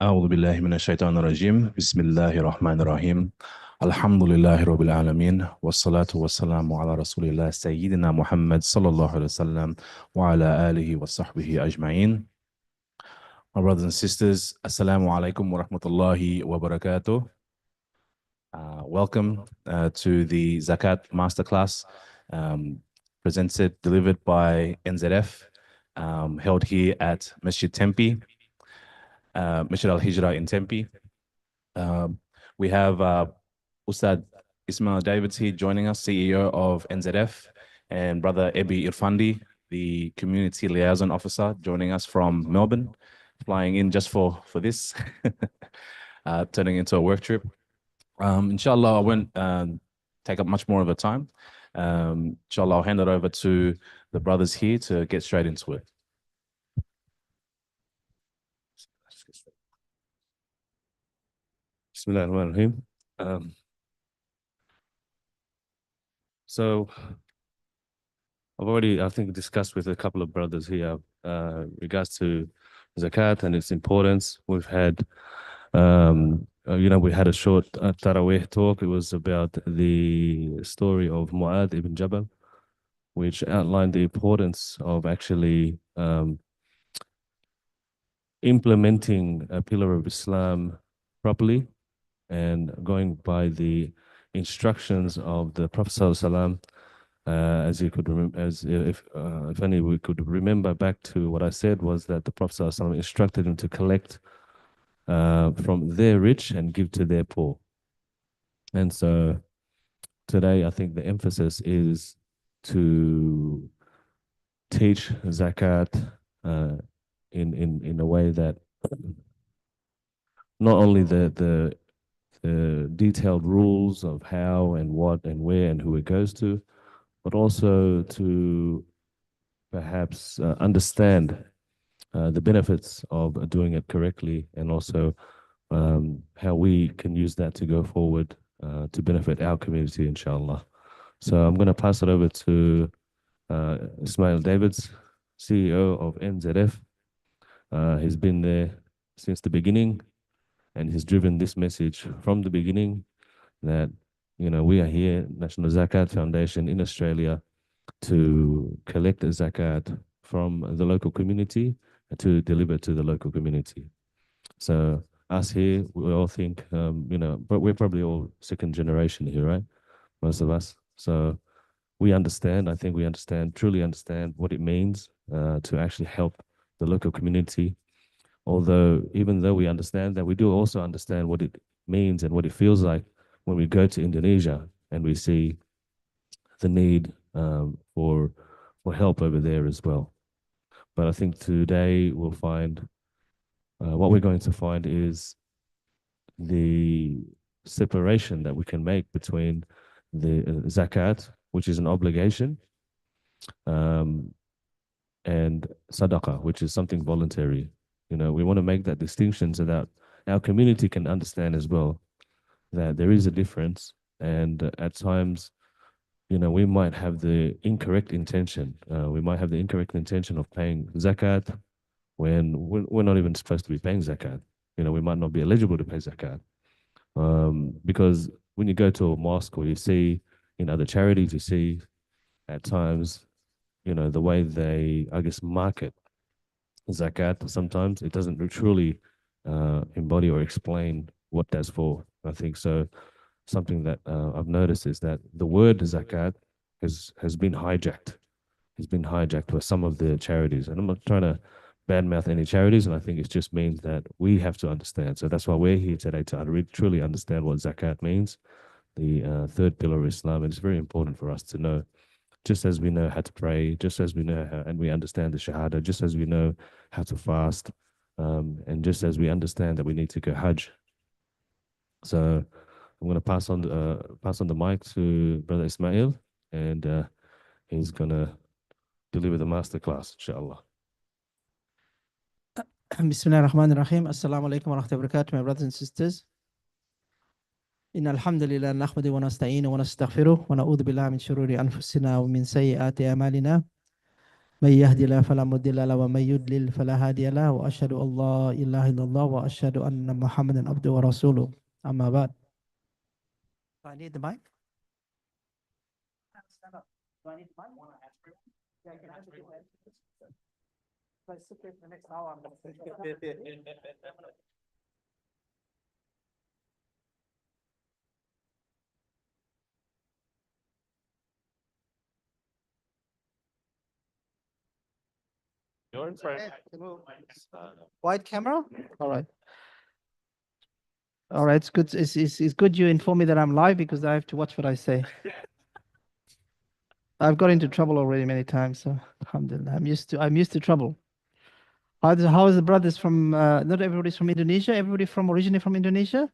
أعوذ بالله من الشيطان الرجيم بسم الله الرحمن الرحيم الحمد لله رب العالمين والصلاة والسلام على رسول الله سيدنا محمد صلى الله عليه وسلم وعلى آله وصحبه أجمعين. My brothers and sisters, Assalamu alaikum wa rahmatullahi wa barakatuh. Welcome to the Zakat Masterclass delivered by NZF, held here at Masjid Tempe, Masjid Al-Hijrah in Tempe. We have Ustad Ismail Davids here joining us, CEO of NZF, and brother Ebby Irfandi, the Community Liaison Officer, joining us from Melbourne, flying in just for this, turning into a work trip. Inshallah, I won't take up much more of the time. Inshallah, I'll hand it over to the brothers here to get straight into it. Bismillah ar-Rahman ar-Rahim. So I've already, I think, discussed with a couple of brothers here regards to zakat and its importance. We've had, we had a short Taraweeh talk. It was about the story of Mu'adh ibn Jabal, which outlined the importance of actually implementing a pillar of Islam properly and going by the instructions of the Prophet ﷺ, as you could remember, as if any we could remember back to what I said was that the Prophet ﷺ instructed him to collect from their rich and give to their poor. And so today, I think the emphasis is to teach zakat in a way that not only the detailed rules of how and what and where and who it goes to, but also to perhaps understand the benefits of doing it correctly, and also how we can use that to go forward to benefit our community, inshallah. So I'm going to pass it over to Ismail Davids, CEO of NZF. He's been there since the beginning, and he's driven this message from the beginning that, we are here, National Zakat Foundation in Australia, to collect the zakat from the local community and to deliver to the local community. So us here, we all think, but we're probably all second generation here, right? Most of us. So we understand, I think we truly understand what it means to actually help the local community. Although, even though we understand that, we do also understand what it means and what it feels like when we go to Indonesia and we see the need for help over there as well. But I think today we'll find, what we're going to find is the separation that we can make between the zakat, which is an obligation, and sadaqah, which is something voluntary. We want to make that distinction so that our community can understand as well that there is a difference, and at times, we might have the incorrect intention. We might have the incorrect intention of paying zakat when we're not even supposed to be paying zakat. We might not be eligible to pay zakat. Because when you go to a mosque, or you see in other charities, you see at times, the way they, I guess, market zakat, sometimes it doesn't truly embody or explain what that's for. I think so. Something that I've noticed is that the word zakat has been hijacked. Has been hijacked by some of the charities, and I'm not trying to badmouth any charities, and I think it just means that we have to understand. So that's why we're here today, to truly understand what zakat means, the third pillar of Islam. And it's very important for us to know, just as we know how to pray, just as we know how, and we understand the shahada, just as we know how to fast, and just as we understand that we need to go hajj. So I'm going to pass on the mic to Brother Ismail, and he's going to deliver the masterclass, inshallah. Bismillah ar-Rahman ar-Rahim. Assalamu alaikum wa rahmatullahi wa barakatuh, my brothers and sisters. Inna alhamdulillah nahmadu wa nasta'inu wa nastaghfiruh wa na'udhu billahi min shururi anfusina wa min sayyiati a'malina. من يهدي الله فلا مضل له ومن يضلل فلا هادي له وأشهد أن لا إله إلا الله وأشهد أن محمدا عبده ورسوله أما بعد. I need the mic. Do I need the mic? Yeah, I can answer your question. If I sit here for the next hour, I'm going to Your friend. Wide camera? All right. All right, it's good. It's good you inform me that I'm live because I have to watch what I say. I've got into trouble already many times, so alhamdulillah, I'm used to trouble. How is the brothers from not everybody's from Indonesia, everybody from originally from Indonesia?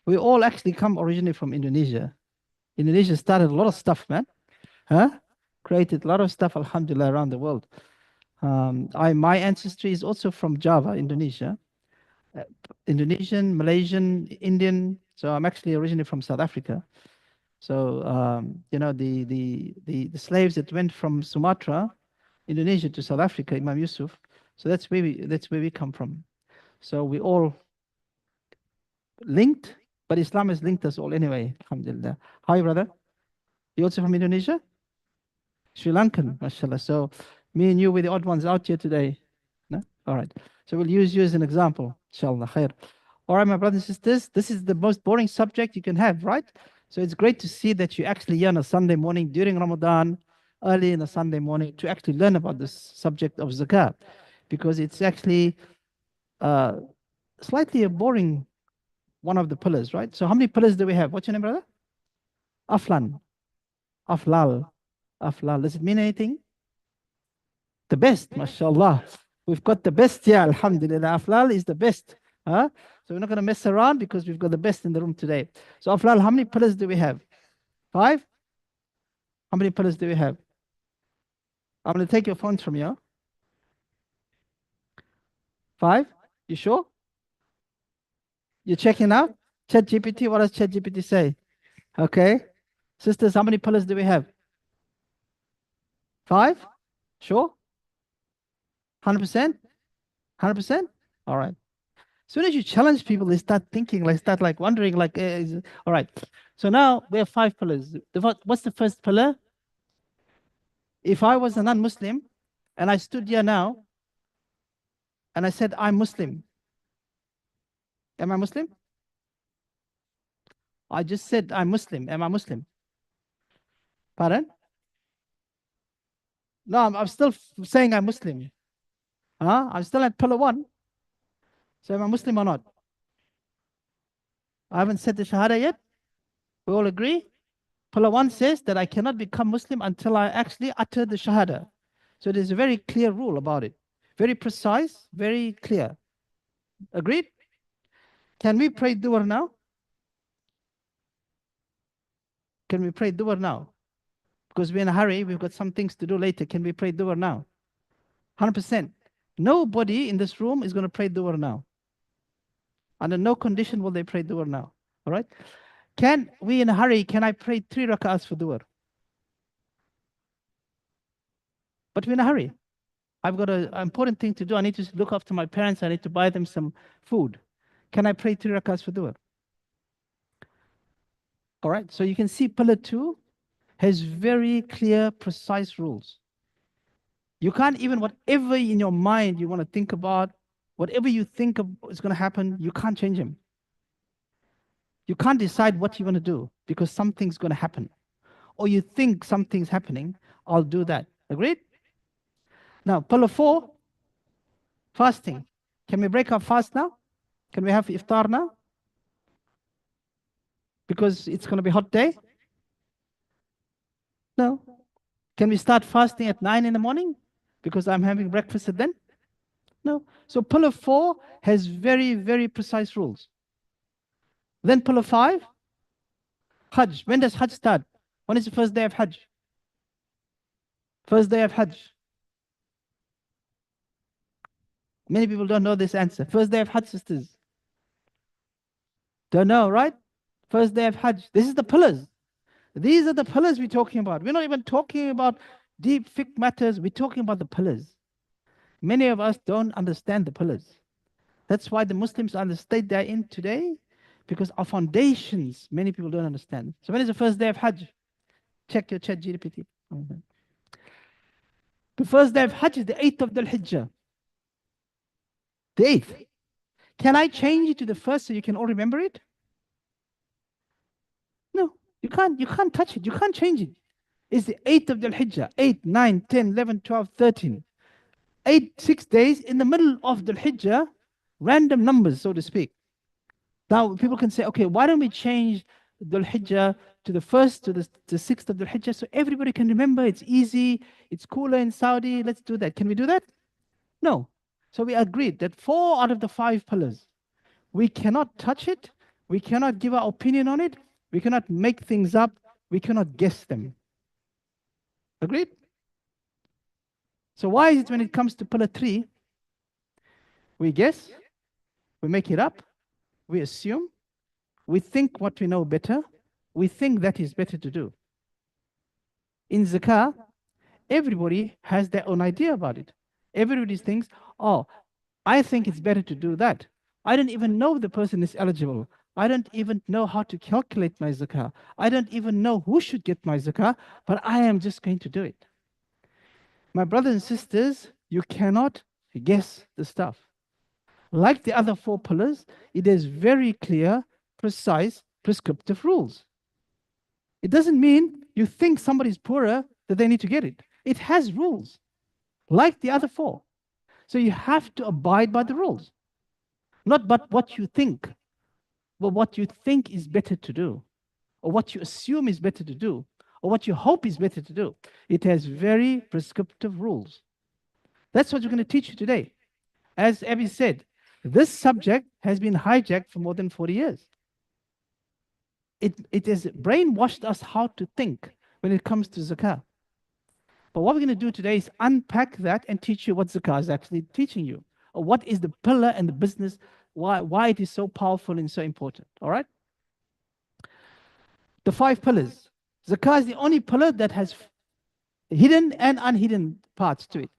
We all actually come originally from Indonesia. Indonesia started a lot of stuff, man. Huh? Created a lot of stuff, alhamdulillah, around the world. My ancestry is also from Java, Indonesia. Indonesian, Malaysian, Indian. So I'm actually originally from South Africa. So you know, the slaves that went from Sumatra, Indonesia to South Africa, Imam Yusuf. So that's where we come from. So we all linked, but Islam has linked us all anyway. Alhamdulillah. Hi, brother. You also from Indonesia? Sri Lankan, mashallah. So me and you were the odd ones out here today. No? All right. So we'll use you as an example. Inshallah. Khair. All right, my brothers and sisters, this is the most boring subject you can have, right? So it's great to see that you actually here on a Sunday morning during Ramadan, early in the Sunday morning, to actually learn about this subject of zakat, because it's actually slightly a boring one of the pillars, right? So how many pillars do we have? What's your name, brother? Aflan. Aflal. Aflal. Does it mean anything? The best, mashallah. We've got the best here, alhamdulillah. Aflal is the best. Huh? So we're not going to mess around because we've got the best in the room today. So Aflal, how many pillars do we have? 5? How many pillars do we have? I'm going to take your phones from you. 5? You sure? You're checking out? ChatGPT, what does ChatGPT say? Okay. Sisters, how many pillars do we have? 5? Sure? 100%? 100%? All right. As soon as you challenge people, they start thinking, like wondering, all right. So now we have 5 pillars. What's the first pillar? If I was a non-Muslim and I stood here now and I said, I'm Muslim. Am I Muslim? I just said I'm Muslim. Am I Muslim? Pardon? No, I'm still saying I'm Muslim. Huh? I'm still at pillar 1. So am I Muslim or not? I haven't said the Shahada yet. We all agree? Pillar 1 says that I cannot become Muslim until I actually utter the Shahada. So there's a very clear rule about it. Very precise, very clear. Agreed? Can we pray Dhuhr now? Can we pray Dhuhr now? Because we're in a hurry, we've got some things to do later. Can we pray Dhuhr now? 100%. Nobody in this room is going to pray Dhuhr now. Under no condition will they pray Dhuhr now. All right? Can we in a hurry, can I pray 3 rak'ahs for Dhuhr? But we're in a hurry. I've got an important thing to do. I need to look after my parents. I need to buy them some food. Can I pray 3 rak'ahs for Dhuhr? All right, so you can see pillar 2 has very clear, precise rules. You can't even, whatever in your mind you want to think about, whatever you think is going to happen, you can't change them. You can't decide what you want to do because something's going to happen. Or you think something's happening, I'll do that. Agreed? Now, pillar 4, fasting. Can we break our fast now? Can we have iftar now? Because it's going to be a hot day? No. Can we start fasting at 9 in the morning? Because I'm having breakfast at then? No. So pillar 4 has very, very precise rules. Then pillar 5, Hajj. When does Hajj start? When is the first day of Hajj? First day of Hajj. Many people don't know this answer. First day of Hajj, sisters. Don't know, right? First day of Hajj. This is the pillars. These are the pillars we're talking about. We're not even talking about deep fiqh matters, we're talking about the pillars. Many of us don't understand the pillars. That's why the Muslims are in the state they're in today, because our foundations, many people don't understand. So when is the first day of Hajj? Check your chat GPT. The first day of Hajj is the 8th of Dhul Hijjah. The 8th. Can I change it to the first so you can all remember it? No, you can't. You can't touch it. You can't change it. It's the 8th of Dhul Hijjah. 8, 9, 10, 11, 12, 13. 6 days in the middle of Dhul Hijjah, random numbers, so to speak. Now, people can say, okay, why don't we change Dhul Hijjah to the 1st to the 6th of Dhul Hijjah so everybody can remember? It's easy. It's cooler in Saudi. Let's do that. Can we do that? No. So we agreed that 4 out of the 5 pillars, we cannot touch it. We cannot give our opinion on it. We cannot make things up. We cannot guess them. Agreed? So why is it when it comes to pillar 3, we guess, we make it up, we assume, we think what we know better, we think that is better to do. In zakah, everybody has their own idea about it. Everybody thinks, oh, I think it's better to do that. I don't even know the person is eligible. I don't even know how to calculate my zakah. I don't even know who should get my zakah, but I am just going to do it. My brothers and sisters, you cannot guess the stuff. Like the other 4 pillars, it is very clear, precise, prescriptive rules. It doesn't mean you think somebody's poorer that they need to get it. It has rules, like the other 4. So you have to abide by the rules. Not but what you think, but what you think is better to do, or what you assume is better to do, or what you hope is better to do. It has very prescriptive rules. That's what we're going to teach you today. As Ebby said, this subject has been hijacked for more than 40 years. It has brainwashed us how to think when it comes to zakah. But what we're going to do today is unpack that and teach you what zakah is actually teaching you, or what is the pillar and the business, why it is so powerful and so important. All right? The 5 pillars. Zakah is the only pillar that has hidden and unhidden parts to it.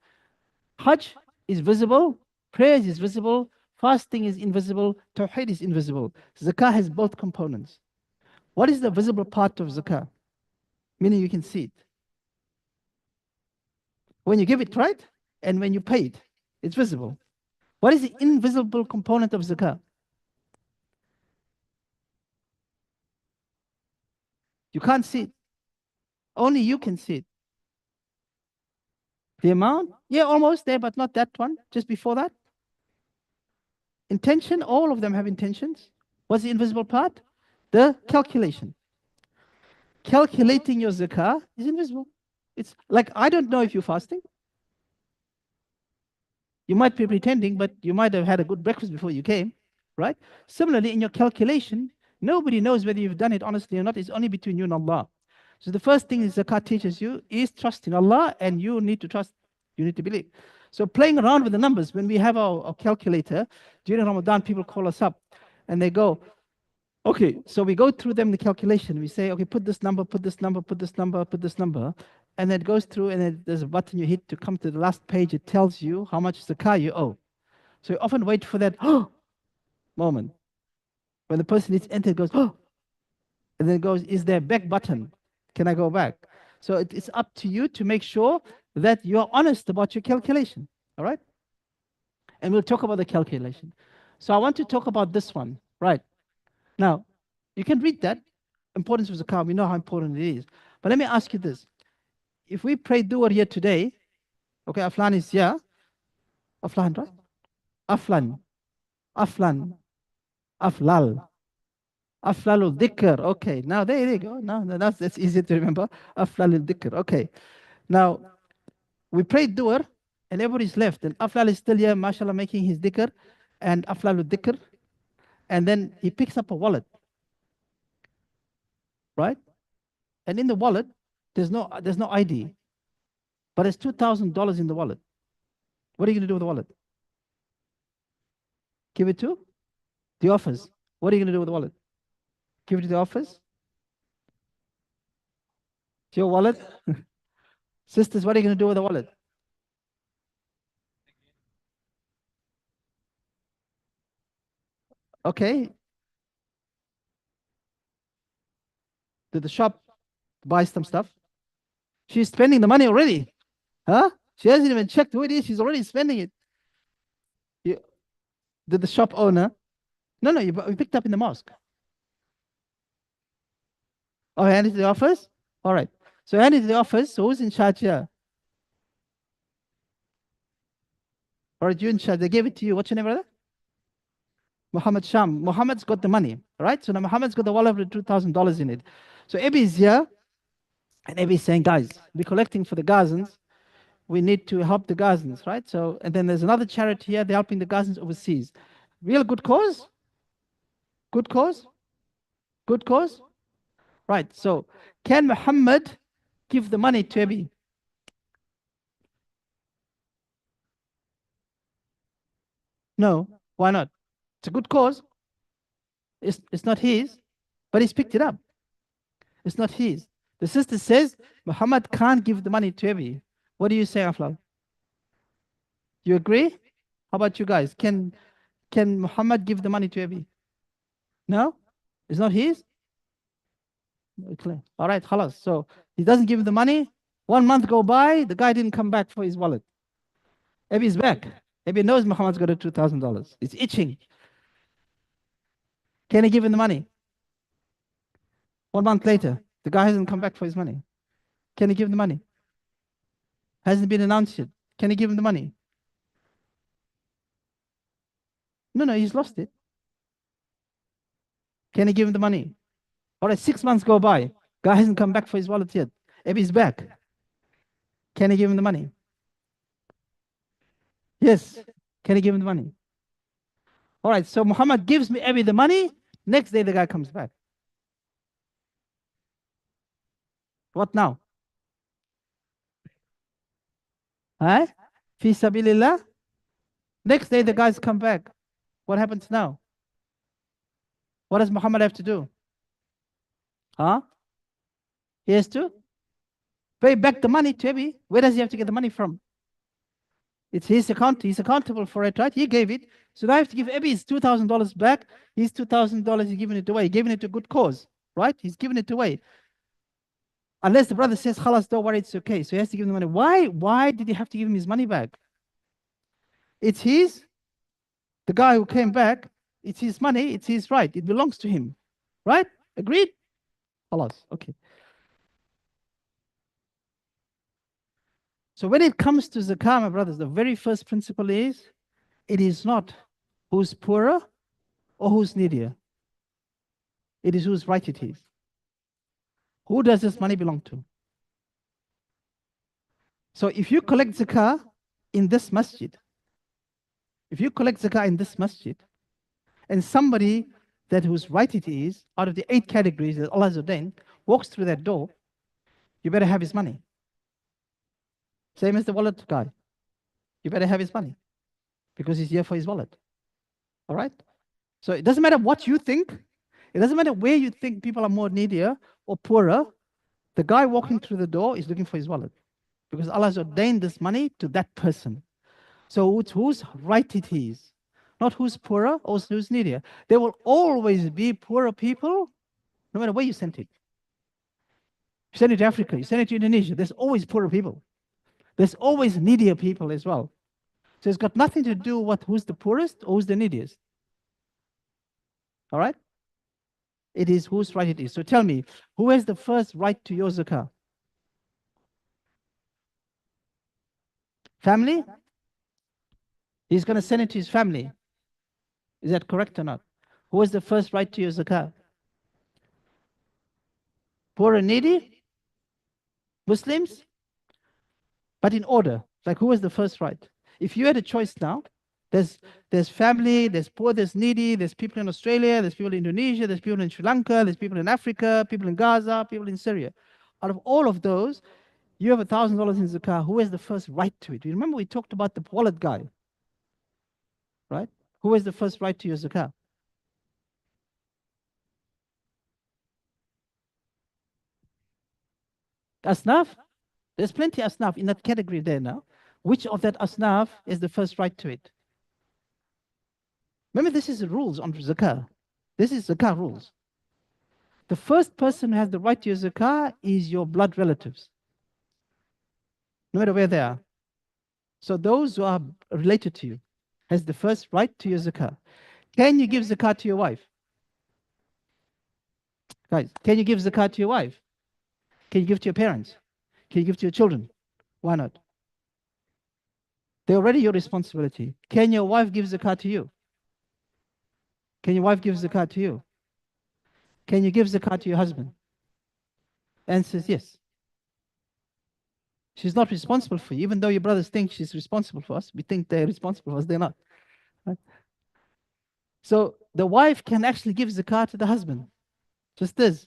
Hajj is visible, prayers is visible, fasting is invisible, tawheed is invisible. Zakah has both components. What is the visible part of zakah? Meaning you can see it. When you give it, right? And when you pay it, it's visible. What is the invisible component of zakah? You can't see it. Only you can see it. The amount? Yeah, almost there, but not that one. Just before that. Intention, all of them have intentions. What's the invisible part? The calculation. Calculating your zakah is invisible. It's like, I don't know if you're fasting. You might be pretending, but you might have had a good breakfast before you came, right? Similarly, in your calculation, nobody knows whether you've done it honestly or not. It's only between you and Allah. So the first thing zakat teaches you is trust in Allah, and you need to trust, you need to believe. So playing around with the numbers, when we have our calculator, during Ramadan, people call us up and they go, okay, so we go through them the calculation. We say, okay, put this number, put this number, put this number, put this number. And then it goes through, and then there's a button you hit to come to the last page. It tells you how much zakah you owe. So you often wait for that moment. When the person hits enter, it goes, and then it goes, is there a back button? Can I go back? So it's up to you to make sure that you're honest about your calculation. All right? And we'll talk about the calculation. So I want to talk about this one. Right. Now, you can read that. Importance of zakah. We know how important it is. But let me ask you this. If we pray dua here today, okay, Aflan is here. Aflan, right? Aflan. Aflan. Aflal. Aflalul dhikr. Okay, now there you go. Now that's easy to remember. Aflalul dhikr. Okay. Now, we prayed dua and everybody's left. And Aflal is still here, mashallah, making his dhikr. And Aflalul dhikr. And then he picks up a wallet. Right? And in the wallet, there's no ID. But there's $2,000 in the wallet. What are you going to do with the wallet? Give it to the office. What are you going to do with the wallet? Give it to the office? It's your wallet? Sisters, what are you going to do with the wallet? Okay. To the shop, buy some stuff. She's spending the money already. Huh? She hasn't even checked who it is. She's already spending it. Did the shop owner? No, no, you picked up in the mosque. Oh, handed to the office? All right. So handed to the office. So who's in charge here? All right, you in charge. They gave it to you. What's your name, brother? Muhammad Sham. Muhammad's got the money, right? So now Muhammad's got the wallet with $2,000 in it. So Ebby is here, and Ebby is saying, guys, we're collecting for the Gazans. We need to help the Gazans, right? So, and then there's another charity here. They're helping the Gazans overseas. Real good cause? Good cause? Good cause? Right. So can Muhammad give the money to Ebby? No. Why not? It's a good cause. It's not his, but he's picked it up. It's not his. The sister says Muhammad can't give the money to Ebby. What do you say, Aflal? You agree? How about you guys? Can Muhammad give the money to Ebby? No? It's not his? Okay. All right, khalas. So he doesn't give the money. 1 month go by, the guy didn't come back for his wallet. Ebby's back. Ebby knows Muhammad's got a $2,000. It's itching. Can he give him the money? 1 month later, the guy hasn't come back for his money. Can he give him the money? Hasn't been announced yet. Can he give him the money? No, no, he's lost it. Can he give him the money? All right, 6 months go by. Guy hasn't come back for his wallet yet. Ebby's back. Can he give him the money? Yes. Can he give him the money? All right, so Muhammad gives me Ebby the money. Next day, the guy comes back. What now? Huh? Fi sabilillah. Next day, the guys come back. What happens now? What does Muhammad have to do? Huh? He has to pay back the money to Ebby. Where does he have to get the money from? It's his account. He's accountable for it, right? He gave it. So now I have to give Ebby his $2,000 back. His $2,000, he's giving it away. He's giving it to a good cause, right? He's giving it away. Unless the brother says, khalas, don't worry, it's okay. So he has to give him the money. Why did he have to give him his money back? It's his. The guy who came back, it's his money. It's his right. It belongs to him, right? Agreed? Khalas, okay. So when it comes to zakah, my brothers, the very first principle is, it is not who's poorer or who's needier. It is whose right it is. Who does this money belong to? So if you collect zakah in this masjid, and somebody that whose right it is, out of the 8 categories that Allah has ordained, walks through that door, you better have his money. Same as the wallet guy. You better have his money because he's here for his wallet. All right? So it doesn't matter what you think. It doesn't matter where you think people are more needier or poorer. The guy walking through the door is looking for his wallet because Allah has ordained this money to that person. So it's whose right it is, not who's poorer or who's needier. There will always be poorer people, no matter where you send it. You send it to Africa, you send it to Indonesia, there's always poorer people. There's always needier people as well. So it's got nothing to do with who's the poorest or who's the neediest. All right? It is whose right it is. So tell me, who has the first right to your zakah? Family? He's going to send it to his family. Is that correct or not? Who has the first right to your zakah? Poor and needy? Muslims? But in order, like who has the first right? If you had a choice now, there's family, there's poor, there's needy, there's people in Australia, there's people in Indonesia, there's people in Sri Lanka, there's people in Africa, people in Gaza, people in Syria. Out of all of those, you have $1,000 in zakah. Who has the first right to it? You remember we talked about the wallet guy, right? Who has the first right to your zakah? Asnaf? There's plenty of asnaf in that category there now. Which of that asnaf is the first right to it? Remember, this is the rules on zakah. This is zakah rules. The first person who has the right to your zakah is your blood relatives, no matter where they are. So those who are related to you has the first right to your zakah. Can you give zakah to your wife? Guys, can you give zakah to your wife? Can you give to your parents? Can you give to your children? Why not? They're already your responsibility. Can your wife give zakah to you? Can your wife give zakah to you? Can you give zakah to your husband? Answer is yes. She's not responsible for you, even though your brothers think she's responsible for us. We think they're responsible for us, they're not. Right? So the wife can actually give zakah to the husband. Just this.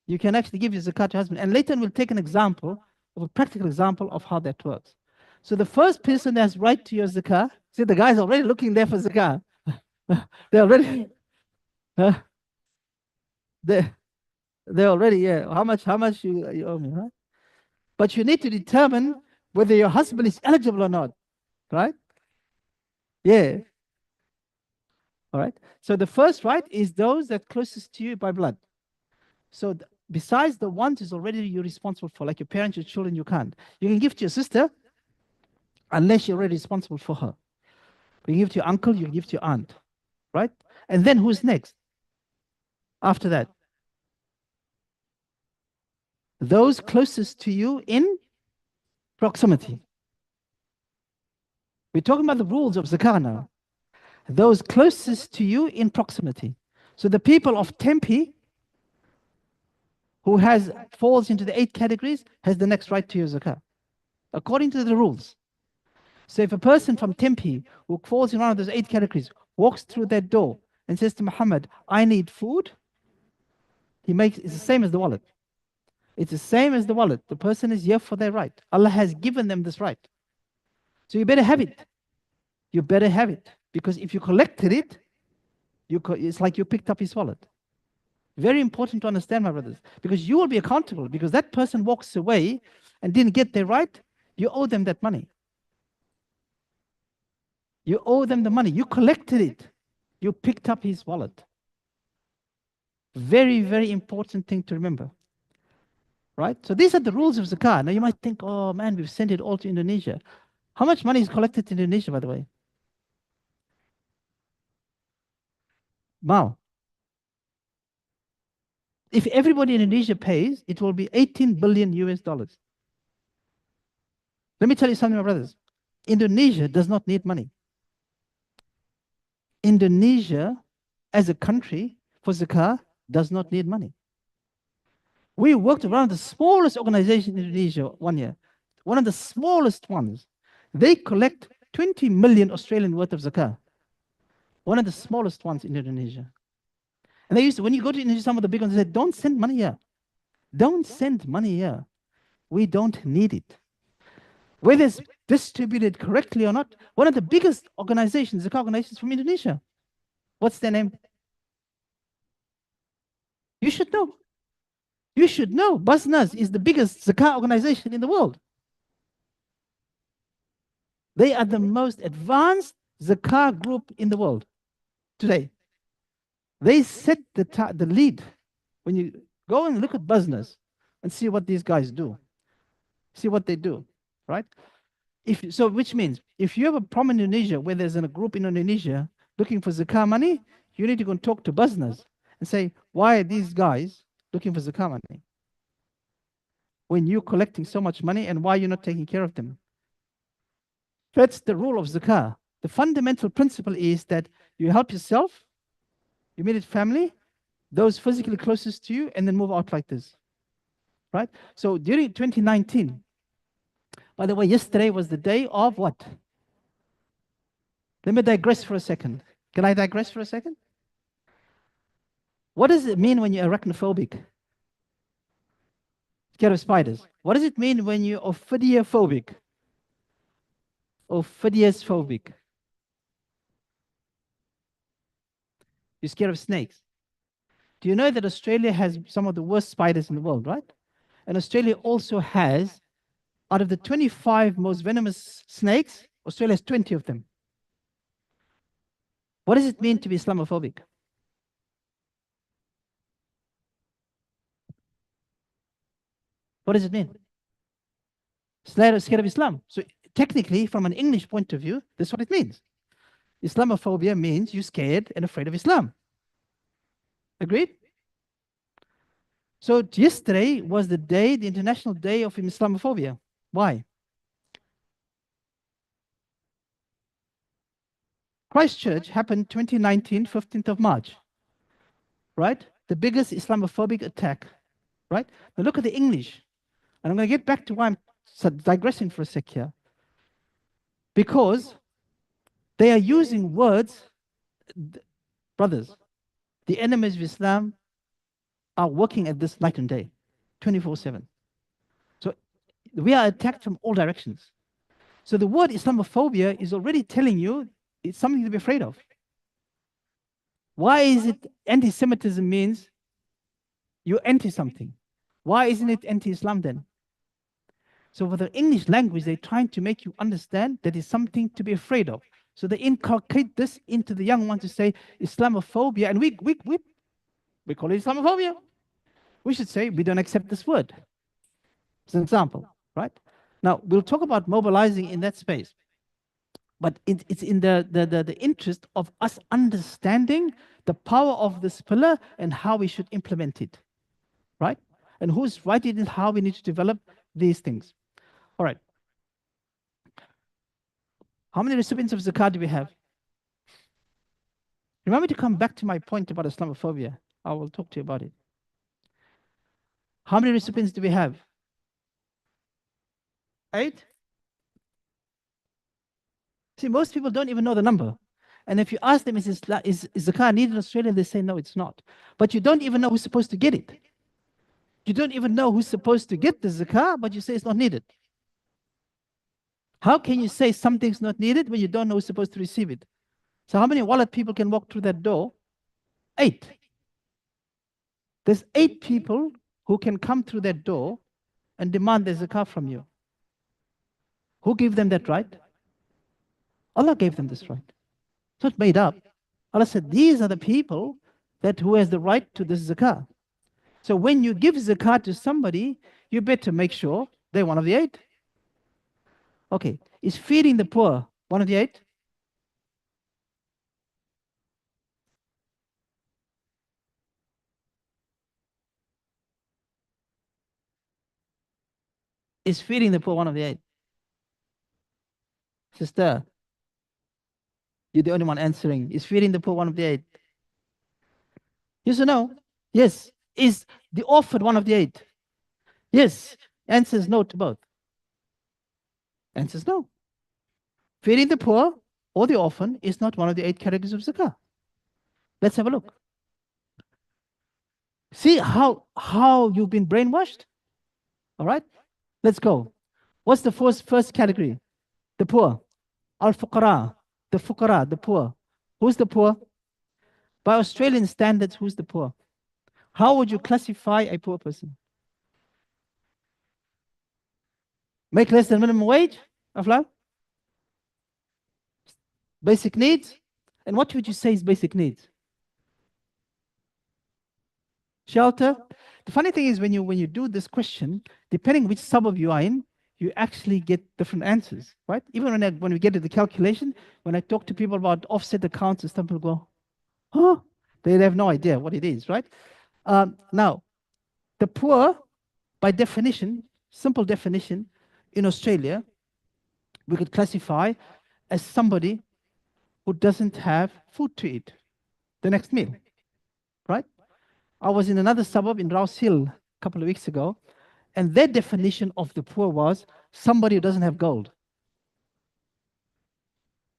You can actually give your zakah to your husband. And later we'll take an example, of a practical example of how that works. So the first person that has right to your zakah, see the guy's already looking there for zakah. They're already, they're already, yeah, how much you owe me, right? But you need to determine whether your husband is eligible or not, right? Yeah. All right. So the first right is those that closest to you by blood. So besides the ones who's already you're responsible for, like your parents, your children, you can't. You can give to your sister unless you're already responsible for her. You can give to your uncle, you can give to your aunt, right? And then who's next? After that, those closest to you in proximity. We're talking about the rules of zakah now. Those closest to you in proximity. So the people of Tempe, who falls into the 8 categories, has the next right to your zakah, according to the rules. So if a person from Tempe who falls in one of those 8 categories walks through that door and says to Muhammad, I need food, it's the same as the wallet. It's the same as the wallet. The person is here for their right. Allah has given them this right. So you better have it. You better have it. Because if you collected it, it's like you picked up his wallet. Very important to understand, my brothers. Because you will be accountable. Because that person walks away and didn't get their right, you owe them that money. You owe them the money. You collected it. You picked up his wallet. Very, very important thing to remember. Right? So these are the rules of zakah. Now you might think, oh man, we've sent it all to Indonesia. How much money is collected in Indonesia, by the way? Wow. If everybody in Indonesia pays, it will be 18 billion US dollars. Let me tell you something, my brothers. Indonesia does not need money. Indonesia, as a country, for zakah, does not need money. We worked around the smallest organization in Indonesia one year, one of the smallest ones. They collect 20 million Australian worth of zakah. One of the smallest ones in Indonesia. And they used to, when you go to Indonesia, some of the big ones, they said, don't send money here. Don't send money here. We don't need it. Whether it's distributed correctly or not, one of the biggest organizations, zakah organizations from Indonesia. What's their name? You should know. You should know. Basnas is the biggest zakah organization in the world. They are the most advanced zakah group in the world today. They set the lead. When you go and look at Basnas and see what these guys do, see what they do, right? Which means if you have a problem in Indonesia where there's a group in Indonesia looking for zakah money, you need to go and talk to Basnas and say, why are these guys looking for zakah money when you're collecting so much money, and why you're not taking care of them? That's the rule of zakah. The fundamental principle is that you help yourself, your immediate family, those physically closest to you, and then move out like this, right? So during 2019, by the way, yesterday was the day of what? Let me digress for a second. Can I digress for a second? What does it mean when you're arachnophobic? Scared of spiders. What does it mean when you're ophidiophobic? Ophidiophobic. You're scared of snakes. Do you know that Australia has some of the worst spiders in the world, right? And Australia also has out of the 25 most venomous snakes, Australia has 20 of them. What does it mean to be Islamophobic? What does it mean? Scared of Islam. So technically, from an English point of view, this is what it means. Islamophobia means you're scared and afraid of Islam. Agreed? So yesterday was the day, the International Day of Islamophobia. Why? Christchurch happened 2019, 15th of March. Right? The biggest Islamophobic attack. Right? Now look at the English. And I'm going to get back to why I'm digressing for a sec here. Because they are using words, brothers, the enemies of Islam are working at this night and day, 24/7. So we are attacked from all directions. So the word Islamophobia is already telling you it's something to be afraid of. Why is it anti-Semitism means you're anti something? Why isn't it anti-Islam then? So with the English language, they're trying to make you understand that it's something to be afraid of. So they inculcate this into the young ones to say Islamophobia, and we call it Islamophobia. We should say we don't accept this word. It's an example, right? Now, we'll talk about mobilizing in that space. But it's in the interest of us understanding the power of this pillar and how we should implement it, right? And who's right in how we need to develop these things. All right. How many recipients of Zakat do we have? Remember to come back to my point about Islamophobia. I will talk to you about it. How many recipients do we have? 8? See, most people don't even know the number. And if you ask them, is Zakat needed in Australia? They say, no, it's not. But you don't even know who's supposed to get it. You don't even know who's supposed to get the Zakat, but you say it's not needed. How can you say something's not needed when you don't know who's supposed to receive it? So how many wallet people can walk through that door? 8. There's 8 people who can come through that door and demand the Zakat from you. Who gave them that right? Allah gave them this right. It's not made up. Allah said, these are the people who has the right to this Zakat. So when you give Zakat to somebody, you better make sure they're one of the 8. Okay, is feeding the poor one of the 8? Is feeding the poor one of the 8? Sister, you're the only one answering. Is feeding the poor one of the 8? Yes or no? Yes. Is the orphan one of the 8? Yes. Answers no to both. Answers no. Feeding the poor or the orphan is not one of the 8 categories of Zakah. Let's have a look. See how you've been brainwashed? All right, let's go. What's the first category? The poor. Al-Fuqara. The Fuqara, the poor. Who's the poor? By Australian standards, who's the poor? How would you classify a poor person? Make less than minimum wage? Afla? Basic needs? And what would you say is basic needs? Shelter? The funny thing is when you do this question, depending which suburb you are in, you actually get different answers, right? Even when we get to the calculation, when I talk to people about offset accounts, some people go, oh, they have no idea what it is, right? Now, the poor, by definition, simple definition, in Australia, we could classify as somebody who doesn't have food to eat the next meal, right? I was in another suburb in Rouse Hill a couple of weeks ago, and their definition of the poor was somebody who doesn't have gold.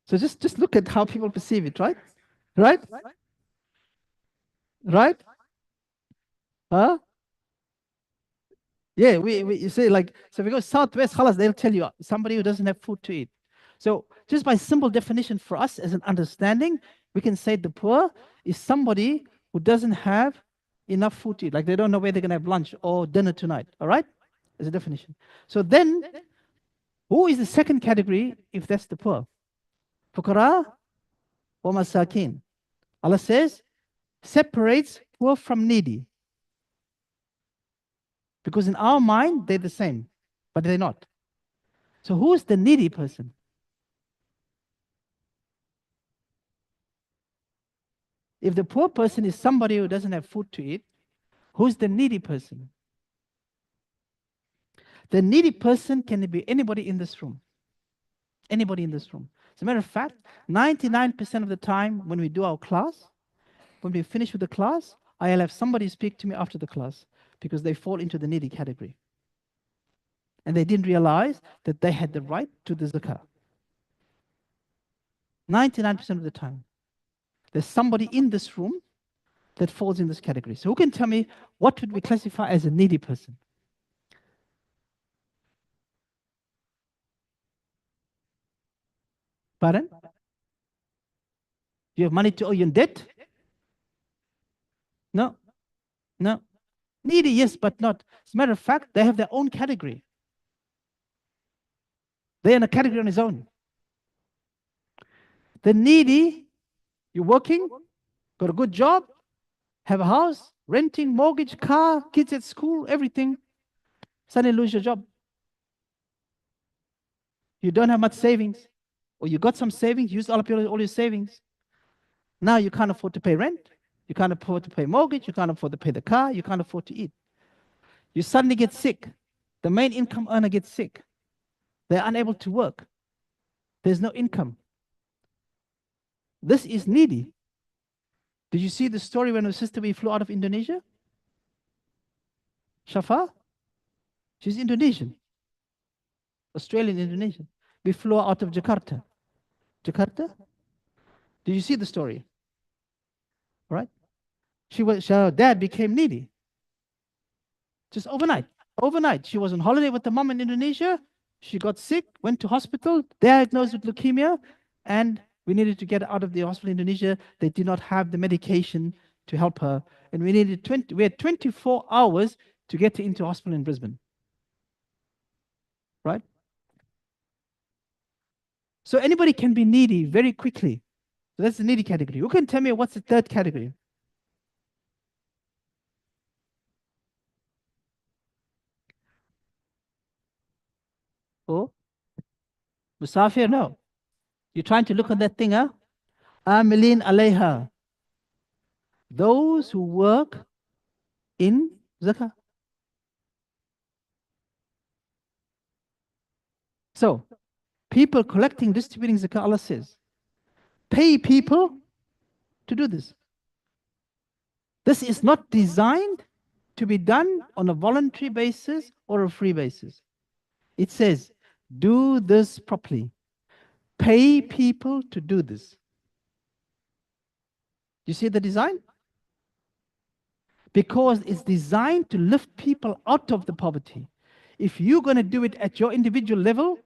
So just look at how people perceive it, right? Right? Right? Huh? Yeah, you say like, so if we go southwest, khalas, they'll tell you somebody who doesn't have food to eat. So just by simple definition for us as an understanding, we can say the poor is somebody who doesn't have enough food to eat, like they don't know where they're going to have lunch or dinner tonight, all right? As a definition. So then Who is the second category if that's the poor? Fuqara wa masakin. Allah says, separates poor from needy. Because in our mind, they're the same, but they're not. So who is the needy person? If the poor person is somebody who doesn't have food to eat, who's the needy person? The needy person can be anybody in this room. Anybody in this room. As a matter of fact, 99% of the time when we do our class, when we finish with the class, I'll have somebody speak to me after the class because they fall into the needy category. And they didn't realize that they had the right to the zakah. 99% of the time. There's somebody in this room that falls in this category. So who can tell me what would we classify as a needy person? Pardon? You have money to owe you in debt? No. No. Needy, yes, but not. As a matter of fact, they have their own category. They're in a category on its own. The needy, you're working, got a good job, have a house, renting, mortgage, car, kids at school, everything. Suddenly lose your job. You don't have much savings. Or you got some savings, used all your savings. Now you can't afford to pay rent. You can't afford to pay mortgage. You can't afford to pay the car. You can't afford to eat. You suddenly get sick. The main income earner gets sick. They're unable to work. There's no income. This is needy. Did you see the story when her sister we flew out of Indonesia? Shafa? She's Indonesian. Australian Indonesian. We flew out of Jakarta. Jakarta? Did you see the story? Right? Her dad became needy. Just overnight. Overnight. She was on holiday with the mom in Indonesia. She got sick, went to hospital, diagnosed with leukemia, and we needed to get her out of the hospital in Indonesia. They did not have the medication to help her. And we had 24 hours to get her into hospital in Brisbane. Right? So anybody can be needy very quickly. So that's the needy category. Who can tell me what's the third category? Oh? Musafir? No. You're trying to look at that thing, huh? Amilin alayha. Those who work in zakah. So, people collecting, distributing zakah, Allah says, pay people to do this. This is not designed to be done on a voluntary basis or a free basis. It says, do this properly. Pay people to do this. You see the design? Because it's designed to lift people out of the poverty. If you're going to do it at your individual level,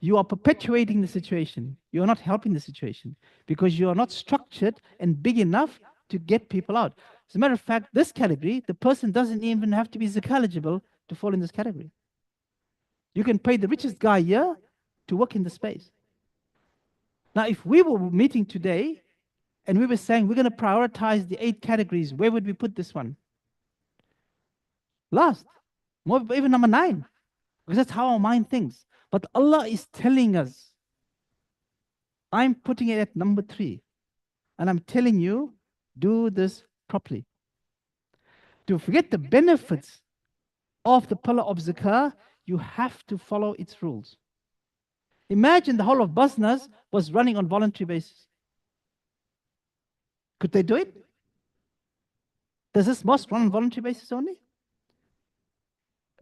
you are perpetuating the situation. You're not helping the situation because you are not structured and big enough to get people out. As a matter of fact, this category, the person doesn't even have to be zakah eligible to fall in this category. You can pay the richest guy here to work in the space. Now, if we were meeting today and we were saying we're going to prioritize the 8 categories, where would we put this one? Last. More, even number 9. Because that's how our mind thinks. But Allah is telling us, I'm putting it at number 3. And I'm telling you, do this properly. To forget the benefits of the pillar of zakah, you have to follow its rules. Imagine the whole of Basnas was running on voluntary basis. Could they do it? Does this mosque run on voluntary basis only?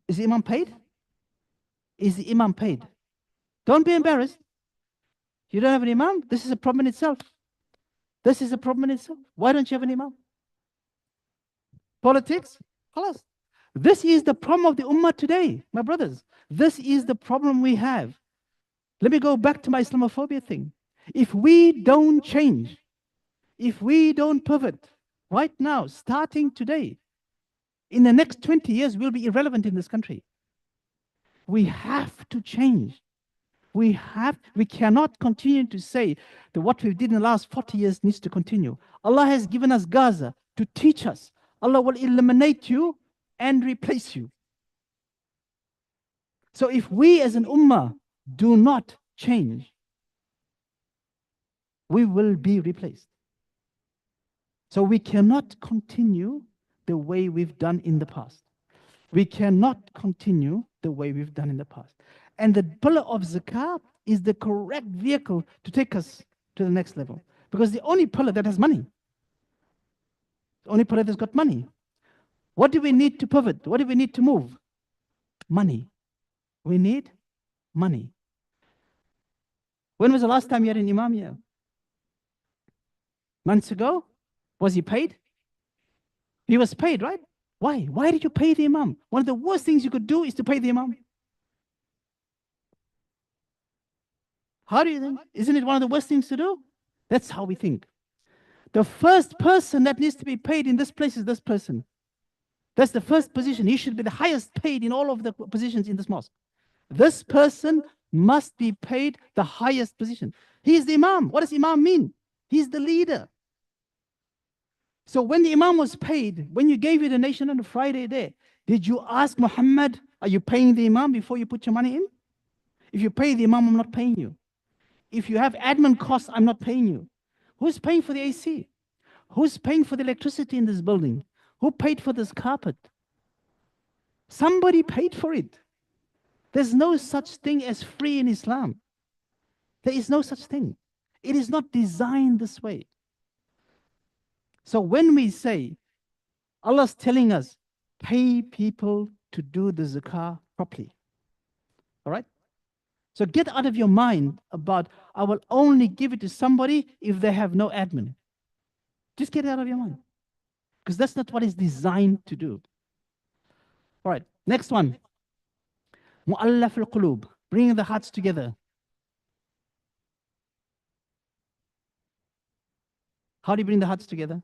Is the imam paid? Is the imam paid? Don't be embarrassed. You don't have an imam? This is a problem in itself. This is a problem in itself. Why don't you have an imam? Politics? Khalas. This is the problem of the ummah today, my brothers. This is the problem we have. Let me go back to my Islamophobia thing. If we don't change, if we don't pivot right now, starting today, in the next 20 years, we'll be irrelevant in this country. We have to change. We cannot continue to say that what we did in the last 40 years needs to continue. Allah has given us Gaza to teach us. Allah will eliminate you and replace you. So if we as an ummah do not change, we will be replaced. So we cannot continue the way we've done in the past. We cannot continue the way we've done in the past. And the pillar of zakah is the correct vehicle to take us to the next level. Because the only pillar that has money, the only pillar that's got money. What do we need to pivot? What do we need to move? Money. We need money. When was the last time you had an imam here? Months ago? Was he paid? He was paid, right? Why? Why did you pay the imam? One of the worst things you could do is to pay the imam. How do you think? Isn't it one of the worst things to do? That's how we think. The first person that needs to be paid in this place is this person. That's the first position. He should be the highest paid in all of the positions in this mosque. This person must be paid the highest position. He is the imam. What does imam mean? He's the leader. So when the imam was paid, when you gave your donation on a Friday day, did you ask Muhammad, are you paying the imam before you put your money in? If you pay the imam, I'm not paying you. If you have admin costs, I'm not paying you. Who's paying for the AC? Who's paying for the electricity in this building? Who paid for this carpet? Somebody paid for it. There's no such thing as free in Islam. There is no such thing. It is not designed this way. So when we say, Allah's telling us, pay people to do the zakah properly. All right? So get out of your mind about, I will only give it to somebody if they have no admin. Just get it out of your mind. Because that's not what it's designed to do. All right, next one. Mu'allaf al-qulub, bringing the hearts together. How do you bring the hearts together?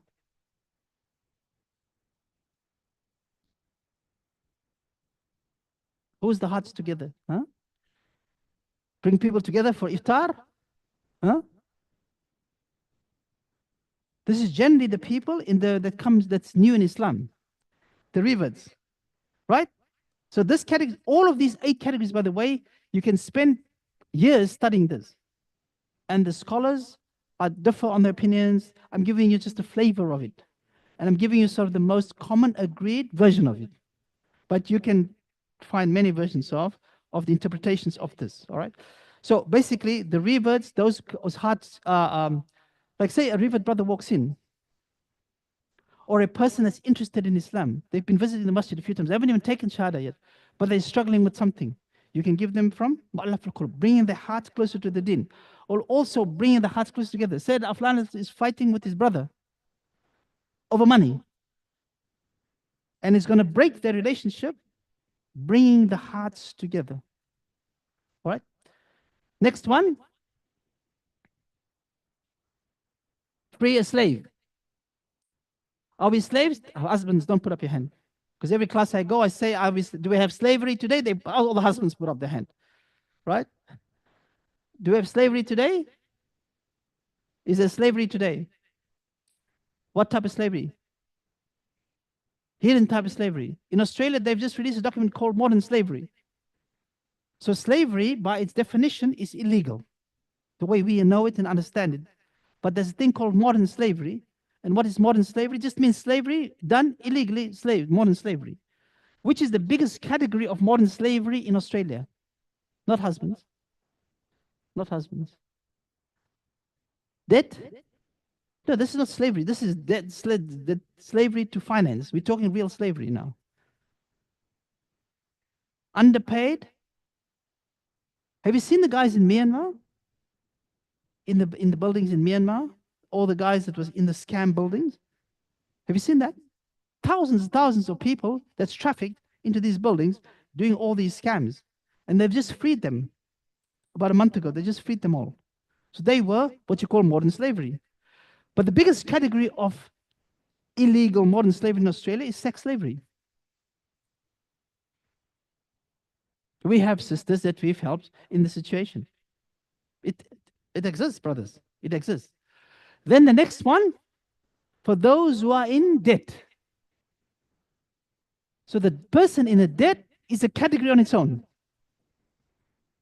Who's the hearts together? Huh? Bring people together for iftar? Huh? This is generally the people that's new in Islam, the reverts, right? So this category, all of these 8 categories, by the way, you can spend years studying this, and the scholars differ on their opinions. I'm giving you just a flavor of it, and I'm giving you sort of the most common agreed version of it, but you can find many versions of the interpretations of this. All right. So basically, the reverts, those hearts, like say a revert brother walks in, or a person that's interested in Islam. They've been visiting the masjid a few times. They haven't even taken shahada yet, but they're struggling with something. You can give them from Mu'allaf al-Qulub, bringing their hearts closer to the deen, or also bringing the hearts closer together. Said Aflan is fighting with his brother over money, and it's going to break their relationship, bringing the hearts together. All right. Next one. Free a slave. Are we slaves? Husbands, don't put up your hand. Because every class I go, I say, do we have slavery today? All the husbands put up their hand. Right? Do we have slavery today? Is there slavery today? What type of slavery? Hidden type of slavery. In Australia, they've just released a document called modern slavery. So slavery, by its definition, is illegal, the way we know it and understand it. But there's a thing called modern slavery. And what is modern slavery? It just means slavery done illegally, modern slavery, which is the biggest category of modern slavery in Australia. Not husbands. Not husbands. Debt? No, this is not slavery. This is slavery to finance. We're talking real slavery now. Underpaid? Have you seen the guys in Myanmar? In the buildings in Myanmar? All the guys that was in the scam buildings? Have you seen that? Thousands and thousands of people that's trafficked into these buildings doing all these scams. And they've just freed them. About a month ago, they just freed them all. So they were what you call modern slavery. But the biggest category of illegal modern slavery in Australia is sex slavery. We have sisters that we've helped in the situation. It exists, brothers. It exists. Then the next one, for those who are in debt. So the person in a debt is a category on its own.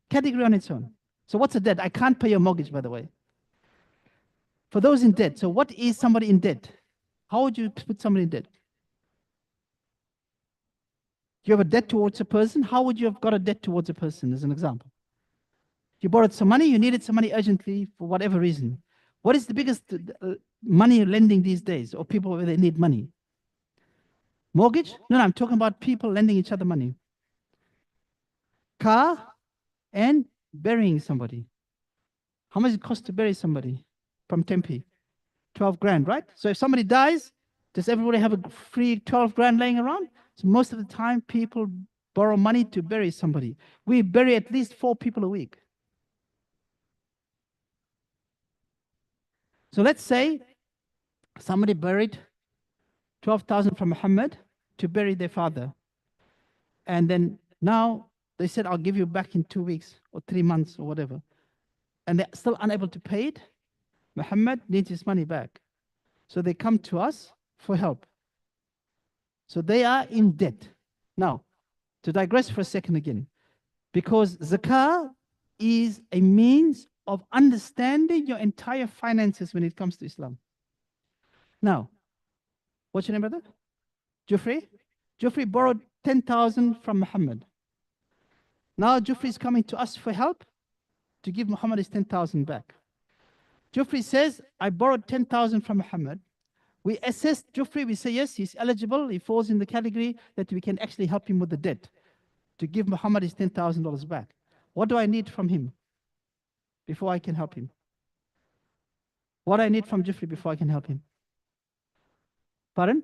Category on its own. So what's a debt? I can't pay your mortgage, by the way. For those in debt. So what is somebody in debt? How would you put somebody in debt? You have a debt towards a person. How would you have got a debt towards a person, as an example? You borrowed some money, you needed some money urgently for whatever reason. What is the biggest money lending these days, or people where they need money? Mortgage? No, I'm talking about people lending each other money. Car and burying somebody. How much it costs to bury somebody from Tempe? 12 grand, right? So if somebody dies, does everybody have a free 12 grand laying around? So most of the time, people borrow money to bury somebody. We bury at least 4 people a week. So let's say somebody buried 12,000 from Muhammad to bury their father. And then now they said, I'll give you back in 2 weeks or 3 months or whatever. And they're still unable to pay it. Muhammad needs his money back. So they come to us for help. So they are in debt. Now, to digress for a second again, because zakah is a means of understanding your entire finances when it comes to Islam. Now, what's your name, brother? Jeffrey? Jeffrey borrowed 10,000 from Muhammad. Now Jeffrey is coming to us for help to give Muhammad his 10,000 back. Jeffrey says, I borrowed 10,000 from Muhammad. We assess Jeffrey, we say, yes, he's eligible. He falls in the category that we can actually help him with the debt to give Muhammad his $10,000 back. What do I need from him before I can help him? What do I need from Jeffrey before I can help him? Pardon?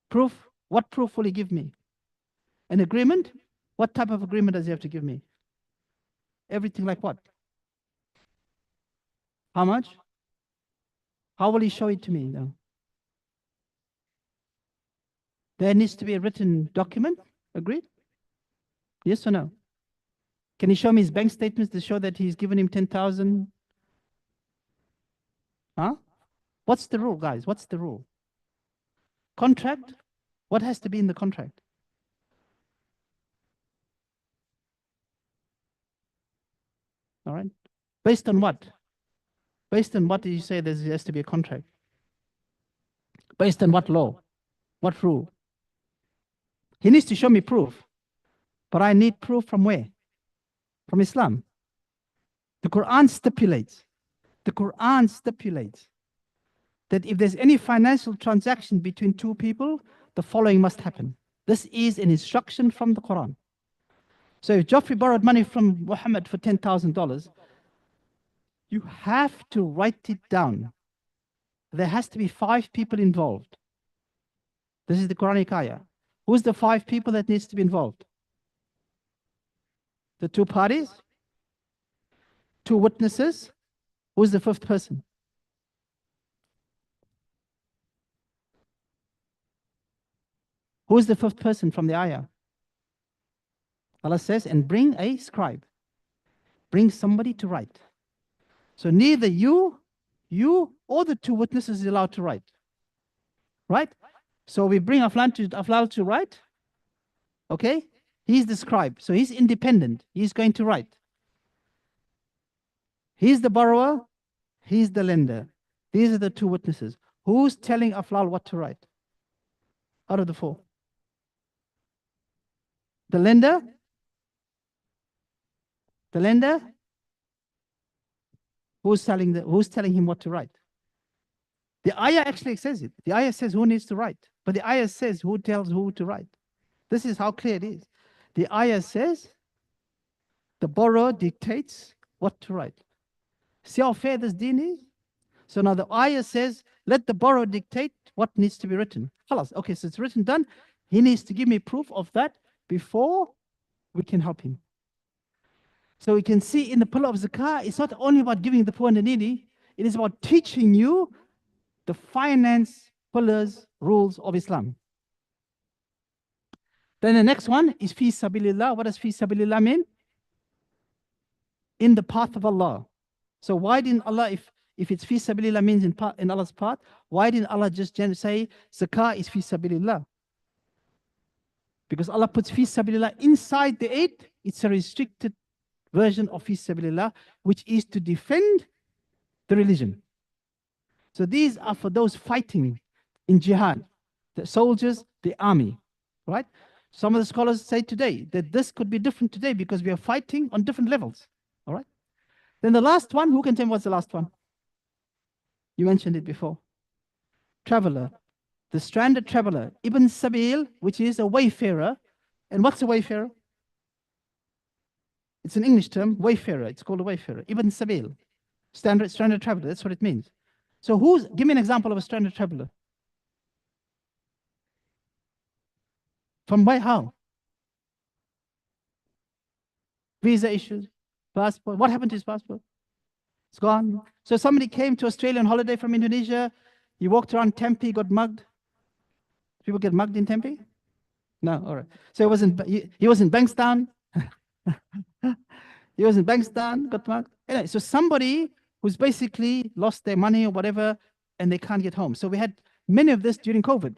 Proof? What proof will he give me? An agreement? What type of agreement does he have to give me? Everything like what? How much? How will he show it to me now? There needs to be a written document. Agreed? Yes or no? Can he show me his bank statements to show that he's given him 10,000? Huh? What's the rule, guys? What's the rule? Contract? What has to be in the contract? All right. Based on what? Based on what did you say there has to be a contract? Based on what law? What rule? He needs to show me proof. But I need proof from where? From Islam. The Quran stipulates that if there's any financial transaction between two people, the following must happen. This is an instruction from the Quran. So if Geoffrey borrowed money from Muhammad for $10,000, you have to write it down. There has to be 5 people involved. This is the Quranic ayah. Who's the 5 people that needs to be involved? The 2 parties? 2 witnesses? Who's the 5th person? Who's the 5th person from the ayah? Allah says, and bring a scribe. Bring somebody to write. So neither you or the 2 witnesses is allowed to write. Right? So we bring Aflal to write. Okay? He's the scribe. So he's independent. He's going to write. He's the borrower. He's the lender. These are the 2 witnesses. Who's telling Aflal what to write? Out of the 4. The lender? The lender? Who's telling him what to write? The ayah actually says it. The ayah says who needs to write. But the ayah says who tells who to write. This is how clear it is. The ayah says the borrower dictates what to write. See how fair this deen is? So now the ayah says, let the borrower dictate what needs to be written. Khalas. Okay, so it's written, done. He needs to give me proof of that before we can help him. So we can see in the pillar of zakah, it's not only about giving the poor and the needy, it is about teaching you the finance pillars, rules of Islam. Then the next one is fi sabilillah. What does fi sabilillah mean? In the path of Allah. So why didn't Allah, if it's fi sabilillah means in Allah's path, why didn't Allah just say zakah is fi sabilillah? Because Allah puts fi sabilillah inside the aid. It's a restricted version of fi sabilillah, which is to defend the religion. So these are for those fighting in jihad, the soldiers, the army, right? Some of the scholars say today that this could be different today because we are fighting on different levels, all right? Then the last one, who can tell me what's the last one? You mentioned it before. Traveler, the stranded traveler, Ibn Sabil, which is a wayfarer. And what's a wayfarer? It's an English term, wayfarer. It's called a wayfarer. Ibn Sabil, stranded traveler. That's what it means. So give me an example of a stranded traveler. From why? How? Visa issues, passport. What happened to his passport? It's gone. So somebody came to Australia on holiday from Indonesia. He walked around Tempe, got mugged. People get mugged in Tempe? No, all right. So he was in Bankstown. He was in Bankstown, got mugged. Anyway, so somebody who's basically lost their money or whatever, and they can't get home. So we had many of this during COVID.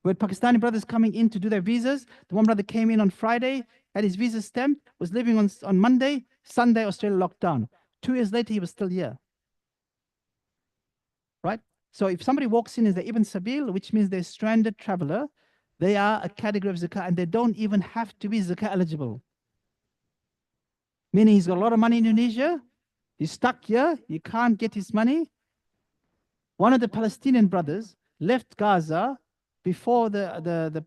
We had Pakistani brothers coming in to do their visas. The one brother came in on Friday, had his visa stamped, was living on Monday. Sunday, Australia locked down. 2 years later, he was still here. Right? So if somebody walks in as the Ibn Sabil, which means they're stranded traveler, they are a category of zakah, and they don't even have to be zakah eligible. Meaning he's got a lot of money in Indonesia, he's stuck here, he can't get his money. One of the Palestinian brothers left Gaza before the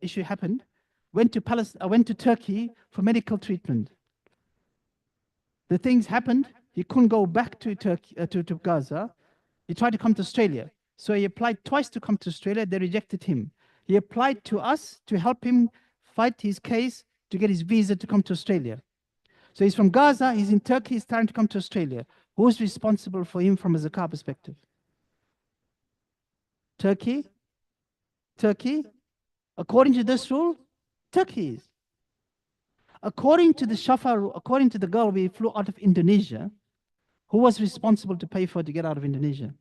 issue happened, went to Turkey for medical treatment. The things happened, he couldn't go back to Turkey, to Gaza. He tried to come to Australia. So he applied twice to come to Australia, they rejected him. He applied to us to help him fight his case to get his visa to come to Australia. So he's from Gaza, he's in Turkey, he's trying to come to Australia. Who's responsible for him from a zakah perspective? Turkey? Turkey? According to this rule, Turkey is. According to the Shafa rule, according to the girl we flew out of Indonesia, who was responsible to pay for her to get out of Indonesia?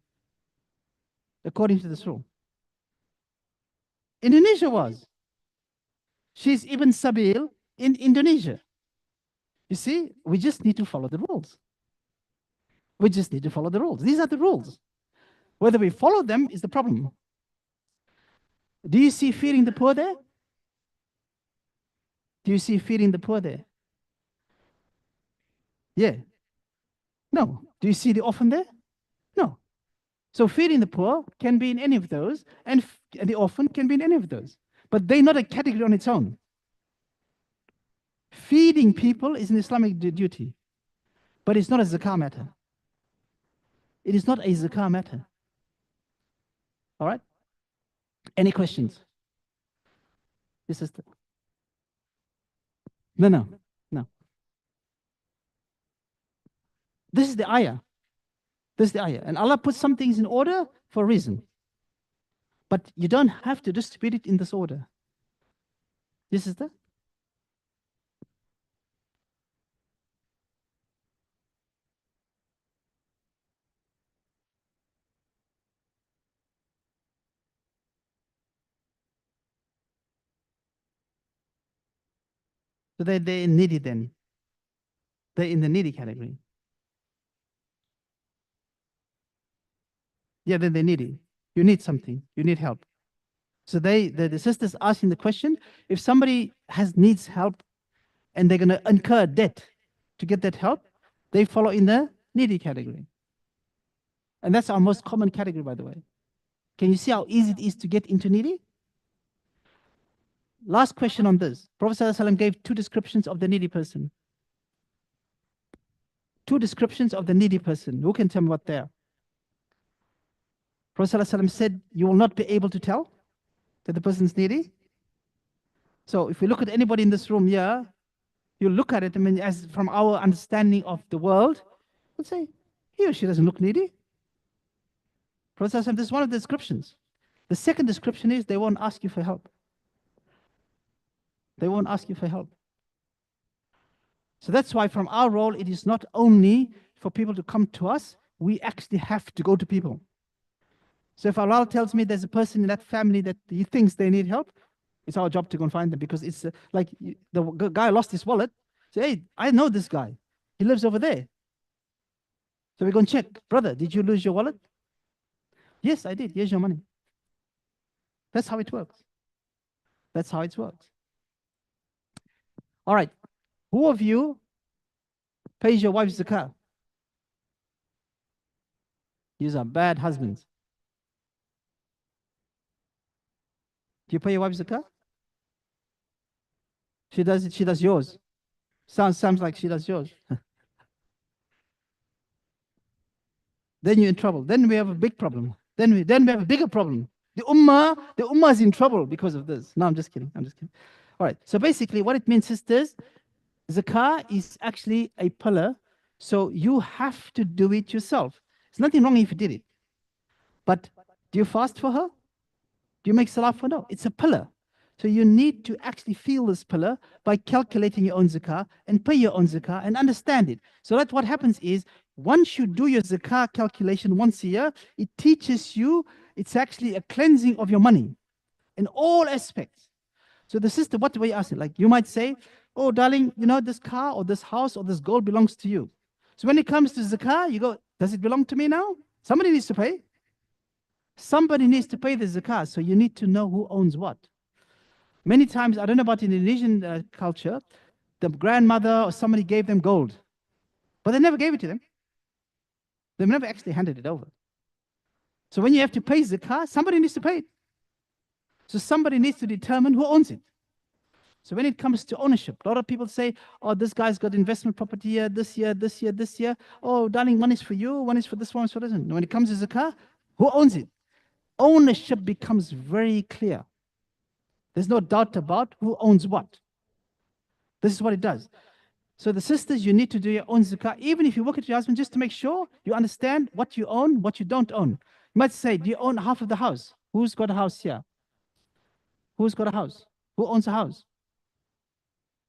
According to this rule. Indonesia was. She's Ibn Sabil in Indonesia. You see, we just need to follow the rules. We just need to follow the rules. These are the rules. Whether we follow them is the problem. Do you see feeding the poor there? Do you see feeding the poor there? Yeah. No. Do you see the orphan there? No. So feeding the poor can be in any of those, and the orphan can be in any of those. But they're not a category on its own. Feeding people is an Islamic duty, but it's not a zakah matter. It is not a zakah matter. All right? Any questions? Yes, sister. No. This is the ayah. This is the ayah. And Allah puts some things in order for a reason. But you don't have to distribute it in this order. Yes, sister? So they're needy then. They're in the needy category. Yeah, then they're needy. You need something. You need help. So the sisters asking the question, if somebody needs help and they're going to incur debt to get that help, they follow in the needy category. And that's our most common category, by the way. Can you see how easy it is to get into needy? Last question on this. Prophet ﷺ gave 2 descriptions of the needy person. 2 descriptions of the needy person. Who can tell me what they are? Prophet ﷺ said, you will not be able to tell that the person is needy. So if we look at anybody in this room here, you look at it, I mean, as from our understanding of the world, we'll say, he or she doesn't look needy. Prophet ﷺ, this is one of the descriptions. The second description is they won't ask you for help. They won't ask you for help. So that's why from our role, it is not only for people to come to us, we actually have to go to people. So if Allah tells me there's a person in that family that he thinks they need help, it's our job to go and find them, because it's like the guy lost his wallet. Say, hey, I know this guy. He lives over there. So we go and check. Brother, did you lose your wallet? Yes, I did. Here's your money. That's how it works. That's how it works. All right. Who of you pays your wife's zakah? These are bad husbands. Do you pay your wife's zakah? She does it, she does yours. Sounds like she does yours. Then you're in trouble. Then we have a big problem. Then we have a bigger problem. The ummah is in trouble because of this. No, I'm just kidding. I'm just kidding. All right. So basically what it means, sisters, zakah is actually a pillar. So you have to do it yourself. There's nothing wrong if you did it. But do you fast for her? Do you make salah for her? No, it's a pillar. So you need to actually feel this pillar by calculating your own zakah and pay your own zakah and understand it. So that what happens is, once you do your zakah calculation once a year, it teaches you, it's actually a cleansing of your money in all aspects. So the sister, what do we ask it? Like you might say, oh darling, you know, this car or this house or this gold belongs to you. So when it comes to zakah, you go, does it belong to me now? Somebody needs to pay. Somebody needs to pay the zakah. So you need to know who owns what. Many times, I don't know about Indonesian culture, the grandmother or somebody gave them gold, but they never gave it to them. They've never actually handed it over. So when you have to pay zakah, somebody needs to pay it. So somebody needs to determine who owns it. So when it comes to ownership, a lot of people say, oh, this guy's got investment property here, this year, this year, this year. Oh, darling, one is for you, one is for this, one is for this. And when it comes to zakah, who owns it? Ownership becomes very clear. There's no doubt about who owns what. This is what it does. So the sisters, you need to do your own zakah, even if you work at your husband, just to make sure you understand what you own, what you don't own. You might say, do you own half of the house? Who's got a house here? Who's got a house? Who owns a house?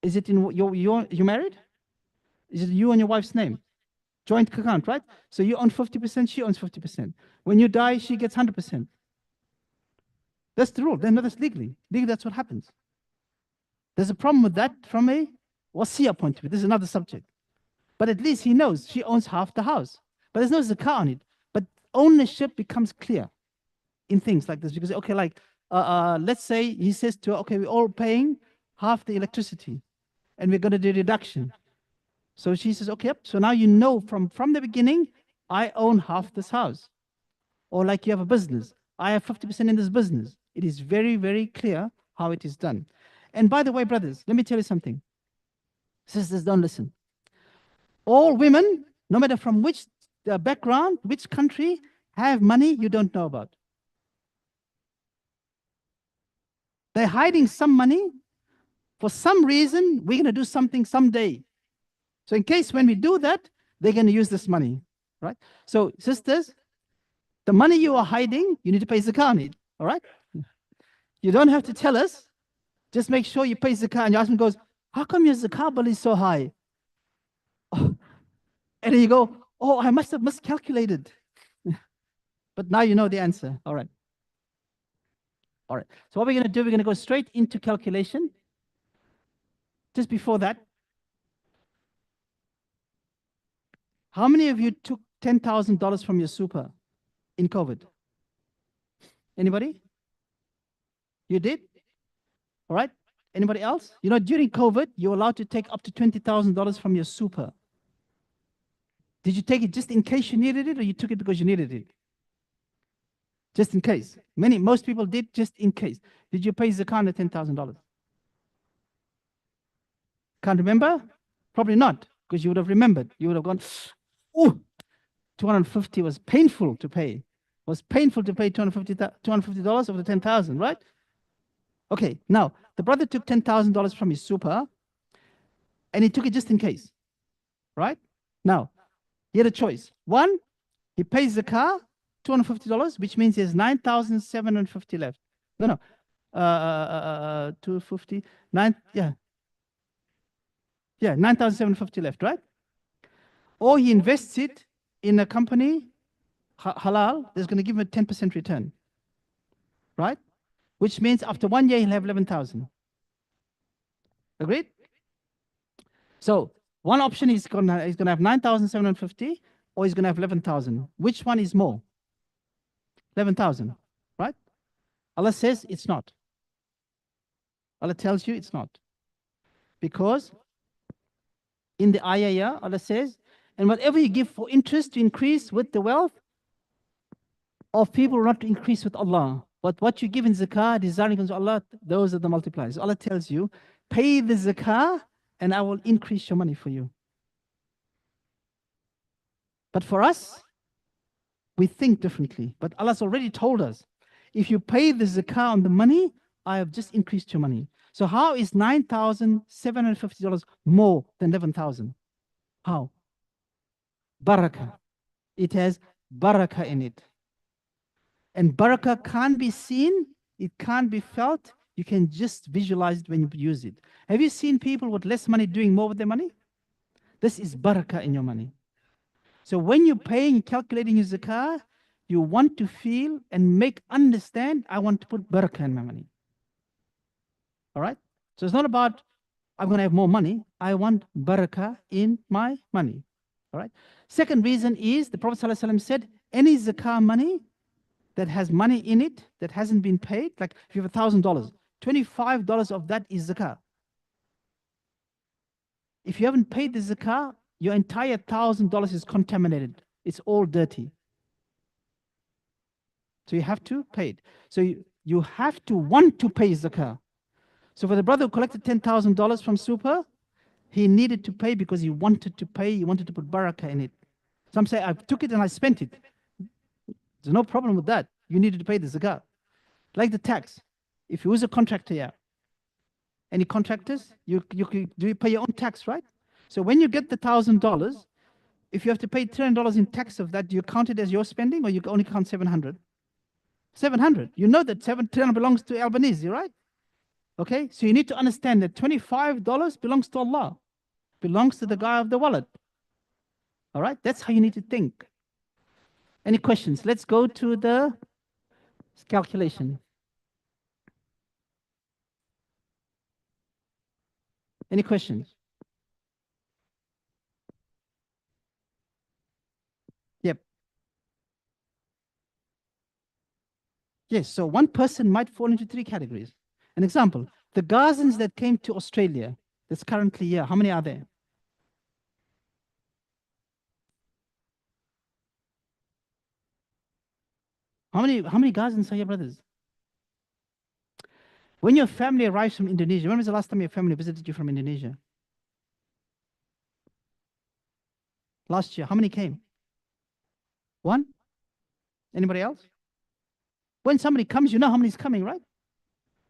Is it in you married? Is it you and your wife's name? Joint account, right? So you own 50%, she owns 50%. When you die, she gets 100%. That's the rule. Then that's legally. Legally, that's what happens. There's a problem with that from a wasiyah point of view. This is another subject. But at least he knows she owns half the house. But there's no zakah on it. But ownership becomes clear in things like this. Because, okay, like, let's say he says to her, okay, we're all paying half the electricity. And we're going to do deduction. So she says, okay, so now you know from the beginning, I own half this house. Or like you have a business. I have 50% in this business. It is very, very clear how it is done. And by the way, brothers, let me tell you something. Sisters, don't listen. All women, no matter from which background, which country, have money you don't know about. They're hiding some money. For some reason, we're going to do something someday. So in case when we do that, they're going to use this money, right? So sisters, the money you are hiding, you need to pay zakah on it, all right? You don't have to tell us. Just make sure you pay zakah. And your husband goes, how come your zakah bill is so high? Oh. And then you go, oh, I must have miscalculated. But now you know the answer. All right. All right. So what we're going to do, we're going to go straight into calculation. Just before that, how many of you took $10,000 from your super in COVID? Anybody? You did? All right. Anybody else? You know, during COVID, you're allowed to take up to $20,000 from your super. Did you take it just in case you needed it, or you took it because you needed it? Just in case. Most people did just in case. Did you pay zakah on the $10,000? Can't remember? Probably not, because you would have remembered. You would have gone, oh, 250 was painful to pay. It was painful to pay $250 over the 10,000, right? Okay, now, the brother took $10,000 from his super, and he took it just in case, right? Now, he had a choice. One, he pays the car, $250, which means he has $9,750 left. No, 250, yeah. Yeah, 9,750 left, right? Or he invests it in a company, halal, that's going to give him a 10% return, right? Which means after 1 year, he'll have 11,000. Agreed? So one option is going to have 9,750, or he's going to have 11,000. Which one is more? 11,000, right? Allah says it's not. Allah tells you it's not. Because in the ayah, Allah says, and whatever you give for interest to increase with the wealth of people, not to increase with Allah. But what you give in zakah, desiring unto Allah, those are the multipliers. Allah tells you, pay the zakah and I will increase your money for you. But for us, we think differently. But Allah's already told us, if you pay the zakah on the money, I have just increased your money. So how is $9,750 more than 11,000? How? Barakah. It has barakah in it. And barakah can't be seen, it can't be felt, you can just visualize it when you use it. Have you seen people with less money doing more with their money? This is barakah in your money. So when you're paying, calculating your zakah, you want to feel and understand, I want to put barakah in my money. All right? So it's not about, I'm going to have more money. I want barakah in my money. All right? Second reason is, the Prophet ﷺ said, any zakah money that has money in it that hasn't been paid, like if you have $1,000, $25 of that is zakah. If you haven't paid the zakah, your entire $1,000 is contaminated. It's all dirty. So you have to pay it. So you have to want to pay zakah. So for the brother who collected $10,000 from Super, he needed to pay because he wanted to pay, he wanted to put barakah in it. Some say, I took it and I spent it. There's no problem with that. You needed to pay the zakah. Like the tax. If you was a contractor here, any contractors, you pay your own tax, right? So when you get the $1,000, if you have to pay $300 in tax of that, do you count it as your spending or you only count 700? 700. You know that 300 belongs to Albanese, right? Okay, so you need to understand that $25 belongs to Allah, belongs to the guy of the wallet. All right, that's how you need to think. Any questions? Let's go to the calculation. Any questions? Yep. Yes, so one person might fall into 3 categories. An example, the Gazans that came to Australia, that's currently here, how many are there? How many Gazans are here, brothers? When your family arrives from Indonesia, when was the last time your family visited you from Indonesia? Last year, how many came? 1? Anybody else? When somebody comes, you know how many is coming, right?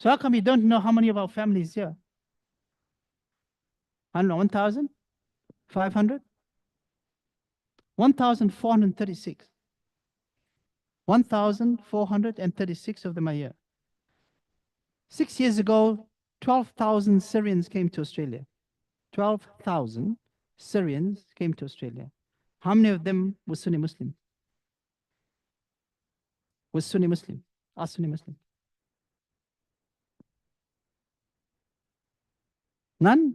So how come you don't know how many of our families here? I don't know, 1,000? 500? 1,436. 1,436 of them are here. 6 years ago, 12,000 Syrians came to Australia. 12,000 Syrians came to Australia. How many of them were Sunni Muslim? Was Sunni Muslim? Are Sunni Muslim? None?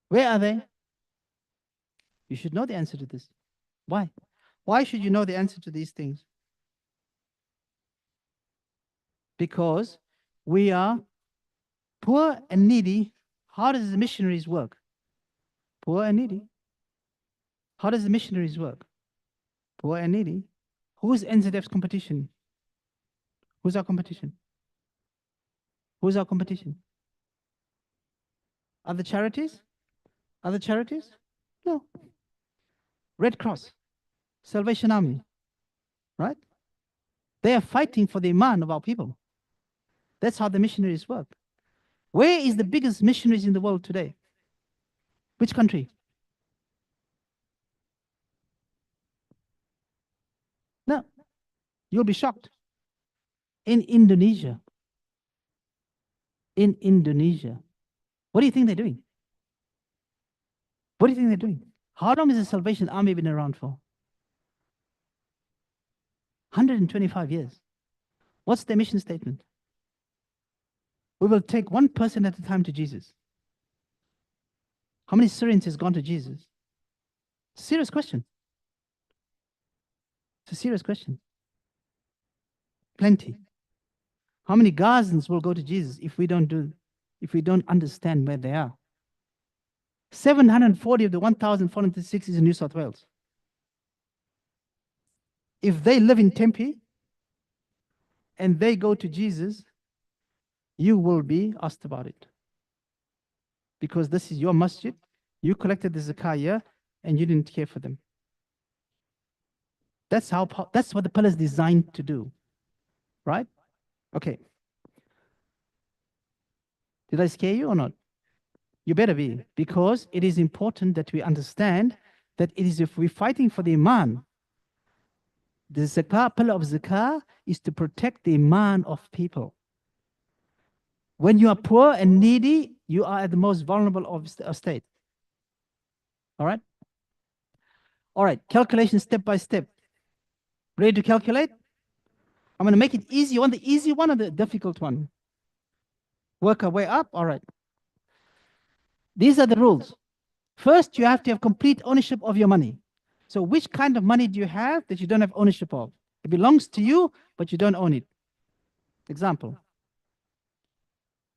Where are they? You should know the answer to this. Why? Why should you know the answer to these things? Because we are poor and needy. How does the missionaries work? Poor and needy. How does the missionaries work? Poor and needy. Who's NZF's competition? Who's our competition? Who's our competition? Other charities? Other charities? No. Red Cross, Salvation Army, right? They are fighting for the iman of our people. That's how the missionaries work. Where is the biggest missionaries in the world today? Which country? No, you'll be shocked. In Indonesia. In Indonesia. What do you think they're doing? What do you think they're doing? How long has the Salvation Army been around for? 125 years. What's their mission statement? We will take one person at a time to Jesus. How many Syrians has gone to Jesus? Serious question. It's a serious question. Plenty. How many Gazans will go to Jesus if we don't understand where they are? 740 of the 1,406 is in New South Wales. If they live in Tempe and they go to Jesus, you will be asked about it. Because this is your masjid, you collected the zakah here, and you didn't care for them. That's what the pillar is designed to do. Right? Okay. Did I scare you or not? You better be, because it is important that we understand that it is, if we're fighting for the iman, the zakah, pillar of zakah is to protect the iman of people. When you are poor and needy, you are at the most vulnerable of state. All right? All right, calculation step by step. Ready to calculate? I'm going to make it easy. You want the easy one or the difficult one? Work our way up? All right. These are the rules. First, you have to have complete ownership of your money. So which kind of money do you have that you don't have ownership of? It belongs to you, but you don't own it. Example.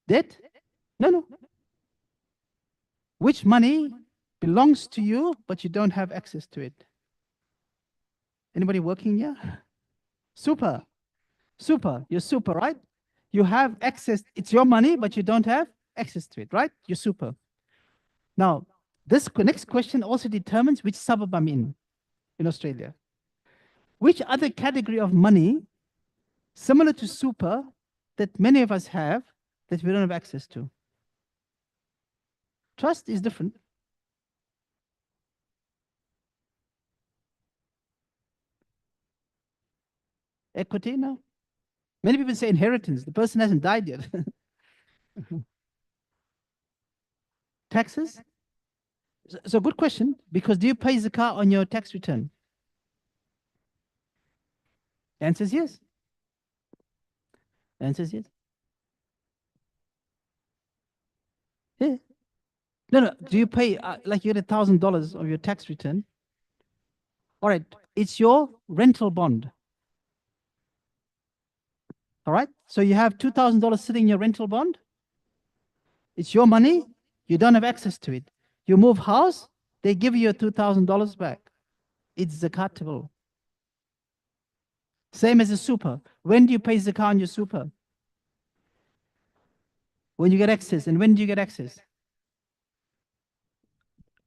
Debt? No. Which money belongs to you, but you don't have access to it? Anybody working here? Super. You're super, right? You have access. It's your money, but you don't have access to it, right? You're super. Now, this next question also determines which suburb I'm in Australia. Which other category of money, similar to super, that many of us have, that we don't have access to? Trust is different. Equity, no. Many people say inheritance. The person hasn't died yet. Taxes? So good question, because do you pay zakah on your tax return? The answer is yes. The answer is yes. Yeah. No. Do you pay, like you get $1,000 of your tax return? All right. It's your rental bond. All right. So you have $2,000 sitting in your rental bond. It's your money. You don't have access to it. You move house, they give you your $2,000 back. It's zakatable. Same as a super. When do you pay zakah on your super? When you get access. And when do you get access?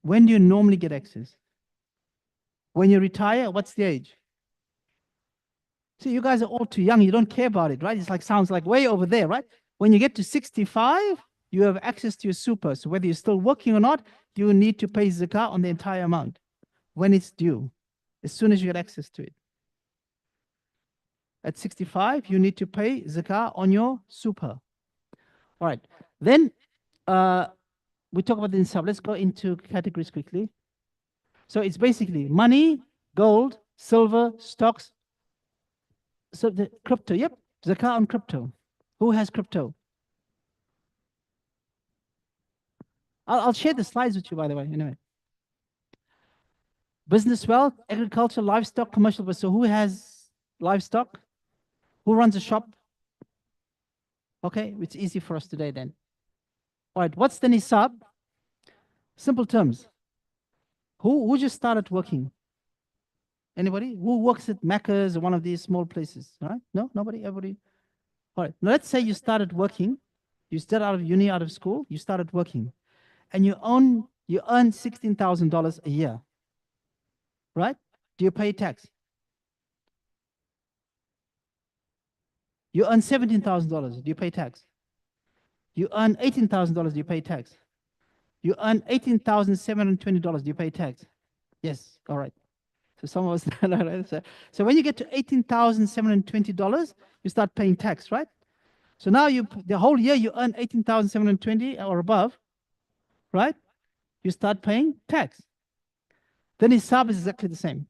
When do you normally get access? When you retire, what's the age? See, you guys are all too young. You don't care about it, right? It's like, sounds like way over there, right? When you get to 65, you have access to your super. So whether you're still working or not, you need to pay zakah on the entire amount when it's due, as soon as you get access to it. At 65, you need to pay zakah on your super. All right. Then we talk about the nisab. Let's go into categories quickly. So it's basically money, gold, silver, stocks. So the crypto, yep, zakah on crypto. Who has crypto? I'll share the slides with you, by the way, anyway. Business wealth, agriculture, livestock, commercial. So who has livestock? Who runs a shop? Okay, it's easy for us today then. All right, what's the nisab? Simple terms. Who just started working? Anybody? Who works at Macca's or one of these small places? All right? No? Nobody? Everybody? All right. Now let's say you started working. You started out of uni, out of school. You started working. And you earn $16,000 a year. Right? Do you pay tax? You earn $17,000. Do you pay tax? You earn $18,000. Do you pay tax? You earn $18,720. Do you pay tax? Yes. All right. So some of us. So when you get to $18,720, you start paying tax, right? So now the whole year you earn $18,720 or above. right? You start paying tax. The nisab is exactly the same.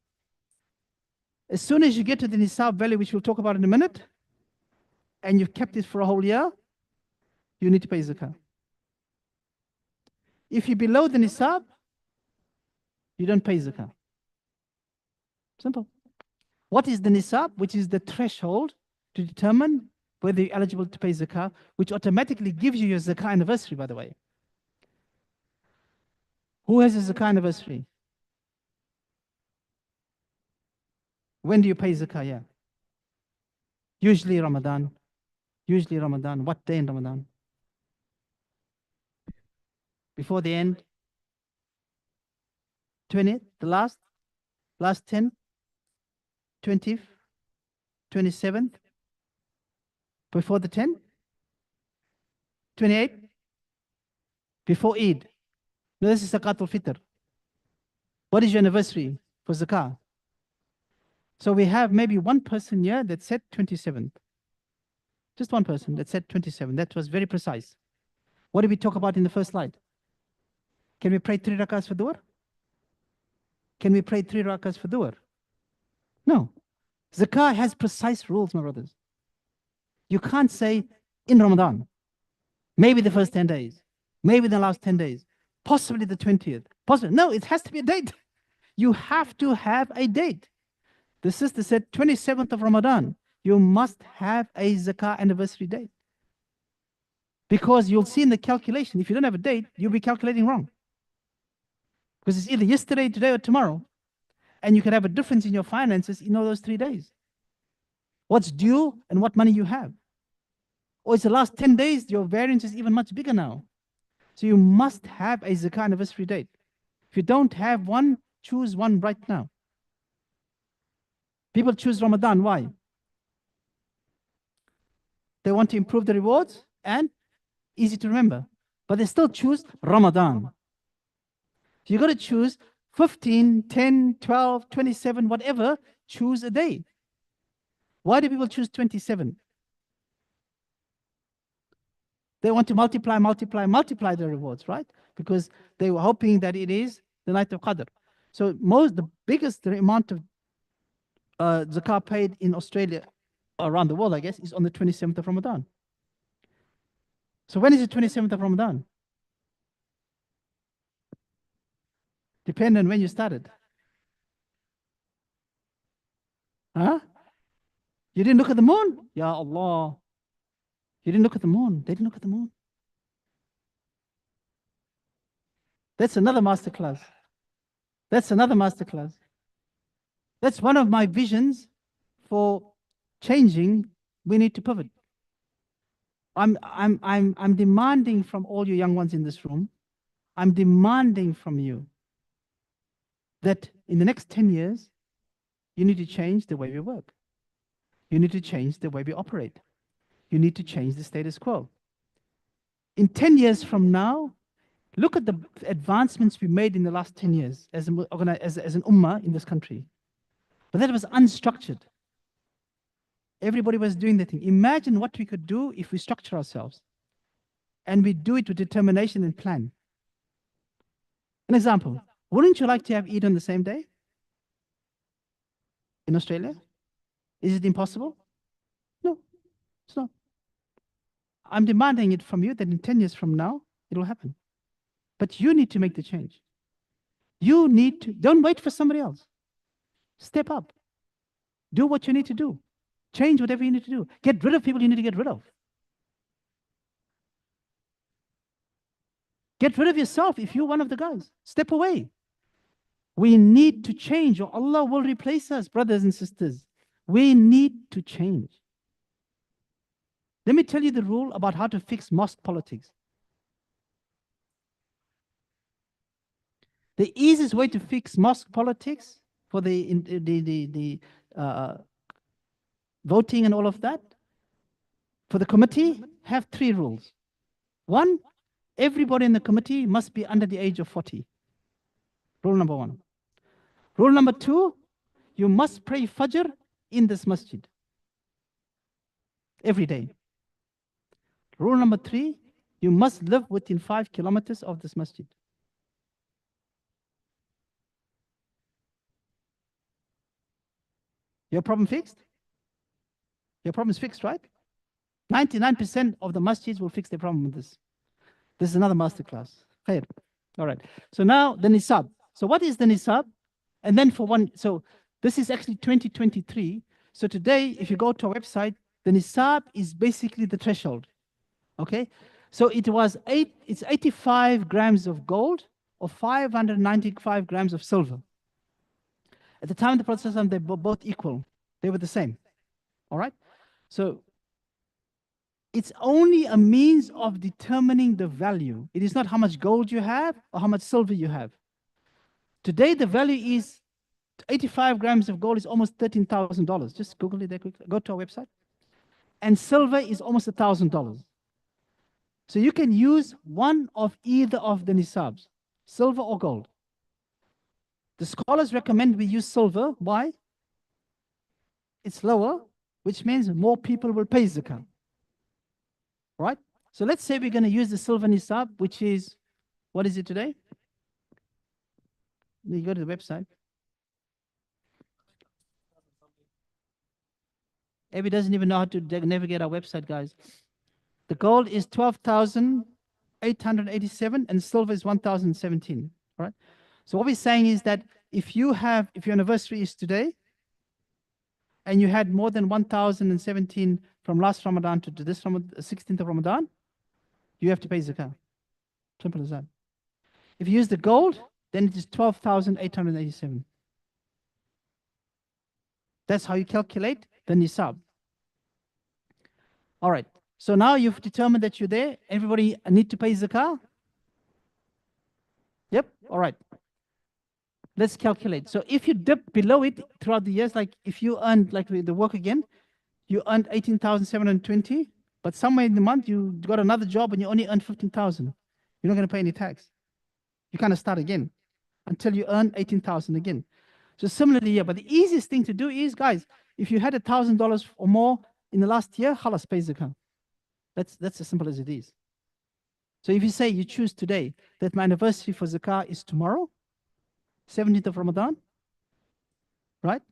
As soon as you get to the nisab value, which we'll talk about in a minute, and you've kept it for a whole year, you need to pay zakah. If you're below the nisab, you don't pay zakah. Simple. What is the nisab? Which is the threshold to determine whether you're eligible to pay zakah, which automatically gives you your zakah anniversary, by the way. Who has a zakah anniversary? When do you pay zakah? Yeah. Usually Ramadan. Usually Ramadan. What day in Ramadan? Before the end? 20th? The last 10th? 20th? 27th? Before the 10th? 28th? Before Eid. No, this is Zakatul Fitr. What is your anniversary for zakah? So we have maybe one person here that said 27th. Just one person that said 27. That was very precise. What did we talk about in the first slide? Can we pray 3 rakahs for dhuhr? Can we pray 3 rakahs for dhuhr? No. Zakah has precise rules, my brothers. You can't say in Ramadan, maybe the first 10 days, maybe the last 10 days, possibly the 20th. Possibly. No, it has to be a date. You have to have a date. The sister said 27th of Ramadan. You must have a zakah anniversary date. Because you'll see in the calculation, if you don't have a date, you'll be calculating wrong. Because it's either yesterday, today, or tomorrow. And you can have a difference in your finances in all those 3 days. What's due and what money you have. Or it's the last 10 days, your variance is even much bigger now. So you must have a zakah anniversary date. If you don't have one, choose one right now. People choose Ramadan. Why? They want to improve the rewards and easy to remember. But they still choose Ramadan. So you got to choose 15, 10, 12, 27, whatever. Choose a day. Why do people choose 27? They want to multiply their rewards, right? Because they were hoping that it is the night of Qadr. So the biggest amount of zakah paid in Australia, around the world, I guess, is on the 27th of Ramadan. So when is the 27th of Ramadan? Depending on when you started. Huh? You didn't look at the moon? Ya Allah. You didn't look at the moon. They didn't look at the moon. That's another masterclass. That's another masterclass. That's one of my visions for changing. We need to pivot. I'm demanding from all you young ones in this room. I'm demanding from you that in the next 10 years, you need to change the way we work. You need to change the way we operate. You need to change the status quo. In 10 years from now, look at the advancements we made in the last 10 years as an ummah in this country. But that was unstructured. Everybody was doing that thing. Imagine what we could do if we structure ourselves and we do it with determination and plan. An example, wouldn't you like to have Eid on the same day in Australia? Is it impossible? No, it's not. I'm demanding it from you that in 10 years from now, it will happen. But you need to make the change. You need to, don't wait for somebody else. Step up. Do what you need to do. Change whatever you need to do. Get rid of people you need to get rid of. Get rid of yourself if you're one of the guys. Step away. We need to change or Allah will replace us, brothers and sisters. We need to change. Let me tell you the rule about how to fix mosque politics. The easiest way to fix mosque politics for the voting and all of that, for the committee, have 3 rules. 1, everybody in the committee must be under the age of 40. Rule number 1. Rule number 2, you must pray Fajr in this masjid. 'Every day. Rule number 3, You must live within 5 kilometers of this masjid. Your problem fixed? Your problem is fixed, right? 99% of the masjids will fix their problem with this. This is another masterclass. Khair. All right. So now the nisab. So what is the nisab? And then for one, so this is actually 2023. So today, if you go to our website, the nisab is basically the threshold. Okay. So it's 85 grams of gold or 595 grams of silver. At the time of the Prophet, they were both equal. They were the same. All right. So it's only a means of determining the value. It is not how much gold you have or how much silver you have. Today, the value is 85 grams of gold is almost $13,000. Just Google it there quickly. Go to our website. And silver is almost $1,000. So you can use one of either of the nisabs, silver or gold. The scholars recommend we use silver. Why? It's lower, which means more people will pay zakat. Right? So let's say we're going to use the silver nisab, which is, what is it today? You go to the website. Ebby doesn't even know how to navigate our website, guys. The gold is 12,887 and silver is 1,017. Right? So what we're saying is that if your anniversary is today, and you had more than 1,017 from last Ramadan to this 16th of Ramadan, you have to pay zakah. Simple as that. If you use the gold, then it is 12,887. That's how you calculate the nisab. All right. So now you've determined that you're there. Everybody need to pay zakah? Yep. All right. Let's calculate. So if you dip below it throughout the years, like if you earned, like the work again, you earned 18,720, but somewhere in the month you got another job and you only earned 15,000. You're not going to pay any tax. You kind of start again until you earn 18,000 again. So similarly, yeah, but the easiest thing to do is, guys, if you had $1,000 or more in the last year, khalas, pay zakah. That's as simple as it is. So if you say you choose today that my anniversary for zakah is tomorrow, 17th of Ramadan, right?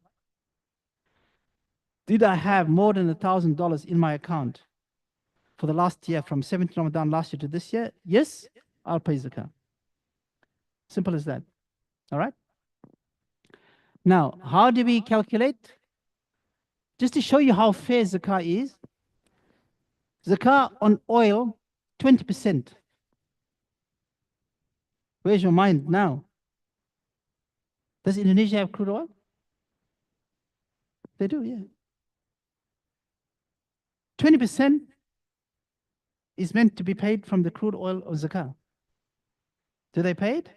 Did I have more than $1,000 in my account for the last year from 17th Ramadan last year to this year? Yes, I'll pay zakah. Simple as that. All right? Now, how do we calculate? Just to show you how fair zakah is, zakah on oil, 20%. Where's your mind now? Does Indonesia have crude oil? They do, yeah. 20% is meant to be paid from the crude oil of zakah. Do they pay it?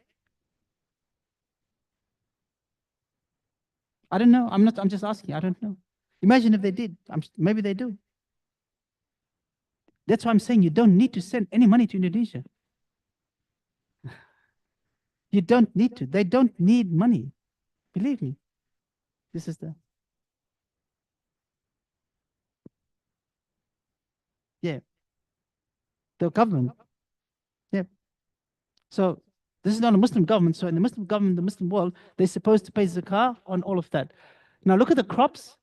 I don't know. I'm just asking. I don't know. Imagine if they did. Maybe they do. That's why I'm saying you don't need to send any money to Indonesia. You don't need to. They don't need money. Believe me. This is the... Yeah. The government. Yeah. So this is not a Muslim government. So in the Muslim government, the Muslim world, they're supposed to pay zakah on all of that. Now look at the crops.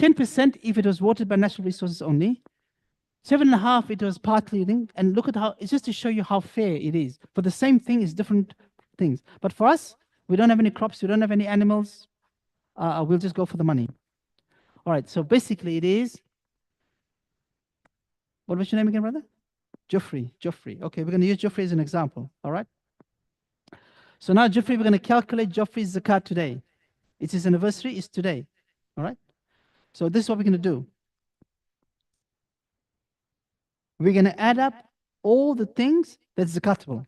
10% if it was watered by natural resources only. 7.5% it was partly, and look at how, it's just to show you how fair it is. For the same thing, it's different things. But for us, we don't have any crops, we don't have any animals. We'll just go for the money. All right, so basically it is, what was your name again, brother? Geoffrey. Okay, we're going to use Geoffrey as an example, all right? So now, Geoffrey, we're going to calculate Geoffrey's zakat today. It's his anniversary, it's today, all right? So this is what we're going to do. We're going to add up all the things that's zakatable.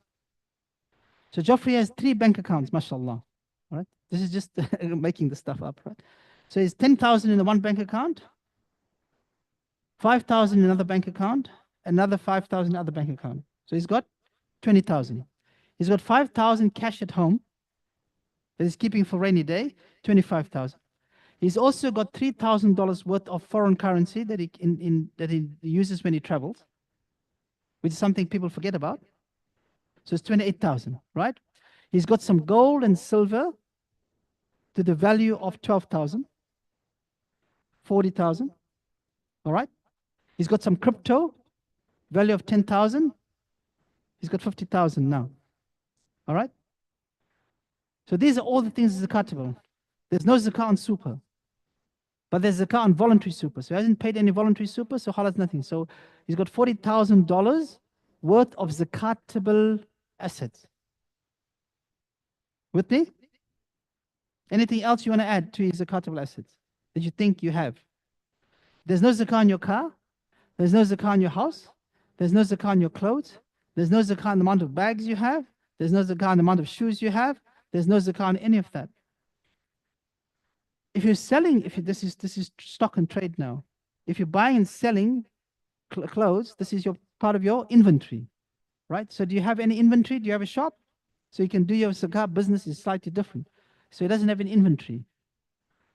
So Geoffrey has 3 bank accounts, mashallah. All right, this is just making the stuff up, right? So it's 10,000 in the one bank account, 5,000 in another bank account, another 5,000 in other bank account. So he's got 20,000. He's got 5,000 cash at home that he's keeping for rainy day, 25,000. He's also got $3,000 worth of foreign currency that he uses when he travels, which is something people forget about. So it's 28,000, right? He's got some gold and silver to the value of 12,000, 40,000, all right? He's got some crypto, value of 10,000. He's got 50,000 now, all right? So these are all the things zakatable. There's no zakat on super, but there's zakat on voluntary super. So he hasn't paid any voluntary super, so halas nothing. So he's got $40,000 worth of zakatable assets. With me? Anything else you want to add to his zakatable assets that you think you have? There's no zakah on your car. There's no zakah on your house. There's no zakah on your clothes. There's no zakah on the amount of bags you have. There's no zakah on the amount of shoes you have. There's no zakah on any of that. If you're selling, this is stock and trade now. If you're buying and selling clothes, this is your part of your inventory, right? So do you have any inventory? Do you have a shop? So you can do your zakah business is slightly different. So it doesn't have an inventory.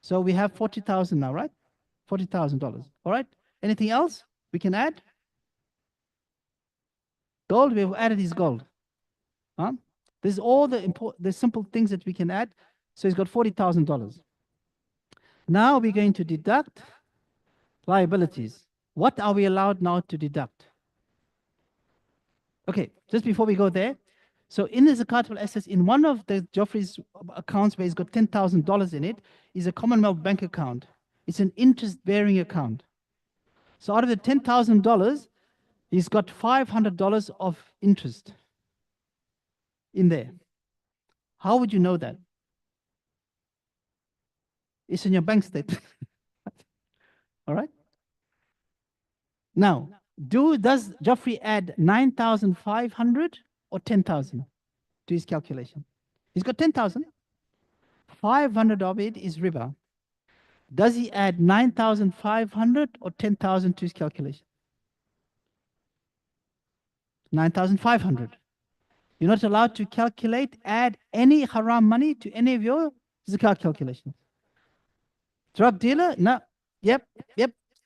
So we have 40,000 now, right? $40,000. All right. Anything else we can add? Gold, we've added his gold. Huh? There's all the simple things that we can add. So he's got $40,000. Now we're going to deduct liabilities. What are we allowed now to deduct? Okay, just before we go there. So in the zakatable assets, in one of the Geoffrey's accounts where he's got $10,000 in it, is a Commonwealth bank account. It's an interest-bearing account. So out of the $10,000, he's got $500 of interest in there. How would you know that? It's in your bank statement. All right? Now, does Geoffrey add 9,500 or 10,000 to his calculation? He's got 10,000. 500 of it is riba. Does he add 9,500 or 10,000 to his calculation? 9,500. You're not allowed to add any haram money to any of your zakat calculations. Drug dealer? No. Yep.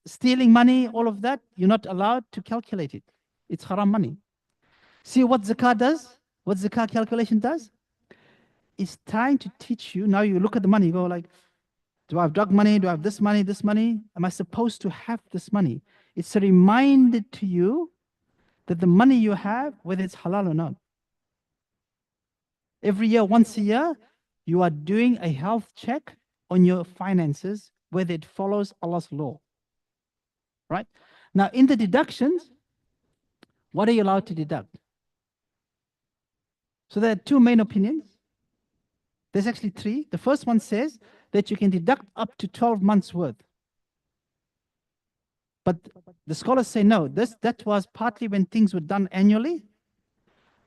Stealing money, all of that, you're not allowed to calculate it. It's haram money. See what zakat does? What zakat calculation does? It's trying to teach you. Now you look at the money, you go like, do I have drug money? Do I have this money, this money? Am I supposed to have this money? It's a reminder to you that the money you have, whether it's halal or not. Every year, once a year, you are doing a health check on your finances, whether it follows Allah's law. Right? Now, in the deductions, what are you allowed to deduct? So there are two main opinions. There's actually three. The first one says that you can deduct up to 12 months worth. But the scholars say no, that was partly when things were done annually,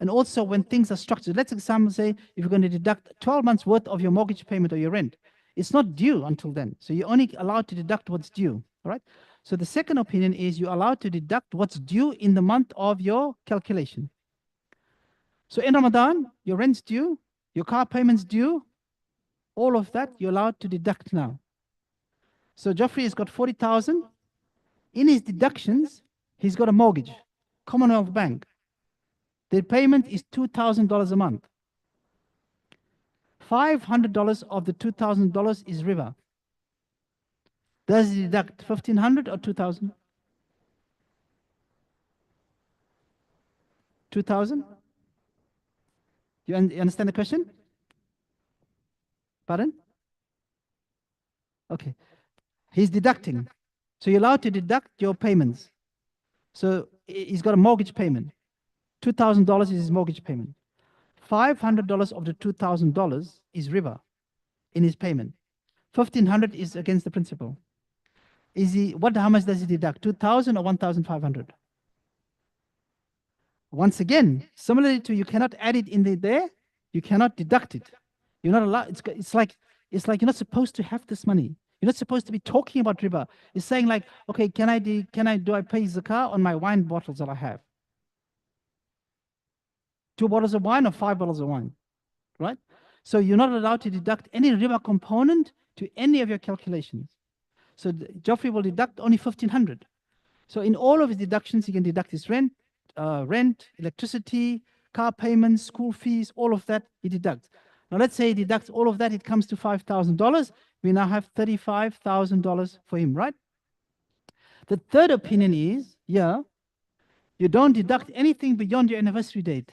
and also when things are structured. Let's example say if you're going to deduct 12 months worth of your mortgage payment or your rent, it's not due until then. So you're only allowed to deduct what's due, all right? So the second opinion is you're allowed to deduct what's due in the month of your calculation. So in Ramadan, your rent's due, your car payment's due, all of that you're allowed to deduct now. So Geoffrey has got 40,000. In his deductions, he's got a mortgage, Commonwealth Bank. Their payment is $2,000 a month. $500 of the $2,000 is riba. Does he deduct 1,500 or 2,000? 2,000? You understand the question? Pardon? Okay. He's deducting. So you're allowed to deduct your payments. So he's got a mortgage payment. $2,000 is his mortgage payment. $500 of the $2,000 is riba in his payment. 1,500 is against the principle. How much does he deduct? 2,000 or 1,500? Once again, similarly to you cannot add it in there, you cannot deduct it. You're not allowed. It's like you're not supposed to have this money. You're not supposed to be talking about riba. It's saying like, okay, do I pay zakah on my wine bottles that I have? 2 bottles of wine or 5 bottles of wine, right? So you're not allowed to deduct any riba component to any of your calculations. So Geoffrey will deduct only 1,500. So in all of his deductions, he can deduct his rent, rent, electricity, car payments, school fees, all of that he deducts. Now let's say he deducts all of that, it comes to $5,000. We now have $35,000 for him, right? The third opinion is, yeah, you don't deduct anything beyond your anniversary date.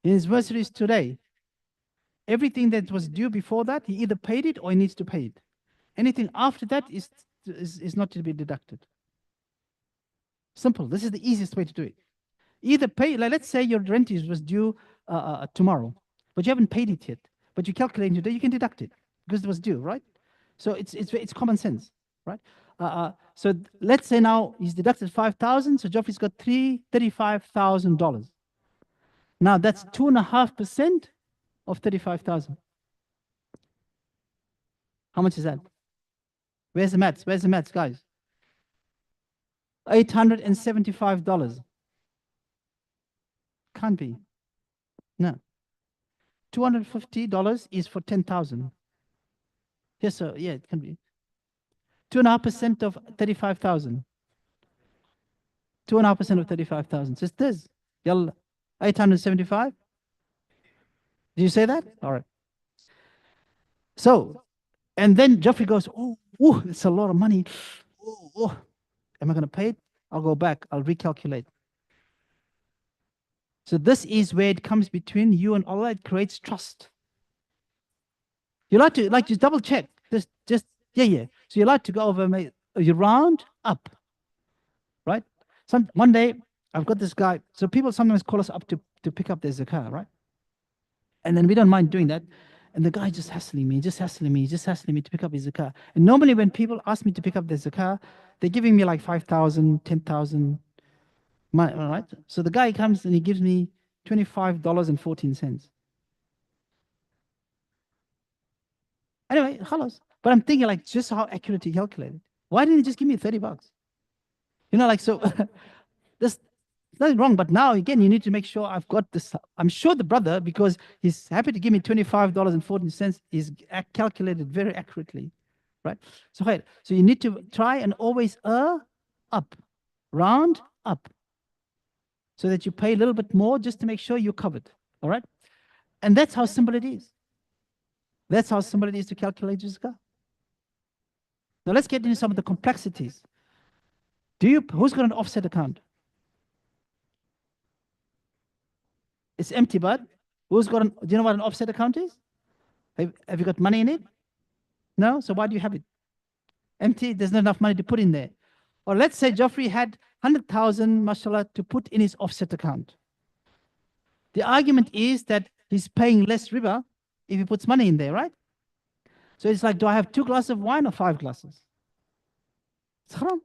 His anniversary is today. Everything that was due before that, he either paid it or he needs to pay it. Anything after that is not to be deducted. Simple. This is the easiest way to do it. Either pay, like let's say your rent was due tomorrow, but you haven't paid it yet, but you calculate today, you can deduct it because it was due, right? So it's common sense, right? So let's say now he's deducted 5,000, so Geoffrey's got $35,000. Now that's 2.5% of 35,000. How much is that? Where's the maths? Where's the maths, guys? $875. Can't be. No. $250 is for 10,000. Yes, sir. Yeah, it can be. 2.5% of 35,000. 2.5% of 35,000. Just this. Yalla. 875. Did you say that? All right. So, and then Geoffrey goes, oh, it's a lot of money. Oh, am I going to pay it? I'll go back. I'll recalculate. So this is where it comes between you and Allah. It creates trust. You like to just double check. Just yeah. So you like to go over, you round up, right? One day I've got this guy. So people sometimes call us up to pick up their zakah, right? And then we don't mind doing that. And the guy just hassling me to pick up his zakah. And normally when people ask me to pick up their zakah, they're giving me like 5,000, 10,000. Right? So the guy comes and he gives me $25.14. Anyway, khalas. But I'm thinking like just how accurate he calculated. Why didn't he just give me $30? You know, like, so there's nothing wrong. But now again, you need to make sure I've got this. I'm sure the brother, because he's happy to give me $25.14, is calculated very accurately, right? So you need to try and always up, round up, so that you pay a little bit more just to make sure you're covered. All right? And that's how simple it is. That's how simple it is to calculate zakah. Now let's get into some of the complexities. Who's got an offset account? It's empty, but do you know what an offset account is? Have you got money in it? No? So why do you have it? Empty, there's not enough money to put in there. Or let's say Geoffrey had 100,000, mashallah, to put in his offset account. The argument is that he's paying less riba if he puts money in there, right? So it's like, do I have 2 glasses of wine or 5 glasses? It's haram.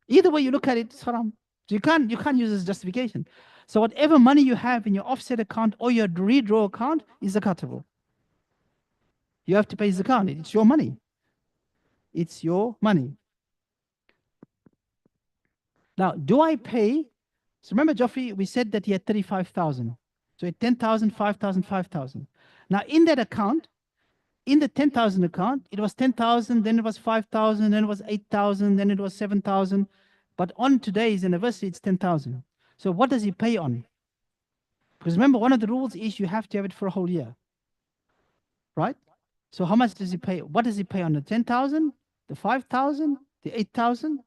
Either way you look at it, it's haram. So you can't use this justification. So whatever money you have in your offset account or your redraw account is zakatable. You have to pay zakat. It's your money. It's your money. Now, do I pay? So remember, Geoffrey, we said that he had 35,000. So he had 10,000, 5,000, 5,000. Now, in that account, in the 10,000 account, it was 10,000, then it was 5,000, then it was 8,000, then it was 7,000. But on today's anniversary, it's 10,000. So what does he pay on? Because remember, one of the rules is you have to have it for a whole year. Right? So how much does he pay? What does he pay on the 10,000, the 5,000, the 8,000?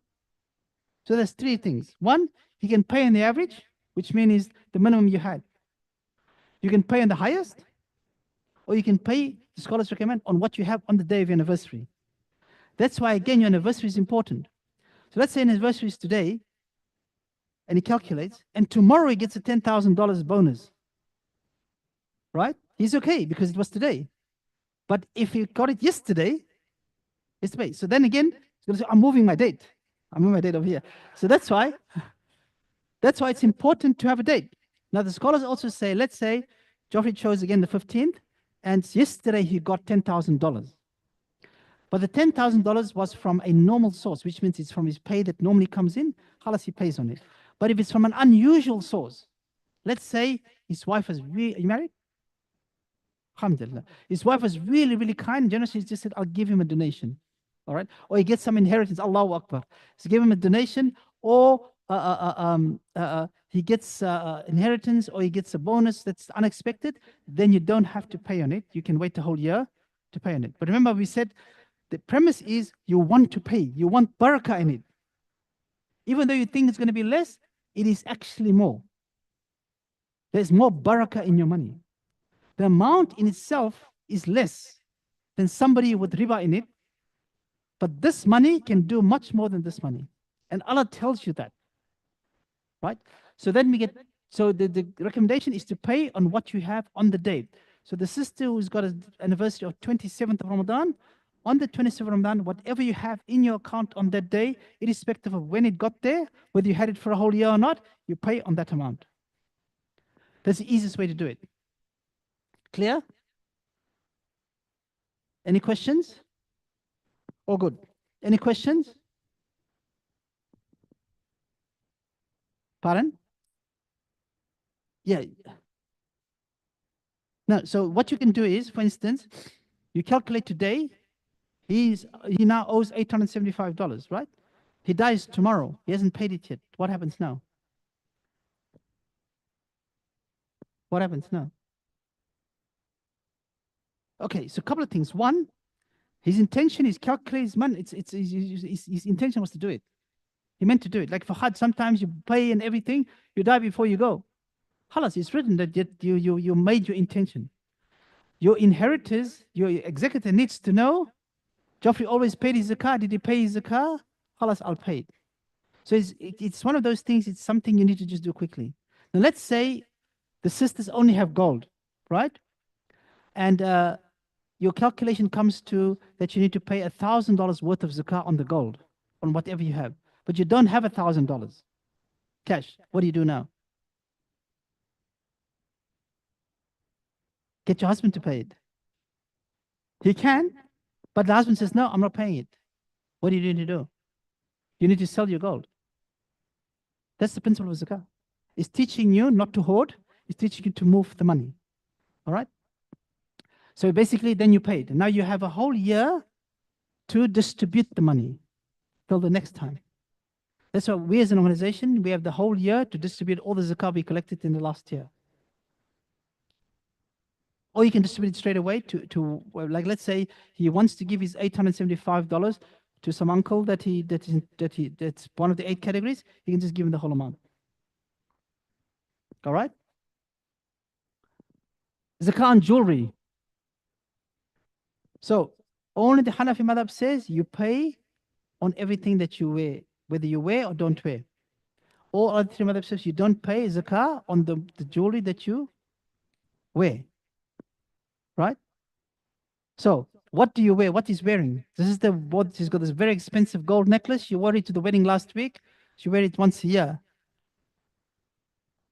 So there's 3 things. One, he can pay on the average, which means the minimum you had. You can pay on the highest, or you can pay, the scholars recommend, on what you have on the day of your anniversary. That's why, again, your anniversary is important. So let's say an anniversary is today, and he calculates, and tomorrow he gets a $10,000 bonus. Right? He's okay because it was today. But if he got it yesterday, it's paid. So then again, he's going to say, I'm moving my date. I'm moving my date over here. So that's why it's important to have a date. Now, the scholars also say, let's say Geoffrey chose again the 15th, and yesterday he got $10,000. But the $10,000 was from a normal source, which means it's from his pay that normally comes in. Khalas, he pays on it. But if it's from an unusual source, let's say his wife was really, are you married? Alhamdulillah. His wife was really, really kind and generous. She just said, I'll give him a donation. All right? Or he gets some inheritance. Allahu Akbar. So give him a donation, or he gets inheritance or he gets a bonus that's unexpected, then you don't have to pay on it. You can wait a whole year to pay on it. But remember, we said the premise is you want to pay. You want barakah in it. Even though you think it's going to be less, it is actually more. There's more barakah in your money. The amount in itself is less than somebody with riba in it, but this money can do much more than this money. And Allah tells you that, right? So then we get, so the recommendation is to pay on what you have on the date. So the sister who's got an anniversary of 27th of Ramadan, on the 27th of Ramadan, whatever you have in your account on that day, irrespective of when it got there, whether you had it for a whole year or not, you pay on that amount. That's the easiest way to do it. Clear? Any questions? All good. Any questions? Pardon? Yeah. No, so what you can do is, for instance, you calculate today, he now owes $875, right? He dies tomorrow. He hasn't paid it yet. What happens now? What happens now? Okay, so a couple of things. One, his intention is calculate his money. His intention was to do it. He meant to do it. Like for Hajj, sometimes you pay and everything, you die before you go. Halas, it's written that you made your intention. Your inheritors, your executor needs to know, Geoffrey always paid his zakah. Did he pay his zakah? Halas, I'll pay it. So it's one of those things, it's something you need to just do quickly. Now let's say the sisters only have gold, right? And your calculation comes to that you need to pay $1,000 worth of zakah on the gold, on whatever you have. But you don't have $1,000 cash. What do you do now? Get your husband to pay it. He can, but the husband says, no, I'm not paying it. What do you need to do? You need to sell your gold. That's the principle of zakah. It's teaching you not to hoard. It's teaching you to move the money. All right? So basically, then you paid. And now you have a whole year to distribute the money till the next time. That's why we as an organization, we have the whole year to distribute all the zakah we collected in the last year. Or you can distribute it straight away to like, let's say he wants to give his $875 to some uncle that's one of the 8 categories. He can just give him the whole amount. All right? Zakah on jewelry. So only the Hanafi madhab says you pay on everything that you wear, whether you wear or don't wear. All other 3 madhab says you don't pay zakah on the jewelry that you wear. Right? So what do you wear? What is wearing? This is what he's got, this very expensive gold necklace. You wore it to the wedding last week. You wear it once a year.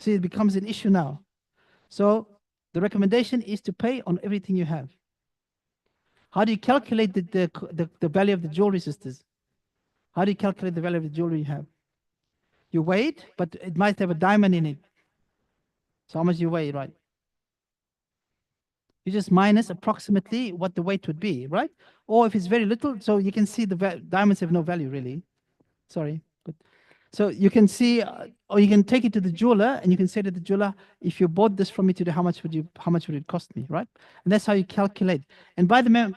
See, it becomes an issue now. So the recommendation is to pay on everything you have. How do you calculate the value of the jewelry, sisters? How do you calculate the value of the jewelry you have? You weigh it, but it might have a diamond in it. So how much you weigh, right? You just minus approximately what the weight would be, right? Or if it's very little, so you can see the diamonds have no value really. Sorry. But so you can see, or you can take it to the jeweler and you can say to the jeweler, if you bought this from me today, how much would it cost me, right? And that's how you calculate. And by the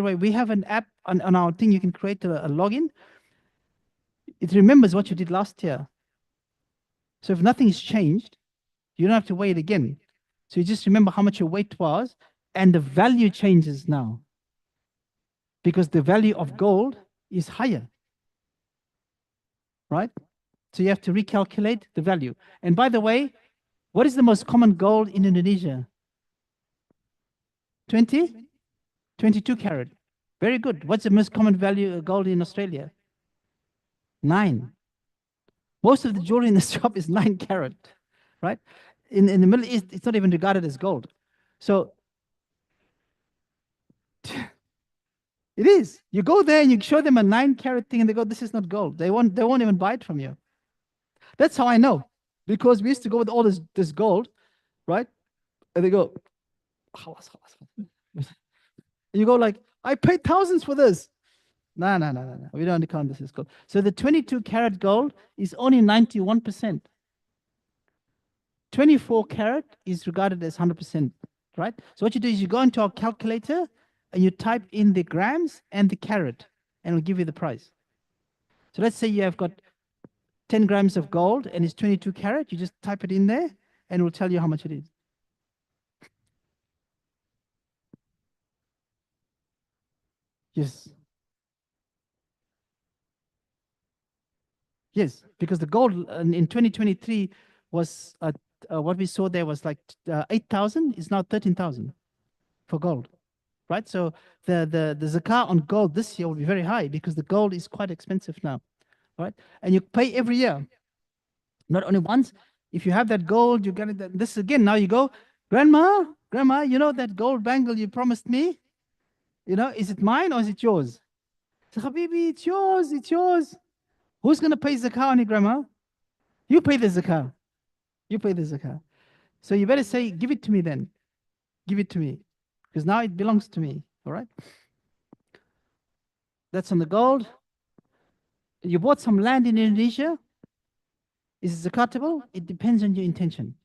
way, we have an app on our thing. You can create a login. It remembers what you did last year. So if nothing's changed, you don't have to weigh it again. So you just remember how much your weight was, and the value changes now because the value of gold is higher, right? So you have to recalculate the value. And by the way, what is the most common gold in Indonesia? 20? 22 carat. Very good. What's the most common value of gold in Australia? 9. Most of the jewelry in the shop is 9 carat, right? In the Middle East, it's not even regarded as gold. So it is. You go there and you show them a 9 carat thing and they go, this is not gold. They won't even buy it from you. That's how I know. Because we used to go with all this gold, right? And they go, you go like, I paid thousands for this. No. We don't count this as gold. So the 22 karat gold is only 91%. 24 karat is regarded as 100%, right? So what you do is you go into our calculator and you type in the grams and the carat, and it'll give you the price. So let's say you have got 10 grams of gold and it's 22 karat. You just type it in there and it will tell you how much it is. Yes. Yes, because the gold in 2023 was what we saw there was like 8,000. It's now 13,000 for gold, right? So the zakah on gold this year will be very high because the gold is quite expensive now, right? And you pay every year, not only once. If you have that gold, you get it. This again. Now you go, grandma, you know that gold bangle you promised me? You know, is it mine or is it yours? So, Habibi, it's yours. It's yours. Who's going to pay zakah on it, grandma? You pay the zakah. You pay the zakah. So you better say, give it to me then. Give it to me. Because now it belongs to me. All right? That's on the gold. You bought some land in Indonesia. Is it zakatable? It depends on your intention.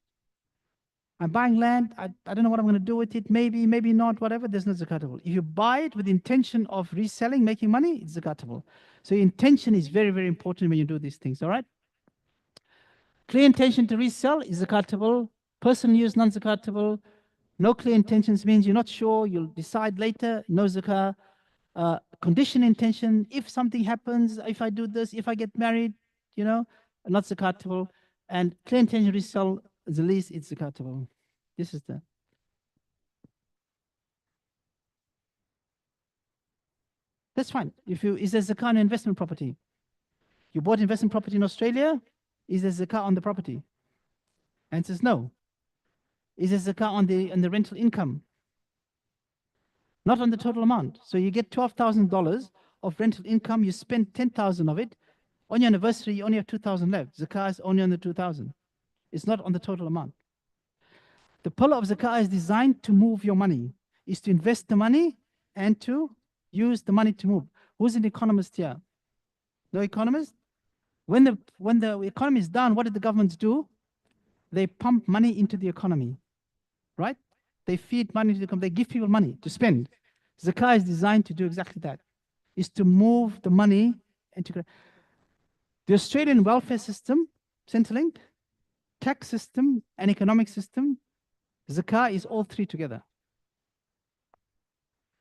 I'm buying land. I don't know what I'm going to do with it. Maybe, maybe not, whatever. There's no zakatable. If you buy it with the intention of reselling, making money, it's zakatable. So your intention is very, very important when you do these things. All right? Clear intention to resell is zakatable. Personal use, non-zakatable. No clear intentions means you're not sure. You'll decide later. No zakah. Condition intention. If something happens, if I do this, if I get married, you know, not zakatable. And clear intention to resell, the least it's zakatable. This is the. That's fine. If you is there zakah on investment property? You bought investment property in Australia. Is there zakah on the property? Answer is no. Is there zakah on the rental income? Not on the total amount. So you get $12,000 of rental income. You spend 10,000 of it. On your anniversary, you only have 2,000 left. Zakah is only on the 2,000. It's not on the total amount. The pillar of zakah is designed to move your money. Is to invest the money and to use the money to move. Who's an economist here? No economist? When the economy is down, what did the governments do? They pump money into the economy, right? They feed money to the economy. They give people money to spend. Zakah is designed to do exactly that. Is to move the money into the Australian welfare system, Centrelink, tax system, and economic system. Zakah is all three together.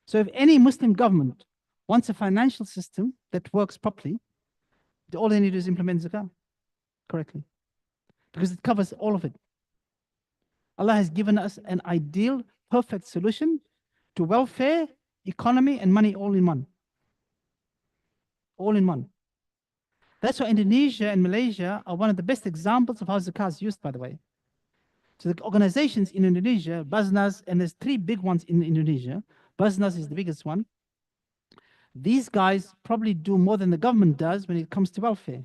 So if any Muslim government wants a financial system that works properly, all they need to do is implement zakah correctly, because it covers all of it. Allah has given us an ideal, perfect solution to welfare, economy, and money all in one. All in one. That's why Indonesia and Malaysia are one of the best examples of how zakah is used, by the way. So the organizations in Indonesia, Basnas, and there's three big ones in Indonesia. Basnas is the biggest one. These guys probably do more than the government does when it comes to welfare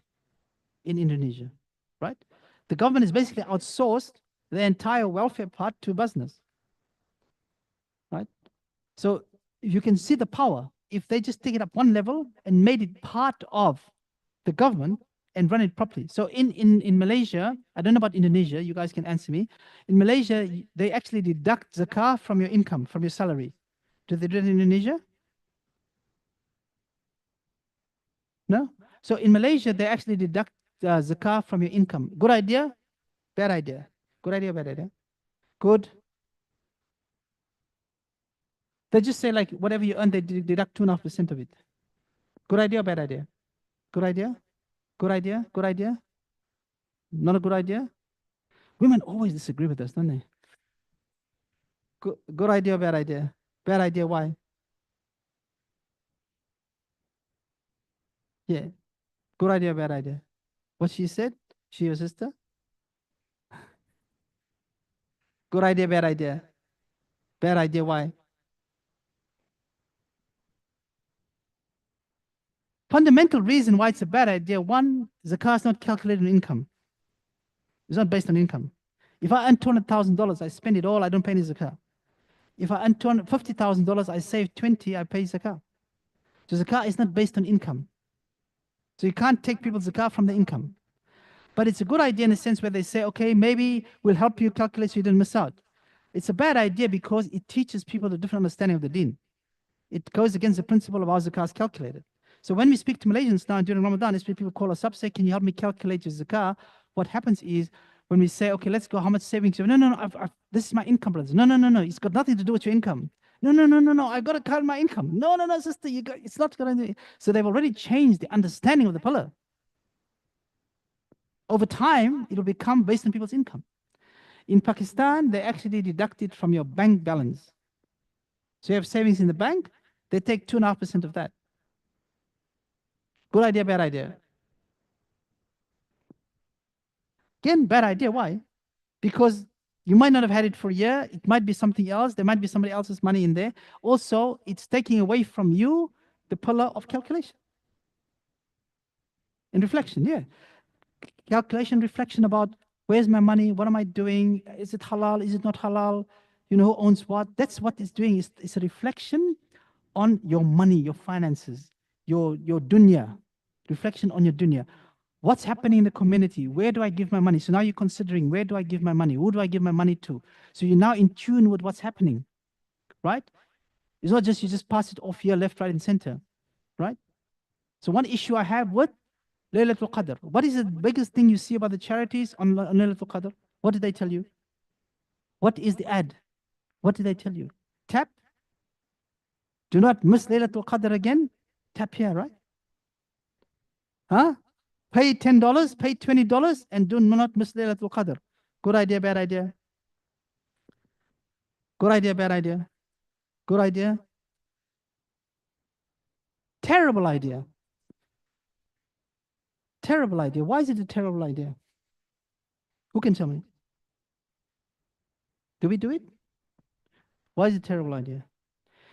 in Indonesia, right? The government is basically outsourced the entire welfare part to Basnas, right? So you can see the power. If they just take it up one level and made it part of the government and run it properly. So in Malaysia, I don't know about Indonesia, you guys can answer me. In Malaysia, they actually deduct zakah from your income, from your salary. Do they do it in Indonesia? No? So in Malaysia, they actually deduct zakah from your income. Good idea? Bad idea? Good idea, bad idea? Good. They just say like whatever you earn, they deduct 2.5% of it. Good idea or bad idea? Good idea? Good idea? Good idea? Not a good idea? Women always disagree with us, don't they? Good idea or bad idea? Bad idea, why? Yeah. Good idea, bad idea. What she said? She your sister? Good idea, bad idea. Bad idea, why? Fundamental reason why it's a bad idea. One, zakah is not calculated on income. It's not based on income. If I earn $200,000, I spend it all, I don't pay any zakah. If I earn $50,000, I save 20, I pay zakah. So zakat is not based on income. So you can't take people's zakat from the income. But it's a good idea in the sense where they say, okay, maybe we'll help you calculate so you don't miss out. It's a bad idea because it teaches people a different understanding of the deen. It goes against the principle of how zakah is calculated. So when we speak to Malaysians now during Ramadan, especially people call us up, say, can you help me calculate your zakah? What happens is when we say, okay, let's go, how much savings you have? No, this is my income, brothers. No, it's got nothing to do with your income. No, I got to count my income. No, sister, it's not going to. So they've already changed the understanding of the pillar. Over time, it'll become based on people's income. In Pakistan, they actually deduct it from your bank balance. So you have savings in the bank, they take 2.5% of that. Good idea, bad idea? Again, bad idea. Why? Because you might not have had it for a year. It might be something else. There might be somebody else's money in there. Also, it's taking away from you the pillar of calculation. And reflection, yeah. Calculation, reflection about where's my money? What am I doing? Is it halal? Is it not halal? You know, who owns what? That's what it's doing. It's a reflection on your money, your finances, your dunya. Reflection on your dunya. What's happening in the community? Where do I give my money? So now you're considering, where do I give my money? Who do I give my money to? So you're now in tune with what's happening, right? It's not just you just pass it off here, left, right, and center, right? So one issue I have with Laylatul Qadr. What is the biggest thing you see about the charities on Laylatul Qadr? What did they tell you? What is the ad? What did they tell you? Tap. Do not miss Laylatul Qadr again. Tap here, right? Huh? Pay $10, pay $20, and do not miss Laylatul Qadr. Good idea, bad idea? Good idea, bad idea? Good idea? Terrible idea. Terrible idea. Why is it a terrible idea? Who can tell me? Do we do it? Why is it a terrible idea?